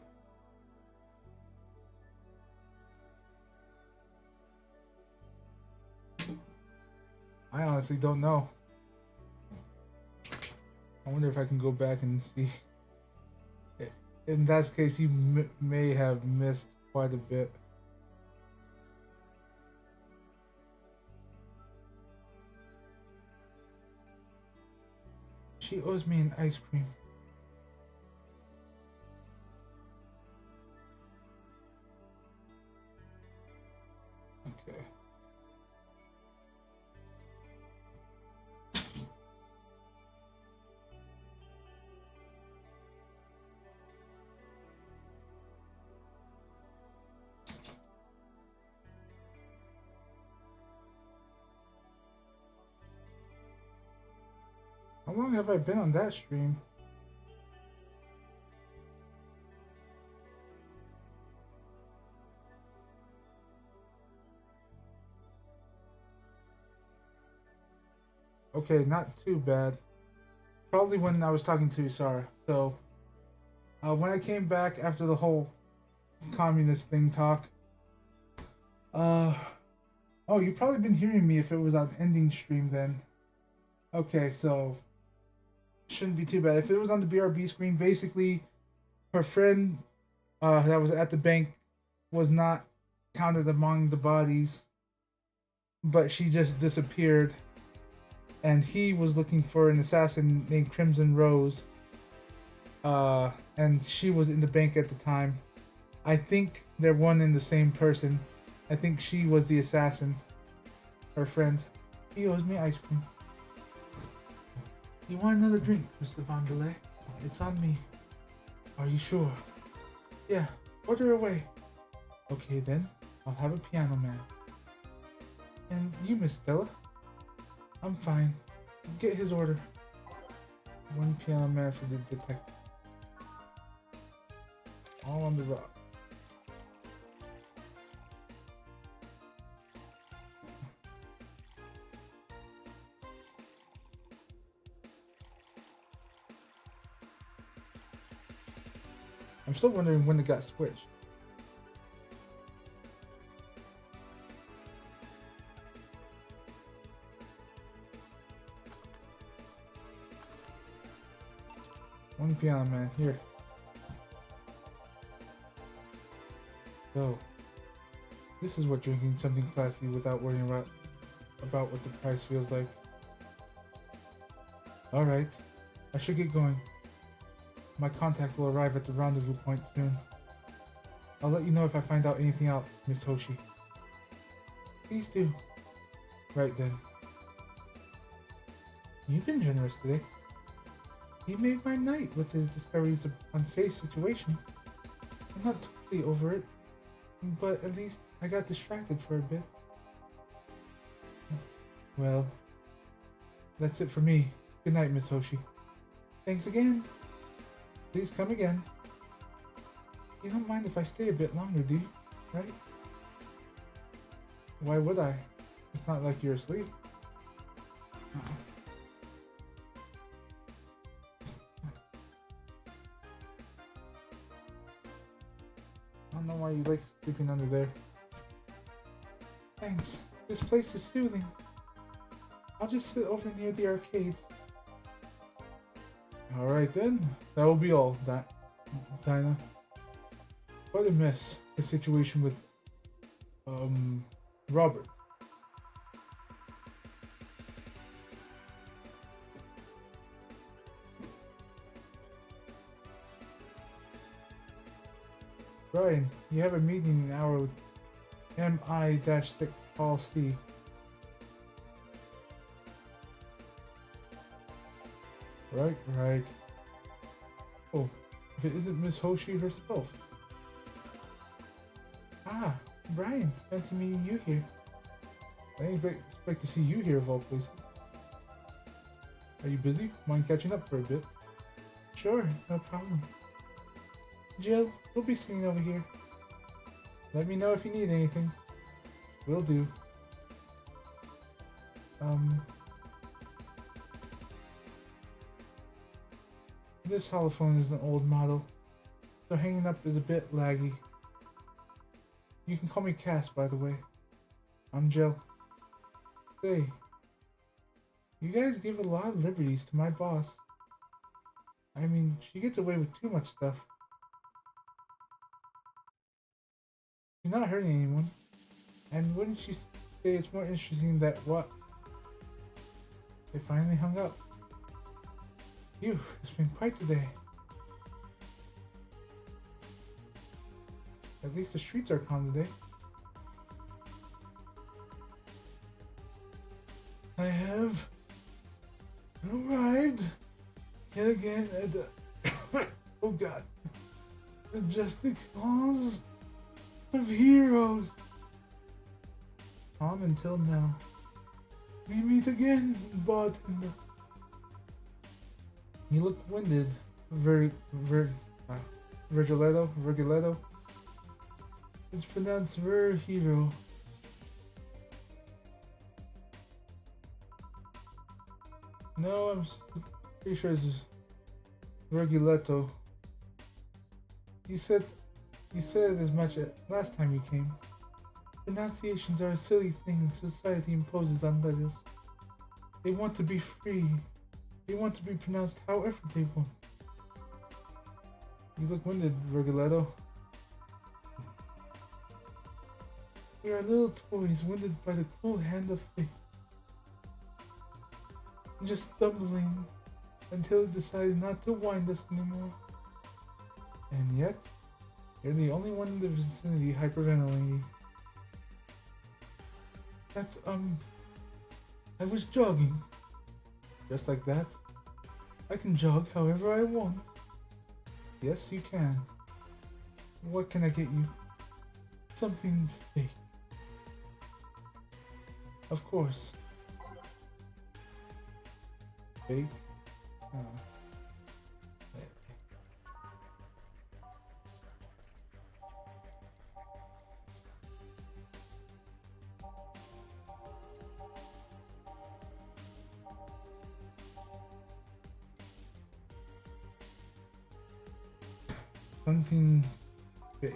I honestly don't know. I wonder if I can go back and see. In that case, you may have missed quite a bit. She owes me an ice cream. Okay. How long have I been on that stream? Okay, not too bad. Probably when I was talking to Isara. So, when I came back after the whole communist thing talk, oh, you've probably been hearing me if it was on ending stream then. Okay, so shouldn't be too bad. If it was on the BRB screen, basically her friend that was at the bank was not counted among the bodies, but she just disappeared. And he was looking for an assassin named Crimson Rose. And she was in the bank at the time. I think they're one and the same person. I think she was the assassin. Her friend. He owes me ice cream. You want another drink, Mr. Vandelay? It's on me. Are you sure? Yeah, order away. Okay then, I'll have a piano man. And you, Miss Stella? I'm fine. Get his order. One piano man for the detective. All on the rock. I'm still wondering when it got switched. One piano man, here. So, this is what drinking something classy without worrying about what the price feels like. Alright, I should get going. My contact will arrive at the rendezvous point soon. I'll let you know if I find out anything else, Miss Hoshi. Please do. Right then. You've been generous today. He made my night with his discoveries of unsafe situation. I'm not totally over it, but at least I got distracted for a bit. Well, that's it for me. Good night, Miss Hoshi. Thanks again. Please come again. You don't mind if I stay a bit longer, do you? Right? Why would I? It's not like you're asleep. I don't know why you like sleeping under there. Thanks. This place is soothing. I'll just sit over near the arcades. Alright then. That will be all, Dinah. What a mess. The situation with, Robert. Brian, you have a meeting in an hour with MI-6 Hall C. Right. Oh, if it isn't Miss Hoshi herself. Ah, Brian, fancy meeting you here. I didn't expect to see you here of all places. Are you busy? Mind catching up for a bit? Sure, no problem. Jill, we'll be sitting over here. Let me know if you need anything. Will do. This holophone is an old model, so hanging up is a bit laggy. You can call me Cass, by the way. I'm Jill. Say, you guys give a lot of liberties to my boss. I mean, she gets away with too much stuff. She's not hurting anyone. And wouldn't you say it's more interesting that what? They finally hung up. Phew, it's been quite the day. At least the streets are calm today. I have arrived yet again at the oh god, majestic cause of heroes. Calm until now. We meet again, bartender. You look winded, Virgiletto. It's pronounced hero. No, I'm pretty sure it's Virgiletto. You said it as much last time you came. Pronunciations are a silly thing society imposes on letters. They want to be free. They want to be pronounced however they want. You look winded, Virgiletto. We are little toys winded by the cruel hand of fate. Just stumbling until it decides not to wind us anymore. And yet, you're the only one in the vicinity hyperventilating. That's, I was jogging. Just like that. I can jog however I want. Yes, you can. What can I get you? Something fake. Of course. Fake? Oh. Something big.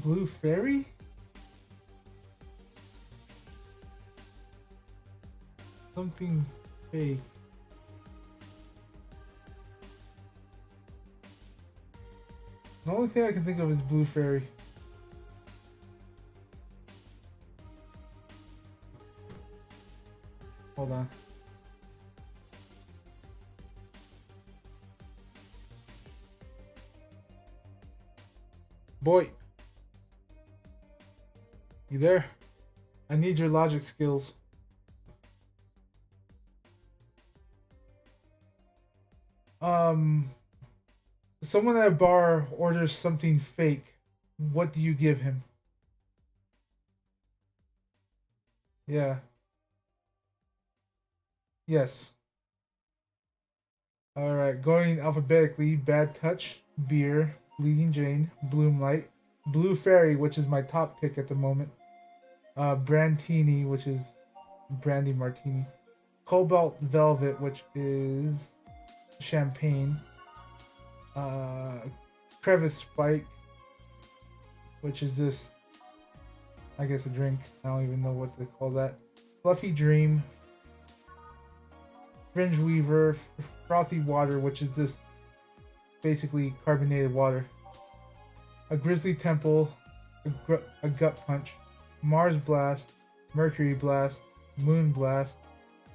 Blue fairy? Something fake. The only thing I can think of is blue fairy. Hold on. Boy, you there? I need your logic skills. Someone at a bar orders something fake. What do you give him? Yeah. Yes. Alright, going alphabetically. Bad Touch, Beer, Bleeding Jane, Bloomlight, Blue Fairy, which is my top pick at the moment. Brandtini, which is Brandy Martini. Cobalt Velvet, which is champagne. Crevice Spike, which is this, I guess, a drink. I don't even know what to call that. Fluffy Dream. Fringe Weaver, Frothy Water, which is this basically carbonated water. A Grizzly Temple, a Gut Punch, Mars Blast, Mercury Blast, Moon Blast,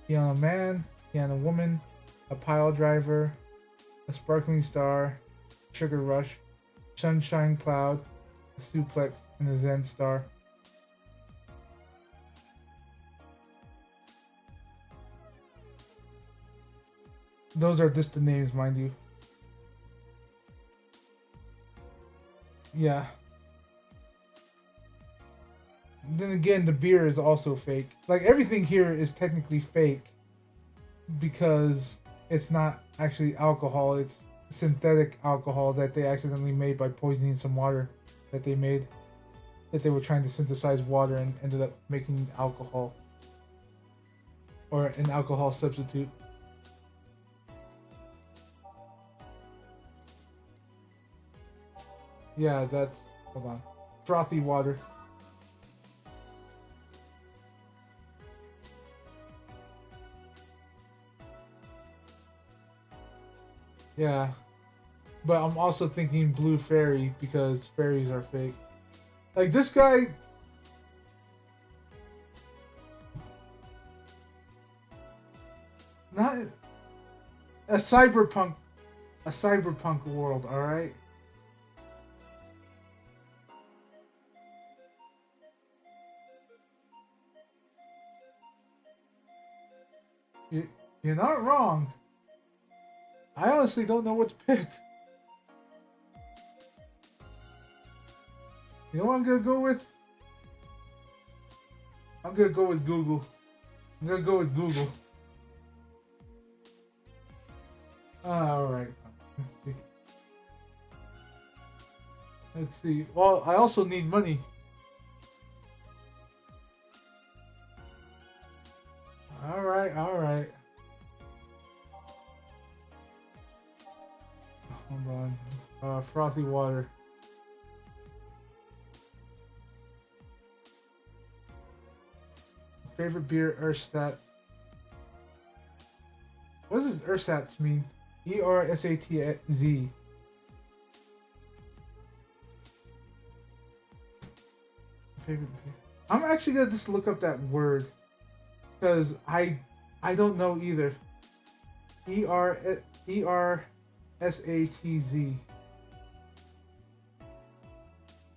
Piano Man, Piano Woman, a Pile Driver, a Sparkling Star, Sugar Rush, Sunshine Cloud, a Suplex, and a Zen Star. Those are just the names, mind you. Yeah. Then again, the beer is also fake. Like, everything here is technically fake because it's not actually alcohol. It's synthetic alcohol that they accidentally made by poisoning some water that they made. That they were trying to synthesize water and ended up making alcohol. Or an alcohol substitute. Yeah, that's... Hold on. Frothy water. Yeah. But I'm also thinking Blue Fairy because fairies are fake. Like, this guy... Not... A cyberpunk world, alright? You're not wrong. I honestly don't know what to pick. You know what I'm gonna go with? I'm gonna go with Google. I'm gonna go with Google. Alright. Let's see. Let's see. Well, I also need money. Alright. Hold on. Frothy water. Favorite beer, Erstat. What does Ersatz mean? ERSATZ. favorite beer? I'm actually gonna just look up that word because I don't know either. ERSATZ.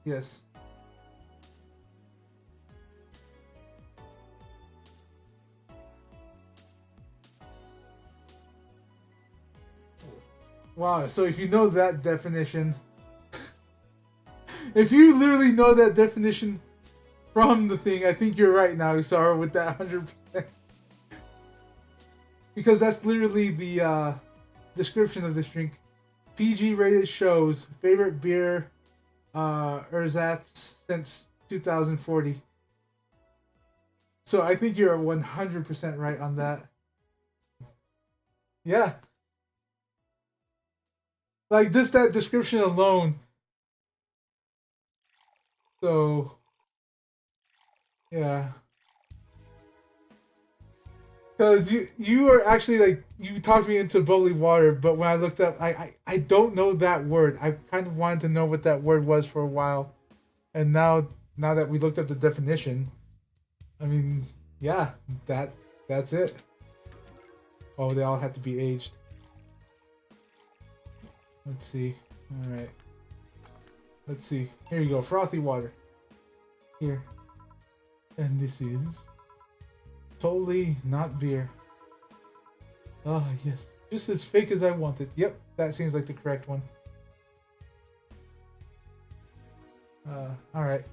Yes. Wow. So if you know that definition, if you literally know that definition from the thing, I think you're right now, Isara, with that 100%. Because that's literally the description of this drink. PG rated shows favorite beer ersatz since 2040. So I think you're 100% right on that. Yeah. Like just that description alone. So yeah. Because you are actually like you talked me into bubbly water, but when I looked up, I don't know that word. I kind of wanted to know what that word was for a while, and now that we looked up the definition, I mean, yeah, that's it. Oh, they all have to be aged. Let's see. All right. Let's see. Here you go, frothy water. Here, and this is totally not beer. Ah, yes. Just as fake as I wanted. Yep, that seems like the correct one. Alright.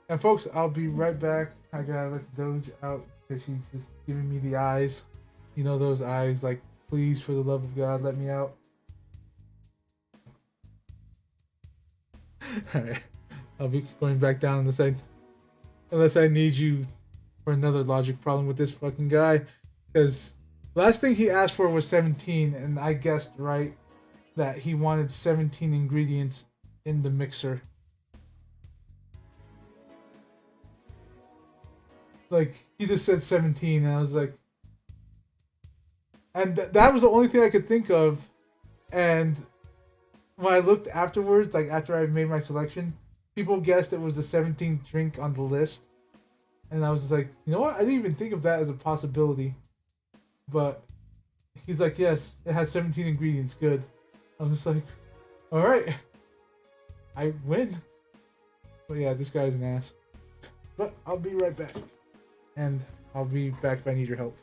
And folks, I'll be right back. I gotta let the Doge out because she's just giving me the eyes. You know those eyes, like, please, for the love of God, let me out. Alright. I'll be going back down unless I need you for another logic problem with this fucking guy. Because last thing he asked for was 17, and I guessed right that he wanted 17 ingredients in the mixer. Like, he just said 17, and I was like... And that was the only thing I could think of. And when I looked afterwards, like after I made my selection, people guessed it was the 17th drink on the list. And I was just like, you know what? I didn't even think of that as a possibility. But he's like, yes, it has 17 ingredients. Good. I'm just like, all right. I win. But yeah, this guy's an ass. But I'll be right back. And I'll be back if I need your help.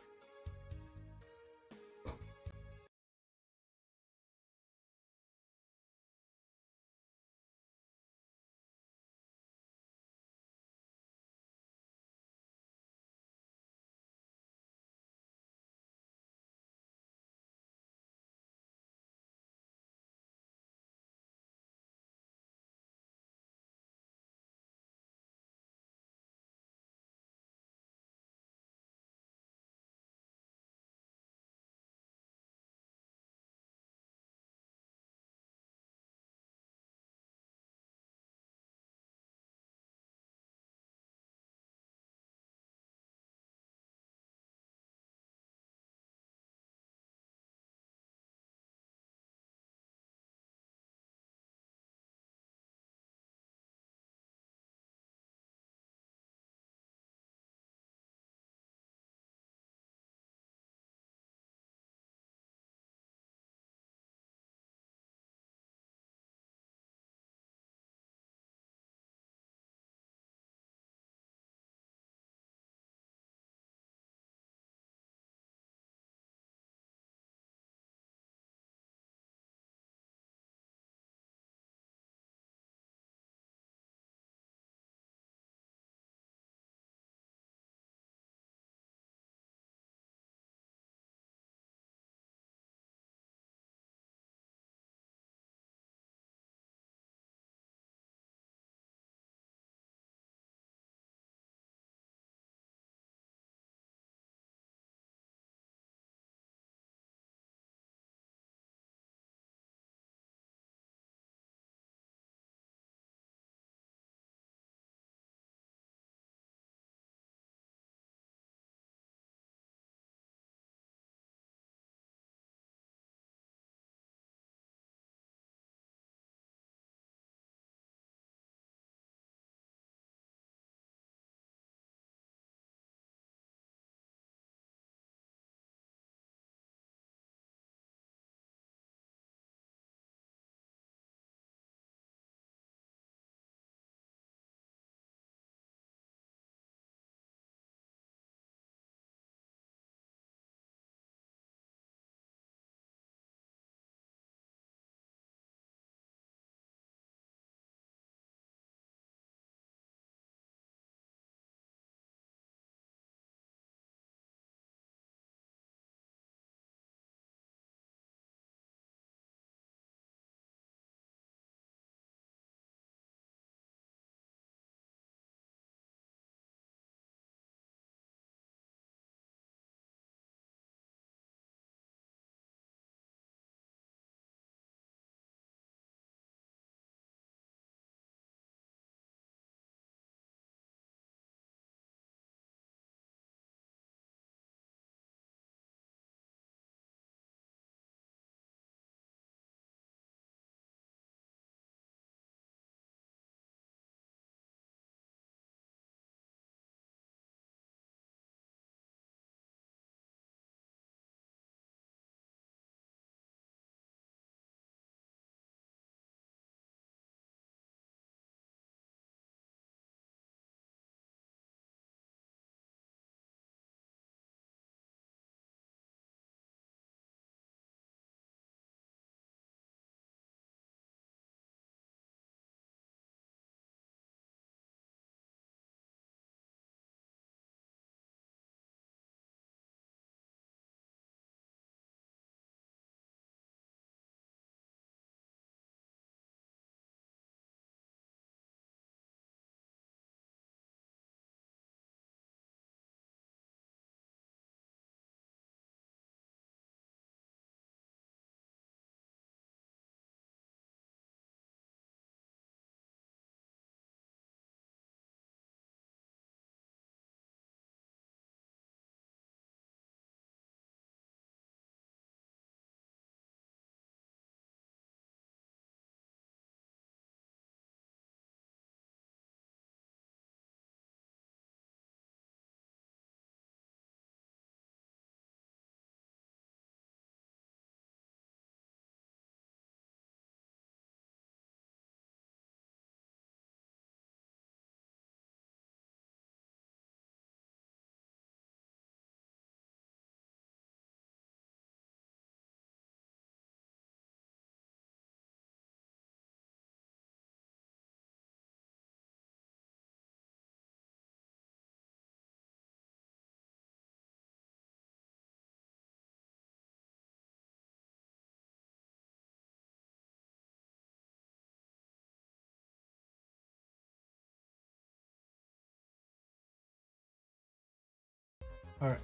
Alright.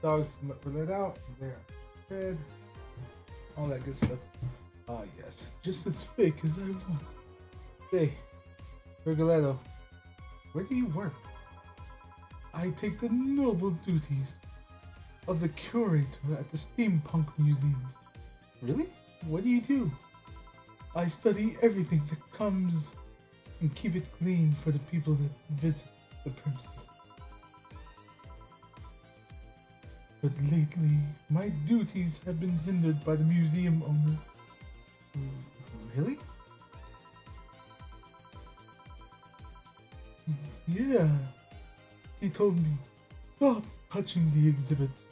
Dogs were let out. They are fed. All that good stuff. Ah, yes. Just as fake as I want. Hey, Rigoletto, where do you work? I take the noble duties of the curator at the Steampunk Museum. Really? What do you do? I study everything that comes and keep it clean for the people that visit the premises. But lately, my duties have been hindered by the museum owner. Really? Yeah. He told me, stop touching the exhibits.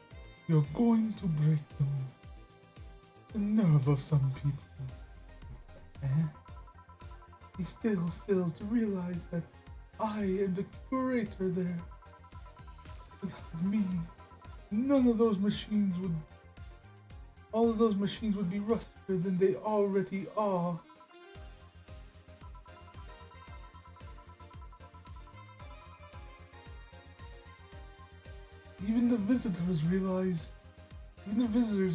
You're going to break them. The nerve of some people. He still fails to realize that I am the curator there. Without me, none of those machines would... all of those machines would be rustier than they already are. Even the visitors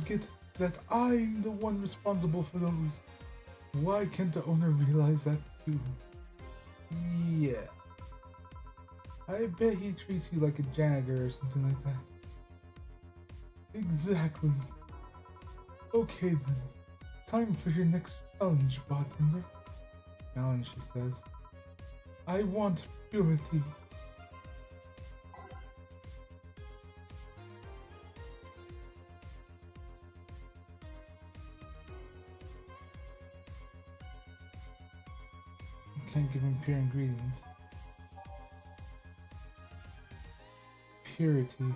get that I'm the one responsible for those. Why can't the owner realize that too? Yeah. I bet he treats you like a janitor or something like that. Exactly. Okay then. Time for your next challenge, bartender. Challenge, she says. I want purity. Can't give him pure ingredients. Purity.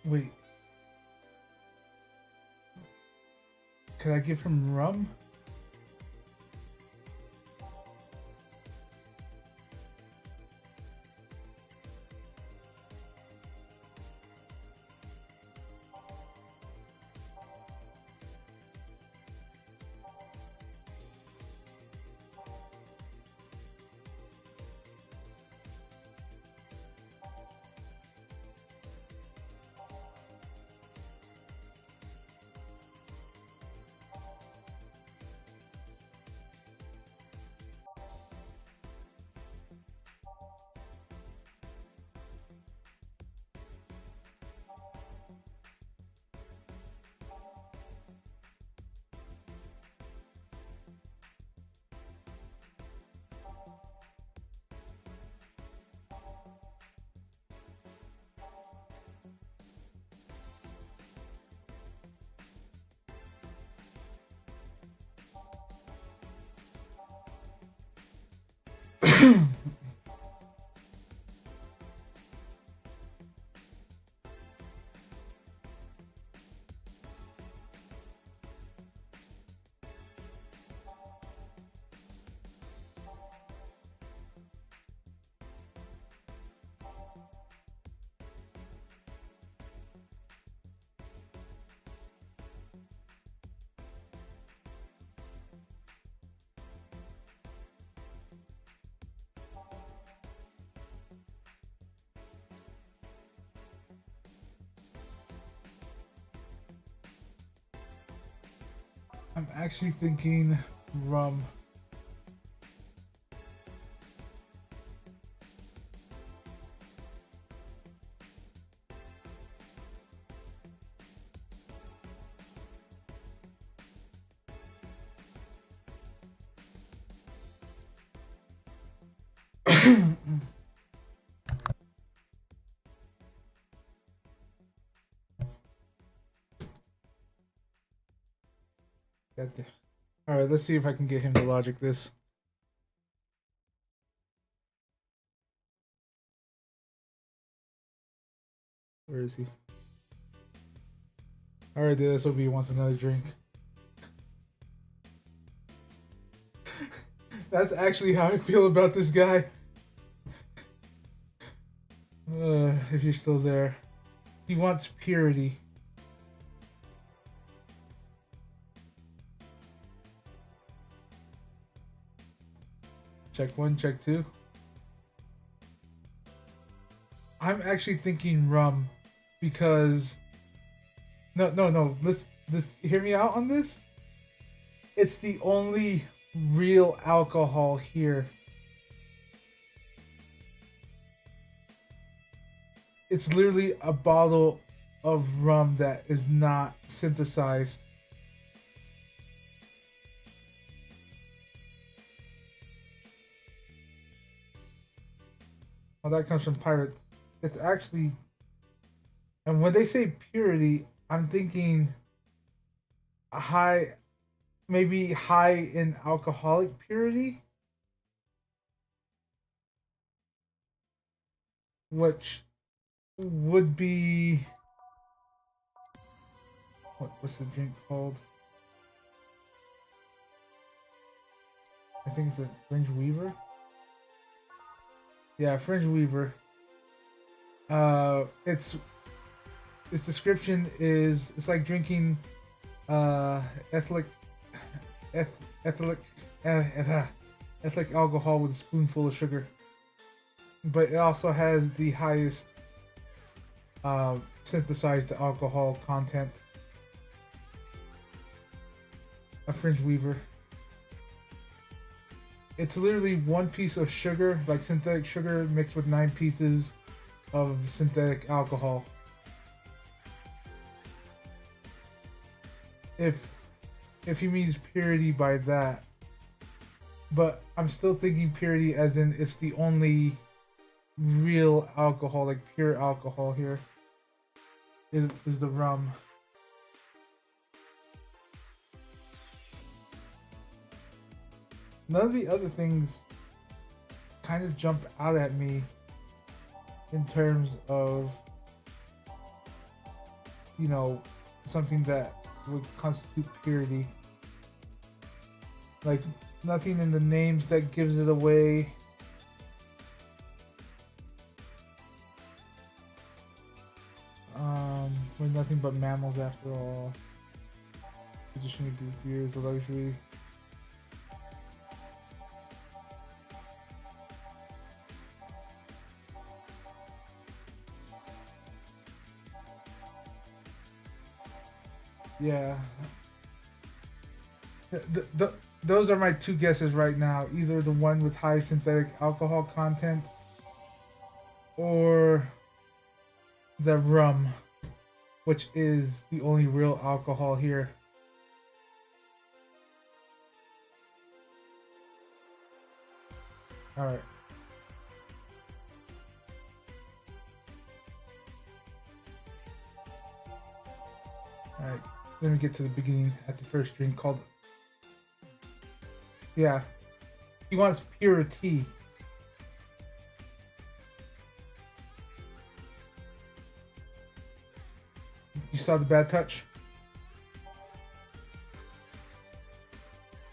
Wait. Could I give him rum? I'm actually thinking rum. Alright, let's see if I can get him to logic this. Where is he? Alright, the SOB wants another drink. That's actually how I feel about this guy. If you're still there. He wants purity. Check one, check two. I'm actually thinking rum because no. Let's hear me out on this. It's the only real alcohol here. It's literally a bottle of rum that is not synthesized. Well, that comes from pirates. It's actually, and when they say purity, I'm thinking high, maybe high in alcoholic purity, which would be what's the drink called? I think it's a French Weaver. Yeah, French Weaver. Its description is it's like drinking ethylene ethylene alcohol with a spoonful of sugar, but it also has the highest synthesized alcohol content. A French Weaver. It's literally one piece of sugar, like synthetic sugar, mixed with 9 pieces of synthetic alcohol. If he means purity by that, but I'm still thinking purity as in it's the only real alcohol, like pure alcohol here, is the rum. None of the other things kind of jump out at me in terms of, you know, something that would constitute purity. Like, nothing in the names that gives it away. We're nothing but mammals after all. Traditionally, beer is a luxury. Yeah. Those are my two guesses right now. Either the one with high synthetic alcohol content or the rum, which is the only real alcohol here. All right. All right. Let me get to the beginning at the first drink called. Yeah. He wants purity. You saw the bad touch?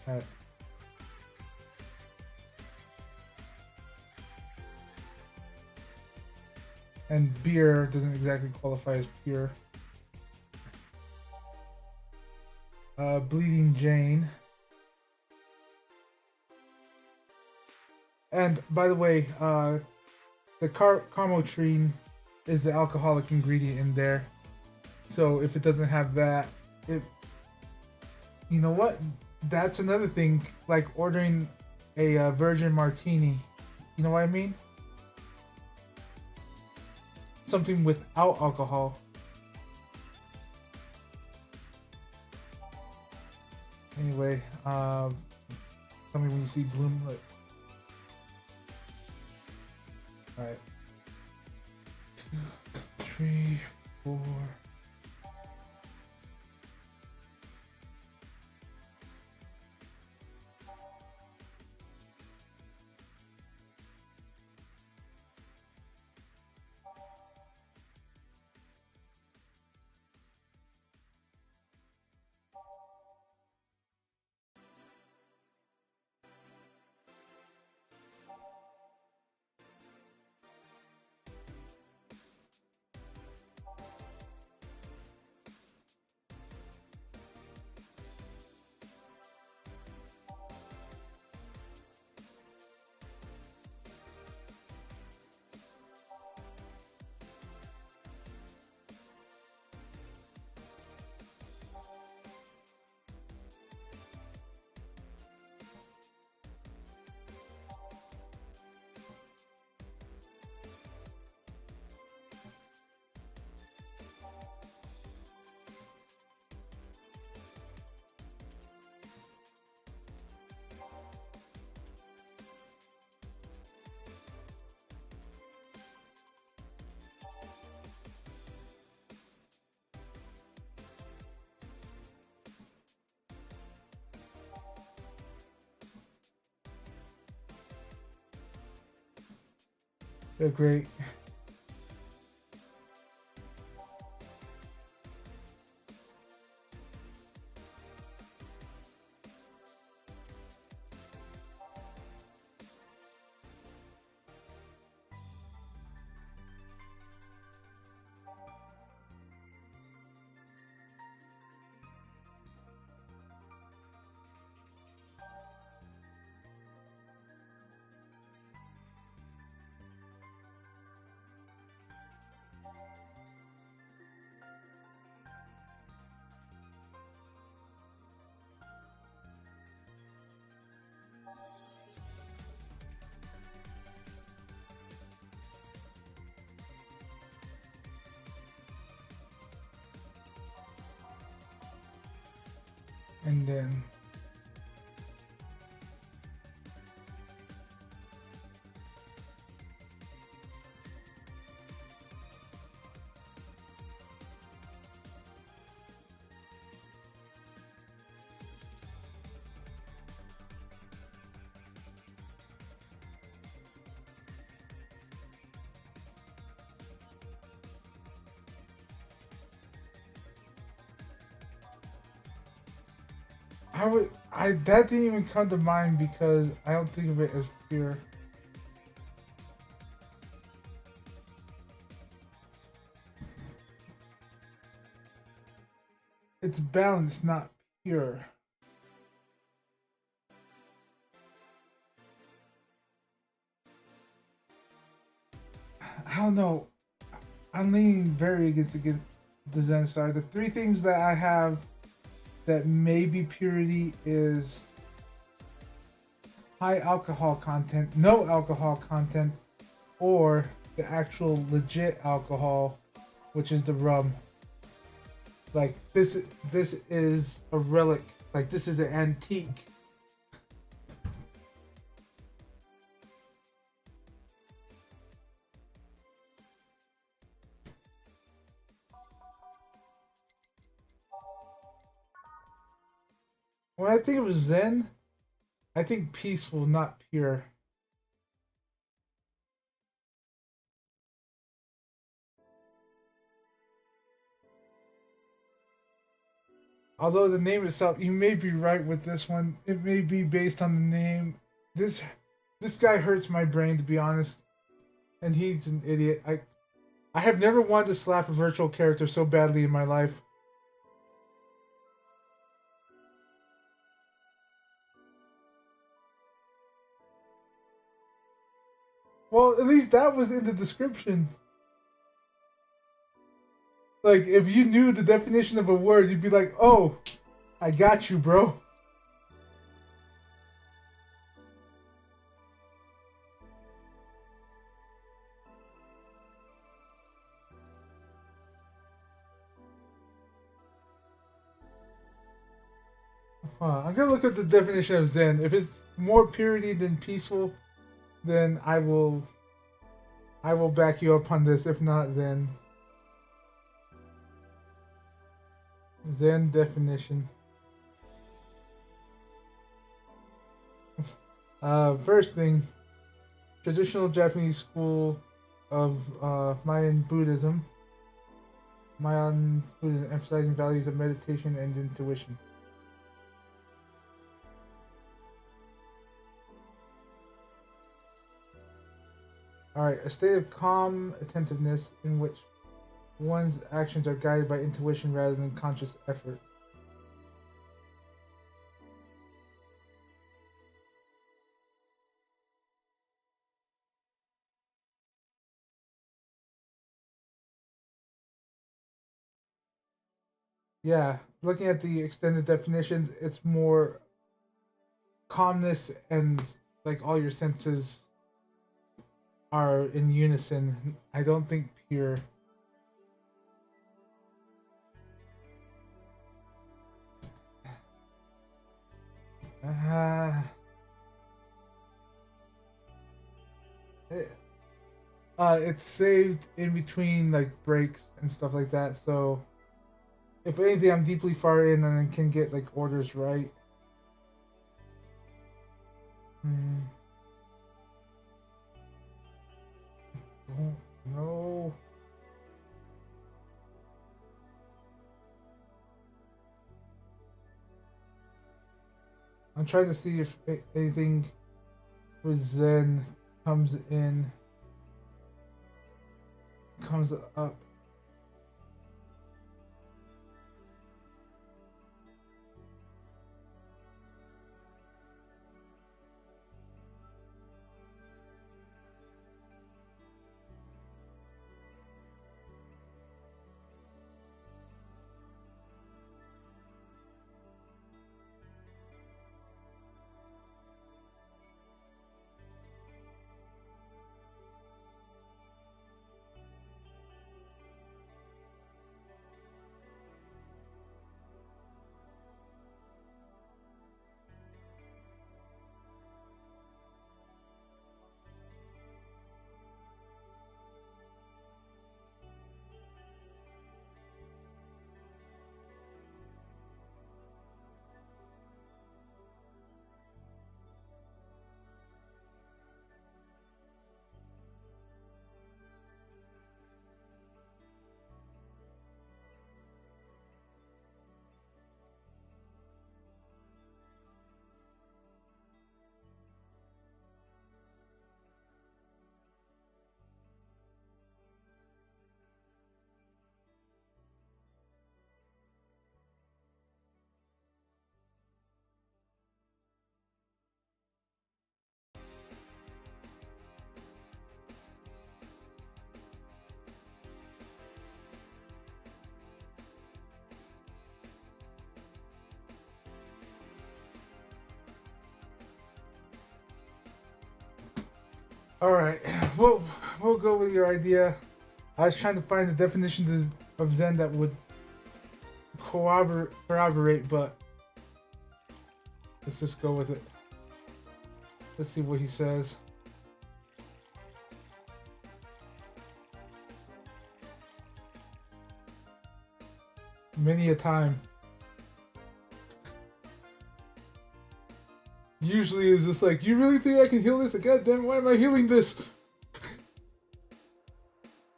Alright. And beer doesn't exactly qualify as pure. Bleeding Jane. And by the way, the carmotrine is the alcoholic ingredient in there. So if it doesn't have that, you know what? That's another thing, like ordering a virgin martini. You know what I mean? Something without alcohol. Anyway, tell me when you see bloom. Alright. 2, 3, 4. They're great. And then that didn't even come to mind because I don't think of it as pure. It's balanced, not pure. I don't know. I'm leaning very against the Zen side. The three things that I have that may be purity is high alcohol content, no alcohol content, or the actual legit alcohol, which is the rum. Like this is a relic. Like this is an antique. When I think of Zen, I think peaceful, not pure. Although the name itself, you may be right with this one. It may be based on the name. This guy hurts my brain, to be honest, and he's an idiot. I have never wanted to slap a virtual character so badly in my life. Well, at least that was in the description. Like, if you knew the definition of a word, you'd be like, oh, I got you, bro. I'm gonna look up the definition of Zen. If it's more purity than peaceful, then I will back you up on this. If not, then Zen definition. First thing, traditional Japanese school of Mayan Buddhism emphasizing values of meditation and intuition. Alright, a state of calm attentiveness in which one's actions are guided by intuition rather than conscious effort. Yeah, looking at the extended definitions, it's more calmness and like all your senses are in unison. I don't think pure. It, it's saved in between like breaks and stuff like that. So if anything, I'm deeply far in and can get like orders right. Oh, no. I'm trying to see if anything for Zen comes up. All right, we'll go with your idea. I was trying to find the definition of Zen that would corroborate, but let's just go with it. Let's see what he says. Many a time. Usually it's just like, you really think I can heal this? God damn, why am I healing this?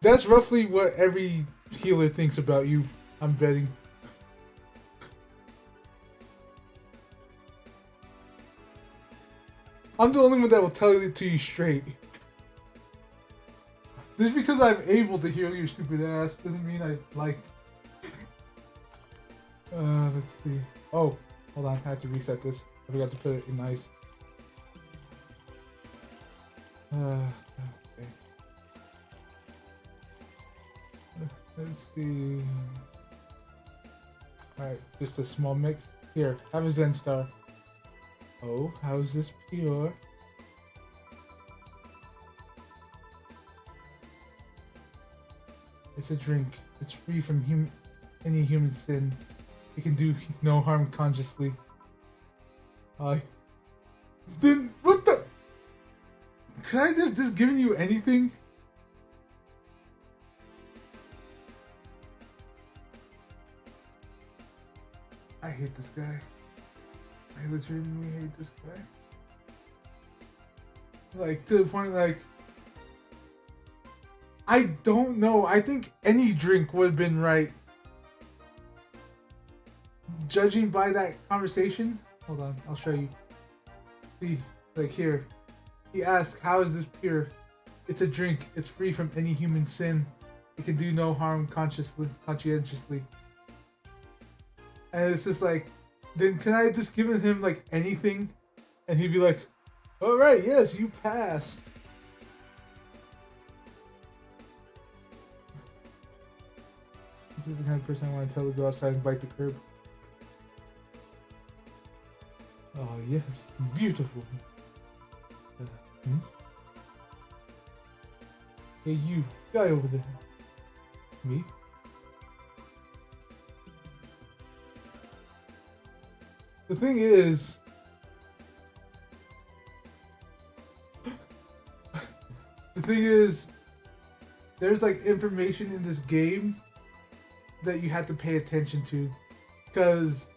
That's roughly what every healer thinks about you, I'm betting. I'm the only one that will tell it to you straight. Just because I'm able to heal your stupid ass doesn't mean I liked. Let's see. Oh, hold on, I have to reset this. I forgot to put it in ice. Okay. Let's see. Alright, just a small mix. Here, have a Zen Star. Oh, how's this pure? It's a drink. It's free from any human sin. It can do no harm consciously. Then what the? Could I have just given you anything? I hate this guy. I legitimately hate this guy. Like, to the point, like, I don't know. I think any drink would have been right. Judging by that conversation. Hold on, I'll show you. See, like here. He asked, how is this pure? It's a drink. It's free from any human sin. It can do no harm conscientiously. And it's just like, then can I just give him like anything? And he'd be like, alright, yes, you passed. This is the kind of person I want to tell to go outside and bite the curb. Oh yes, beautiful. Hey you, guy over there. Me? The thing is, there's like information in this game that you have to pay attention to, because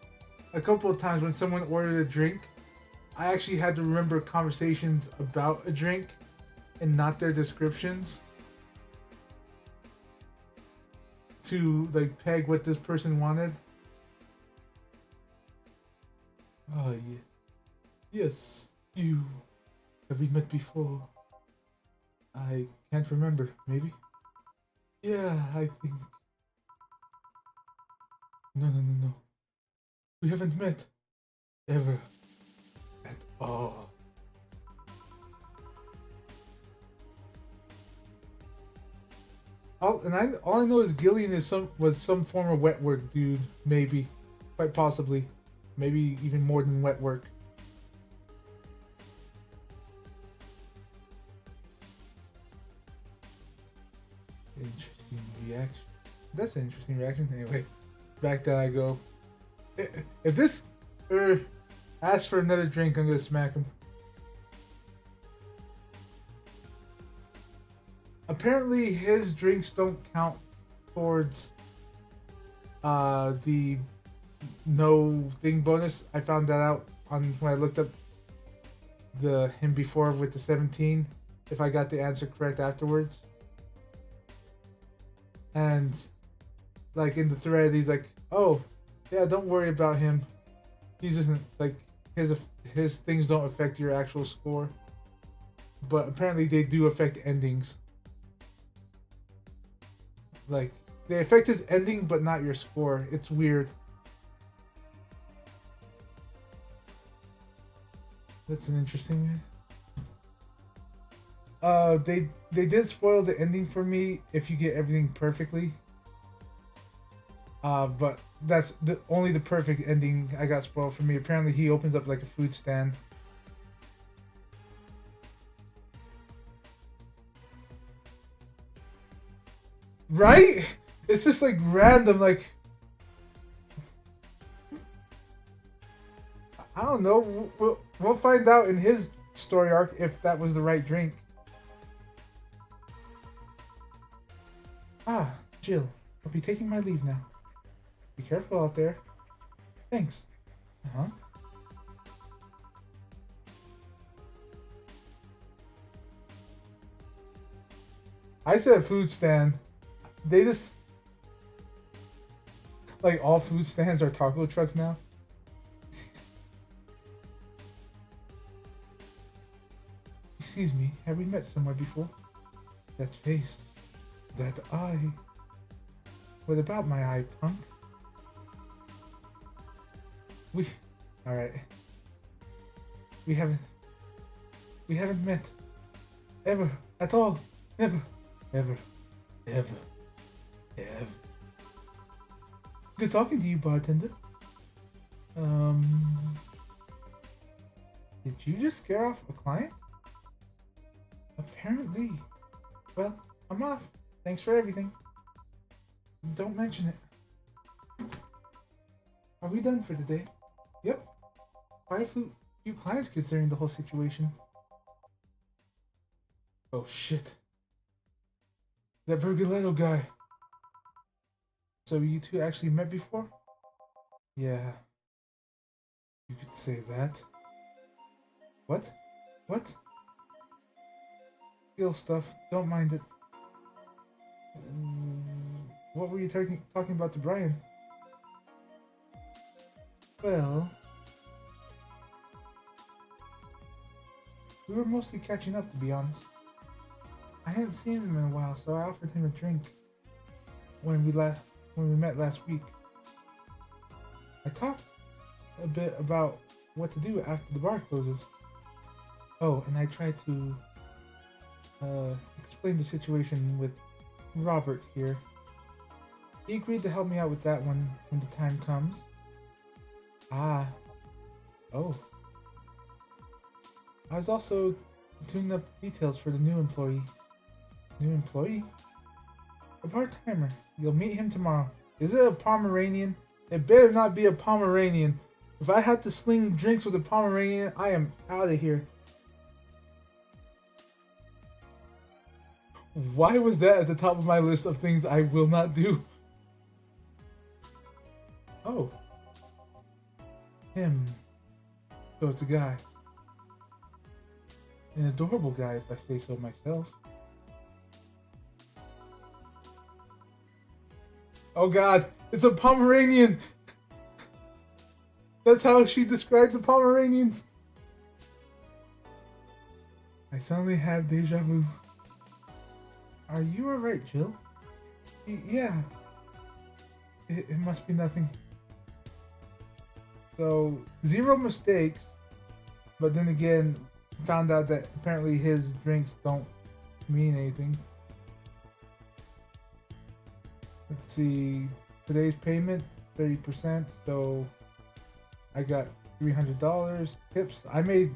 a couple of times when someone ordered a drink, I actually had to remember conversations about a drink and not their descriptions. to like peg what this person wanted. Oh yeah. Yes, you. Have we met before? I can't remember. Maybe? Yeah, I think. No. We haven't met. Ever. At all. All I know is Gillian was some form of wet work dude. Maybe. Quite possibly. Maybe even more than wet work. Interesting reaction. That's an interesting reaction. Anyway, back down I go. If this asks for another drink, I'm gonna smack him. Apparently, his drinks don't count towards the no thing bonus. I found that out on when I looked up him before with the 17. If I got the answer correct afterwards. And like in the thread, he's like, "Oh, yeah, don't worry about him. He's just like his things don't affect your actual score, but apparently they do affect endings. Like they affect his ending, but not your score. It's weird. That's an interesting. They did spoil the ending for me if you get everything perfectly. But that's only the perfect ending I got spoiled for me. Apparently he opens up like a food stand. Right? It's just like random, like I don't know. We'll find out in his story arc if that was the right drink. Ah, Jill, I'll be taking my leave now. Be careful out there. Thanks. Uh-huh. I said food stand. They just... Like, all food stands are taco trucks now. Excuse me, have we met somewhere before? That face. That eye. What about my eye, punk? Alright. We haven't met. Ever. At all. Never. Ever. Good talking to you, bartender. Did you just scare off a client? Apparently. Well, I'm off. Thanks for everything. Don't mention it. Are we done for today? Yep. Quite a few clients considering the whole situation. Oh shit. That Virguletto guy. So you two actually met before? Yeah. You could say that. What? Skill stuff. Don't mind it. What were you talking about to Brian? Well, we were mostly catching up, to be honest. I hadn't seen him in a while, so I offered him a drink when we met last week. I talked a bit about what to do after the bar closes. Oh, and I tried to explain the situation with Robert here. He agreed to help me out with that one when the time comes. Ah. Oh. I was also tuning up the details for the new employee. New employee? A part-timer. You'll meet him tomorrow. Is it a Pomeranian? It better not be a Pomeranian. If I had to sling drinks with a Pomeranian, I am out of here. Why was that at the top of my list of things I will not do? Oh. Him. So it's a guy. An adorable guy, if I say so myself. Oh god, it's a Pomeranian! That's how she described the Pomeranians. I suddenly have deja vu. Are you alright, Jill? Yeah. It must be nothing. So, 0 mistakes, but then again, found out that apparently his drinks don't mean anything. Let's see, today's payment, 30%, so I got $300. Tips, I made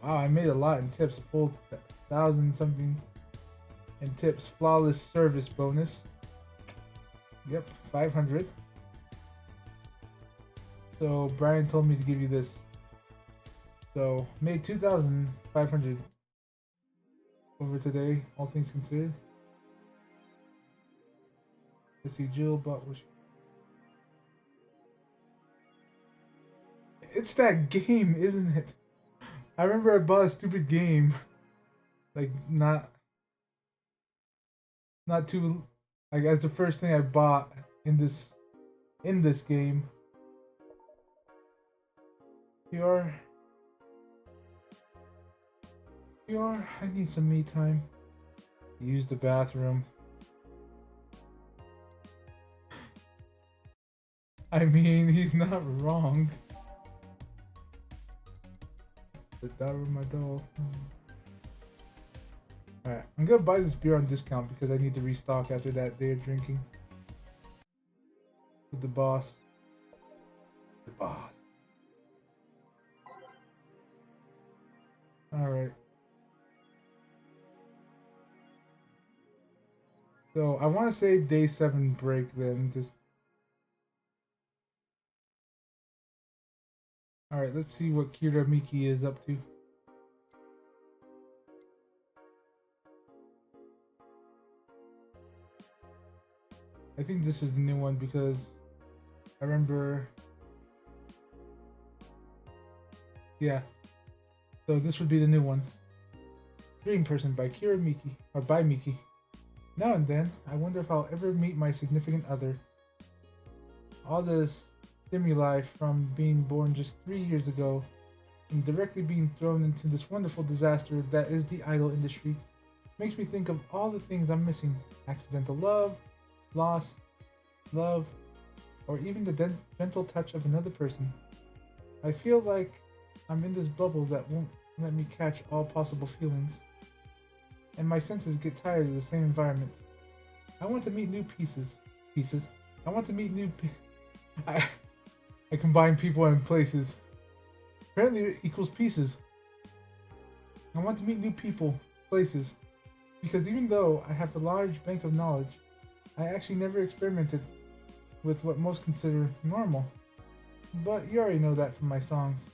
a lot in tips, a full 1,000 something in tips. Flawless service bonus. Yep, 500. So Brian told me to give you this. So made 2,500 over today, all things considered. Let's see, Jill bought what? It's that game, isn't it? I remember I bought a stupid game, like not too, like as the first thing I bought in this game. PR, I need some me time. Use the bathroom. I mean, he's not wrong. The daughter of my doll. Alright, I'm gonna buy this beer on discount because I need to restock after that day of drinking. With the boss. The boss. Alright. So, I want to save day 7 break then. Alright, let's see what Kira Miki is up to. I think this is the new one because I remember... Yeah. So this would be the new one. Dream Person by Kira Miki. Or by Miki. Now and then, I wonder if I'll ever meet my significant other. All this stimuli from being born just 3 years ago and directly being thrown into this wonderful disaster that is the idol industry makes me think of all the things I'm missing. Accidental love, loss, love, or even the gentle touch of another person. I feel like I'm in this bubble that won't let me catch all possible feelings, and my senses get tired of the same environment. I want to meet new pieces. I want to meet new I combine people and places. Apparently it equals pieces. I want to meet new people, places, because even though I have a large bank of knowledge, I actually never experimented with what most consider normal. But you already know that from my songs.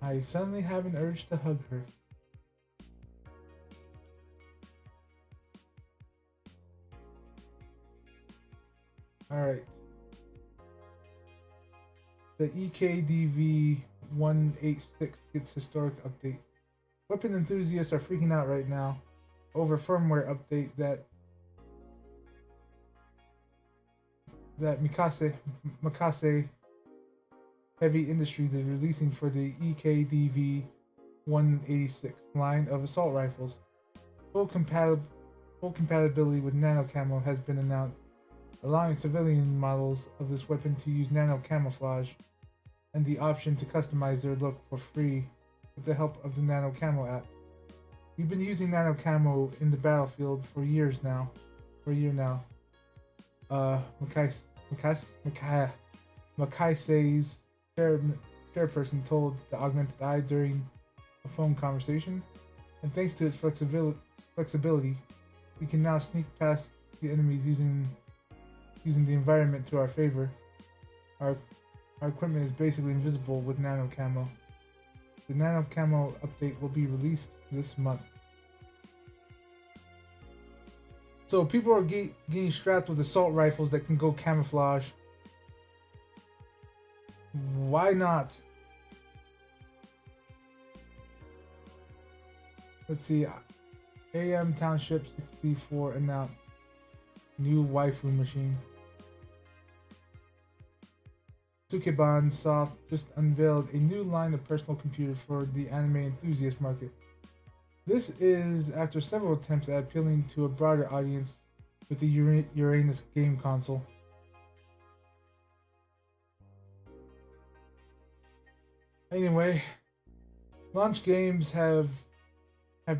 I suddenly have an urge to hug her. Alright. The EKDV 186 gets historic update. Weapon enthusiasts are freaking out right now over firmware update that Mikase Heavy Industries is releasing for the EKDV 186 line of assault rifles. Full compatibility with nano camo has been announced, allowing civilian models of this weapon to use nano camouflage and the option to customize their look for free with the help of the nano camo app. We've been using nano camo in the battlefield for a year now. Makaise's chairperson told the Augmented Eye during a phone conversation, and thanks to its flexibility, we can now sneak past the enemies using the environment to our favor. Our equipment is basically invisible with nano camo. The nano camo update will be released this month. So people are getting strapped with assault rifles that can go camouflage. Why not? Let's see. AM Township 64 announced New waifu machine. Sukeban Soft just unveiled a new line of personal computers for the anime enthusiast market. This is after several attempts at appealing to a broader audience with the Uranus game console. Anyway, launch games have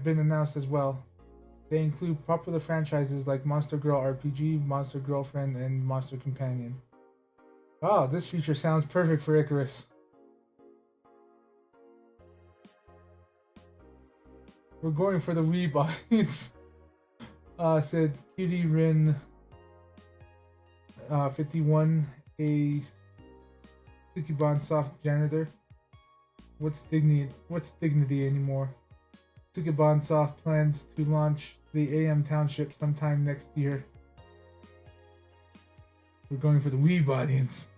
been announced as well. They include popular franchises like Monster Girl RPG, Monster Girlfriend, and Monster Companion. Wow, this feature sounds perfect for Icarus. We're going for the Weeb audience, said Kitty Rin 51, a Sukeban Soft janitor. What's dignity anymore? Sukeban Soft plans to launch the AM Township sometime next year. We're going for the Weeb audience.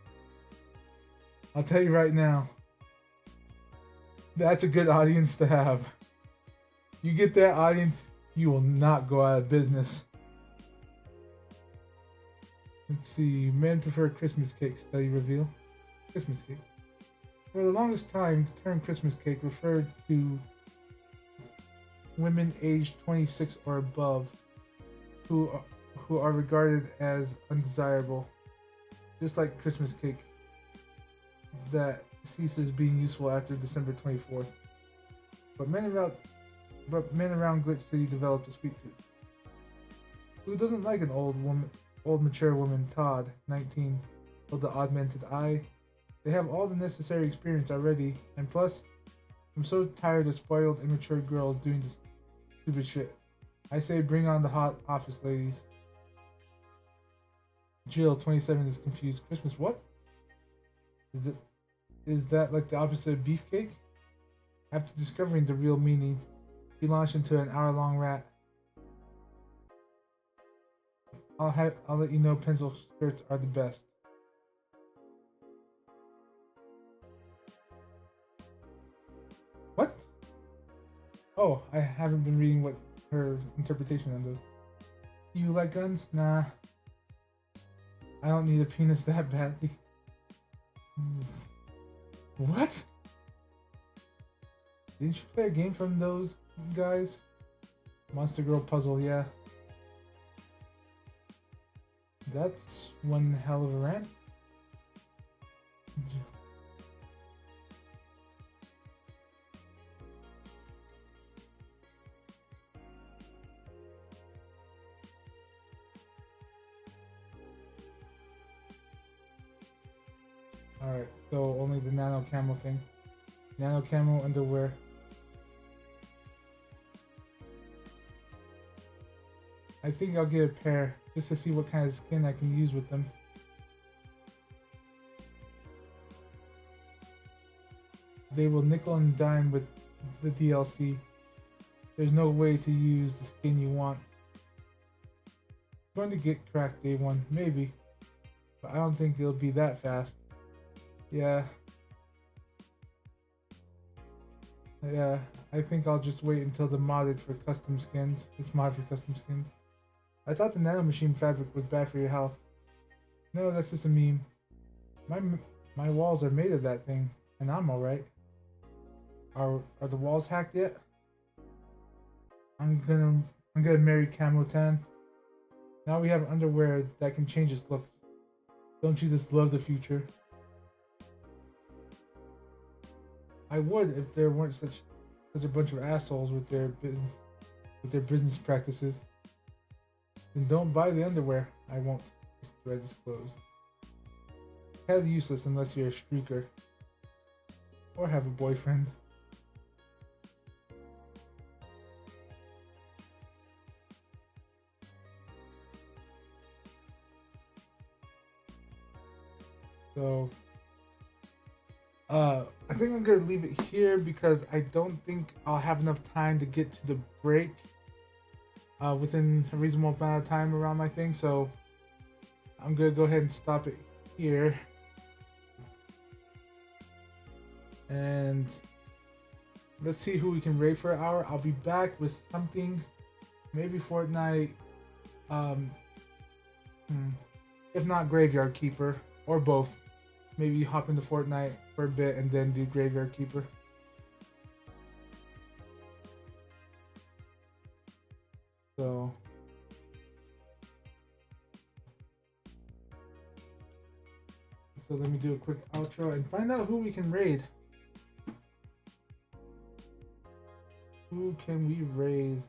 I'll tell you right now, that's a good audience to have. You get that audience, you will not go out of business. Let's see, men prefer Christmas cake, study reveal. Christmas cake. For the longest time, the term Christmas cake referred to women aged 26 or above who are regarded as undesirable, just like Christmas cake that ceases being useful after December 24th. But men around Glitch City developed a sweet tooth. Who doesn't like an old mature woman? Todd, 19, told the Augmented Eye. They have all the necessary experience already, and plus, I'm so tired of spoiled, immature girls doing this stupid shit. I say bring on the hot office ladies. Jill, 27, is confused. Christmas what? Is that like the opposite of beefcake? After discovering the real meaning, he launched into an hour-long rant. I'll let you know pencil skirts are the best. What? Oh, I haven't been reading what her interpretation on those. You like guns? Nah. I don't need a penis that badly. What? Didn't you play a game from those guys? Monster Girl Puzzle, yeah. That's one hell of a rant. Alright, so only the nano camo thing. Nano camo underwear. I think I'll get a pair just to see what kind of skin I can use with them. They will nickel and dime with the DLC. There's no way to use the skin you want. I'm going to get cracked day one, maybe. But I don't think it'll be that fast. Yeah, I think I'll just wait until the modded for custom skins. It's mod for custom skins. I thought the nanomachine fabric was bad for your health. No, that's just a meme. My walls are made of that thing, and I'm alright. Are the walls hacked yet? I'm gonna marry Camo Tan. Now we have underwear that can change its looks. Don't you just love the future? I would if there weren't such a bunch of assholes with their business practices. Then don't buy the underwear. I won't. This thread is closed. Head useless unless you're a streaker or have a boyfriend. So I think I'm gonna leave it here because I don't think I'll have enough time to get to the break within a reasonable amount of time around my thing. So I'm gonna go ahead and stop it here. And let's see who we can raid for an hour. I'll be back with something, maybe Fortnite, If not Graveyard Keeper, or both. Maybe you hop into Fortnite for a bit and then do Graveyard Keeper. So let me do a quick outro and find out who we can raid. Who can we raid?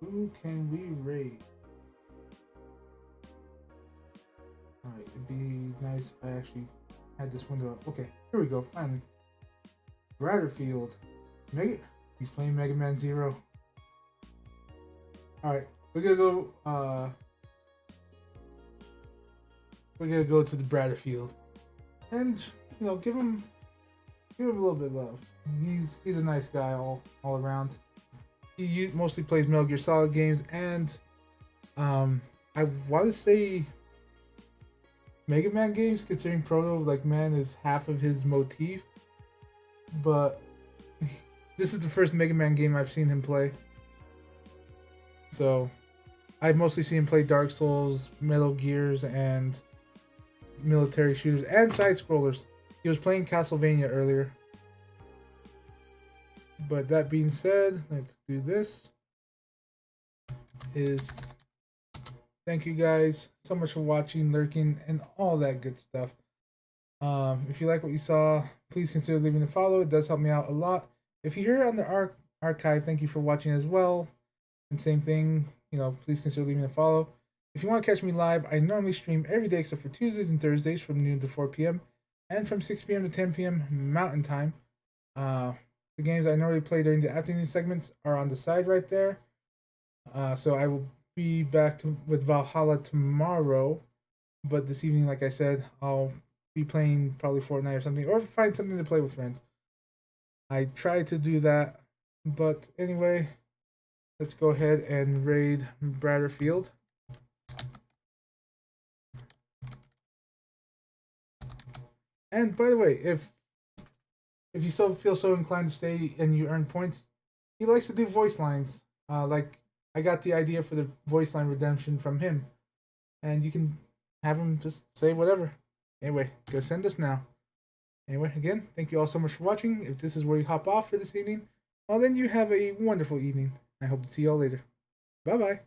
Who can we raid? Alright, it'd be nice if I actually had this window up. Okay, here we go, finally. Bradderfield. He's playing Mega Man Zero. Alright, we're gonna go to the Bradderfield. And, you know, give him a little bit of love. He's a nice guy all around. He mostly plays Metal Gear Solid games, and I want to say Mega Man games, considering Proto like Man is half of his motif. But this is the first Mega Man game I've seen him play. So I've mostly seen him play Dark Souls, Metal Gears, and military shooters and side scrollers. He was playing Castlevania earlier. But that being said, let's do this. Thank you guys so much for watching, lurking, and all that good stuff. If you like what you saw, please consider leaving a follow. It does help me out a lot. If you're here on the archive, thank you for watching as well. And same thing, you know, please consider leaving a follow. If you want to catch me live, I normally stream every day except for Tuesdays and Thursdays from noon to 4 p.m. and from 6 p.m. to 10 p.m. Mountain Time. The games I normally play during the afternoon segments are on the side right there. So I will be back with Valhalla tomorrow. But this evening, like I said, I'll be playing probably Fortnite or something. Or find something to play with friends. I try to do that. But anyway, let's go ahead and raid Bradderfield. And by the way, if you feel so inclined to stay and you earn points, he likes to do voice lines. Like I got the idea for the voice line redemption from him, and you can have him just say whatever. Anyway, go send us now. Anyway, again, thank you all so much for watching. If this is where you hop off for this evening, well then you have a wonderful evening. I hope to see you all later. Bye bye.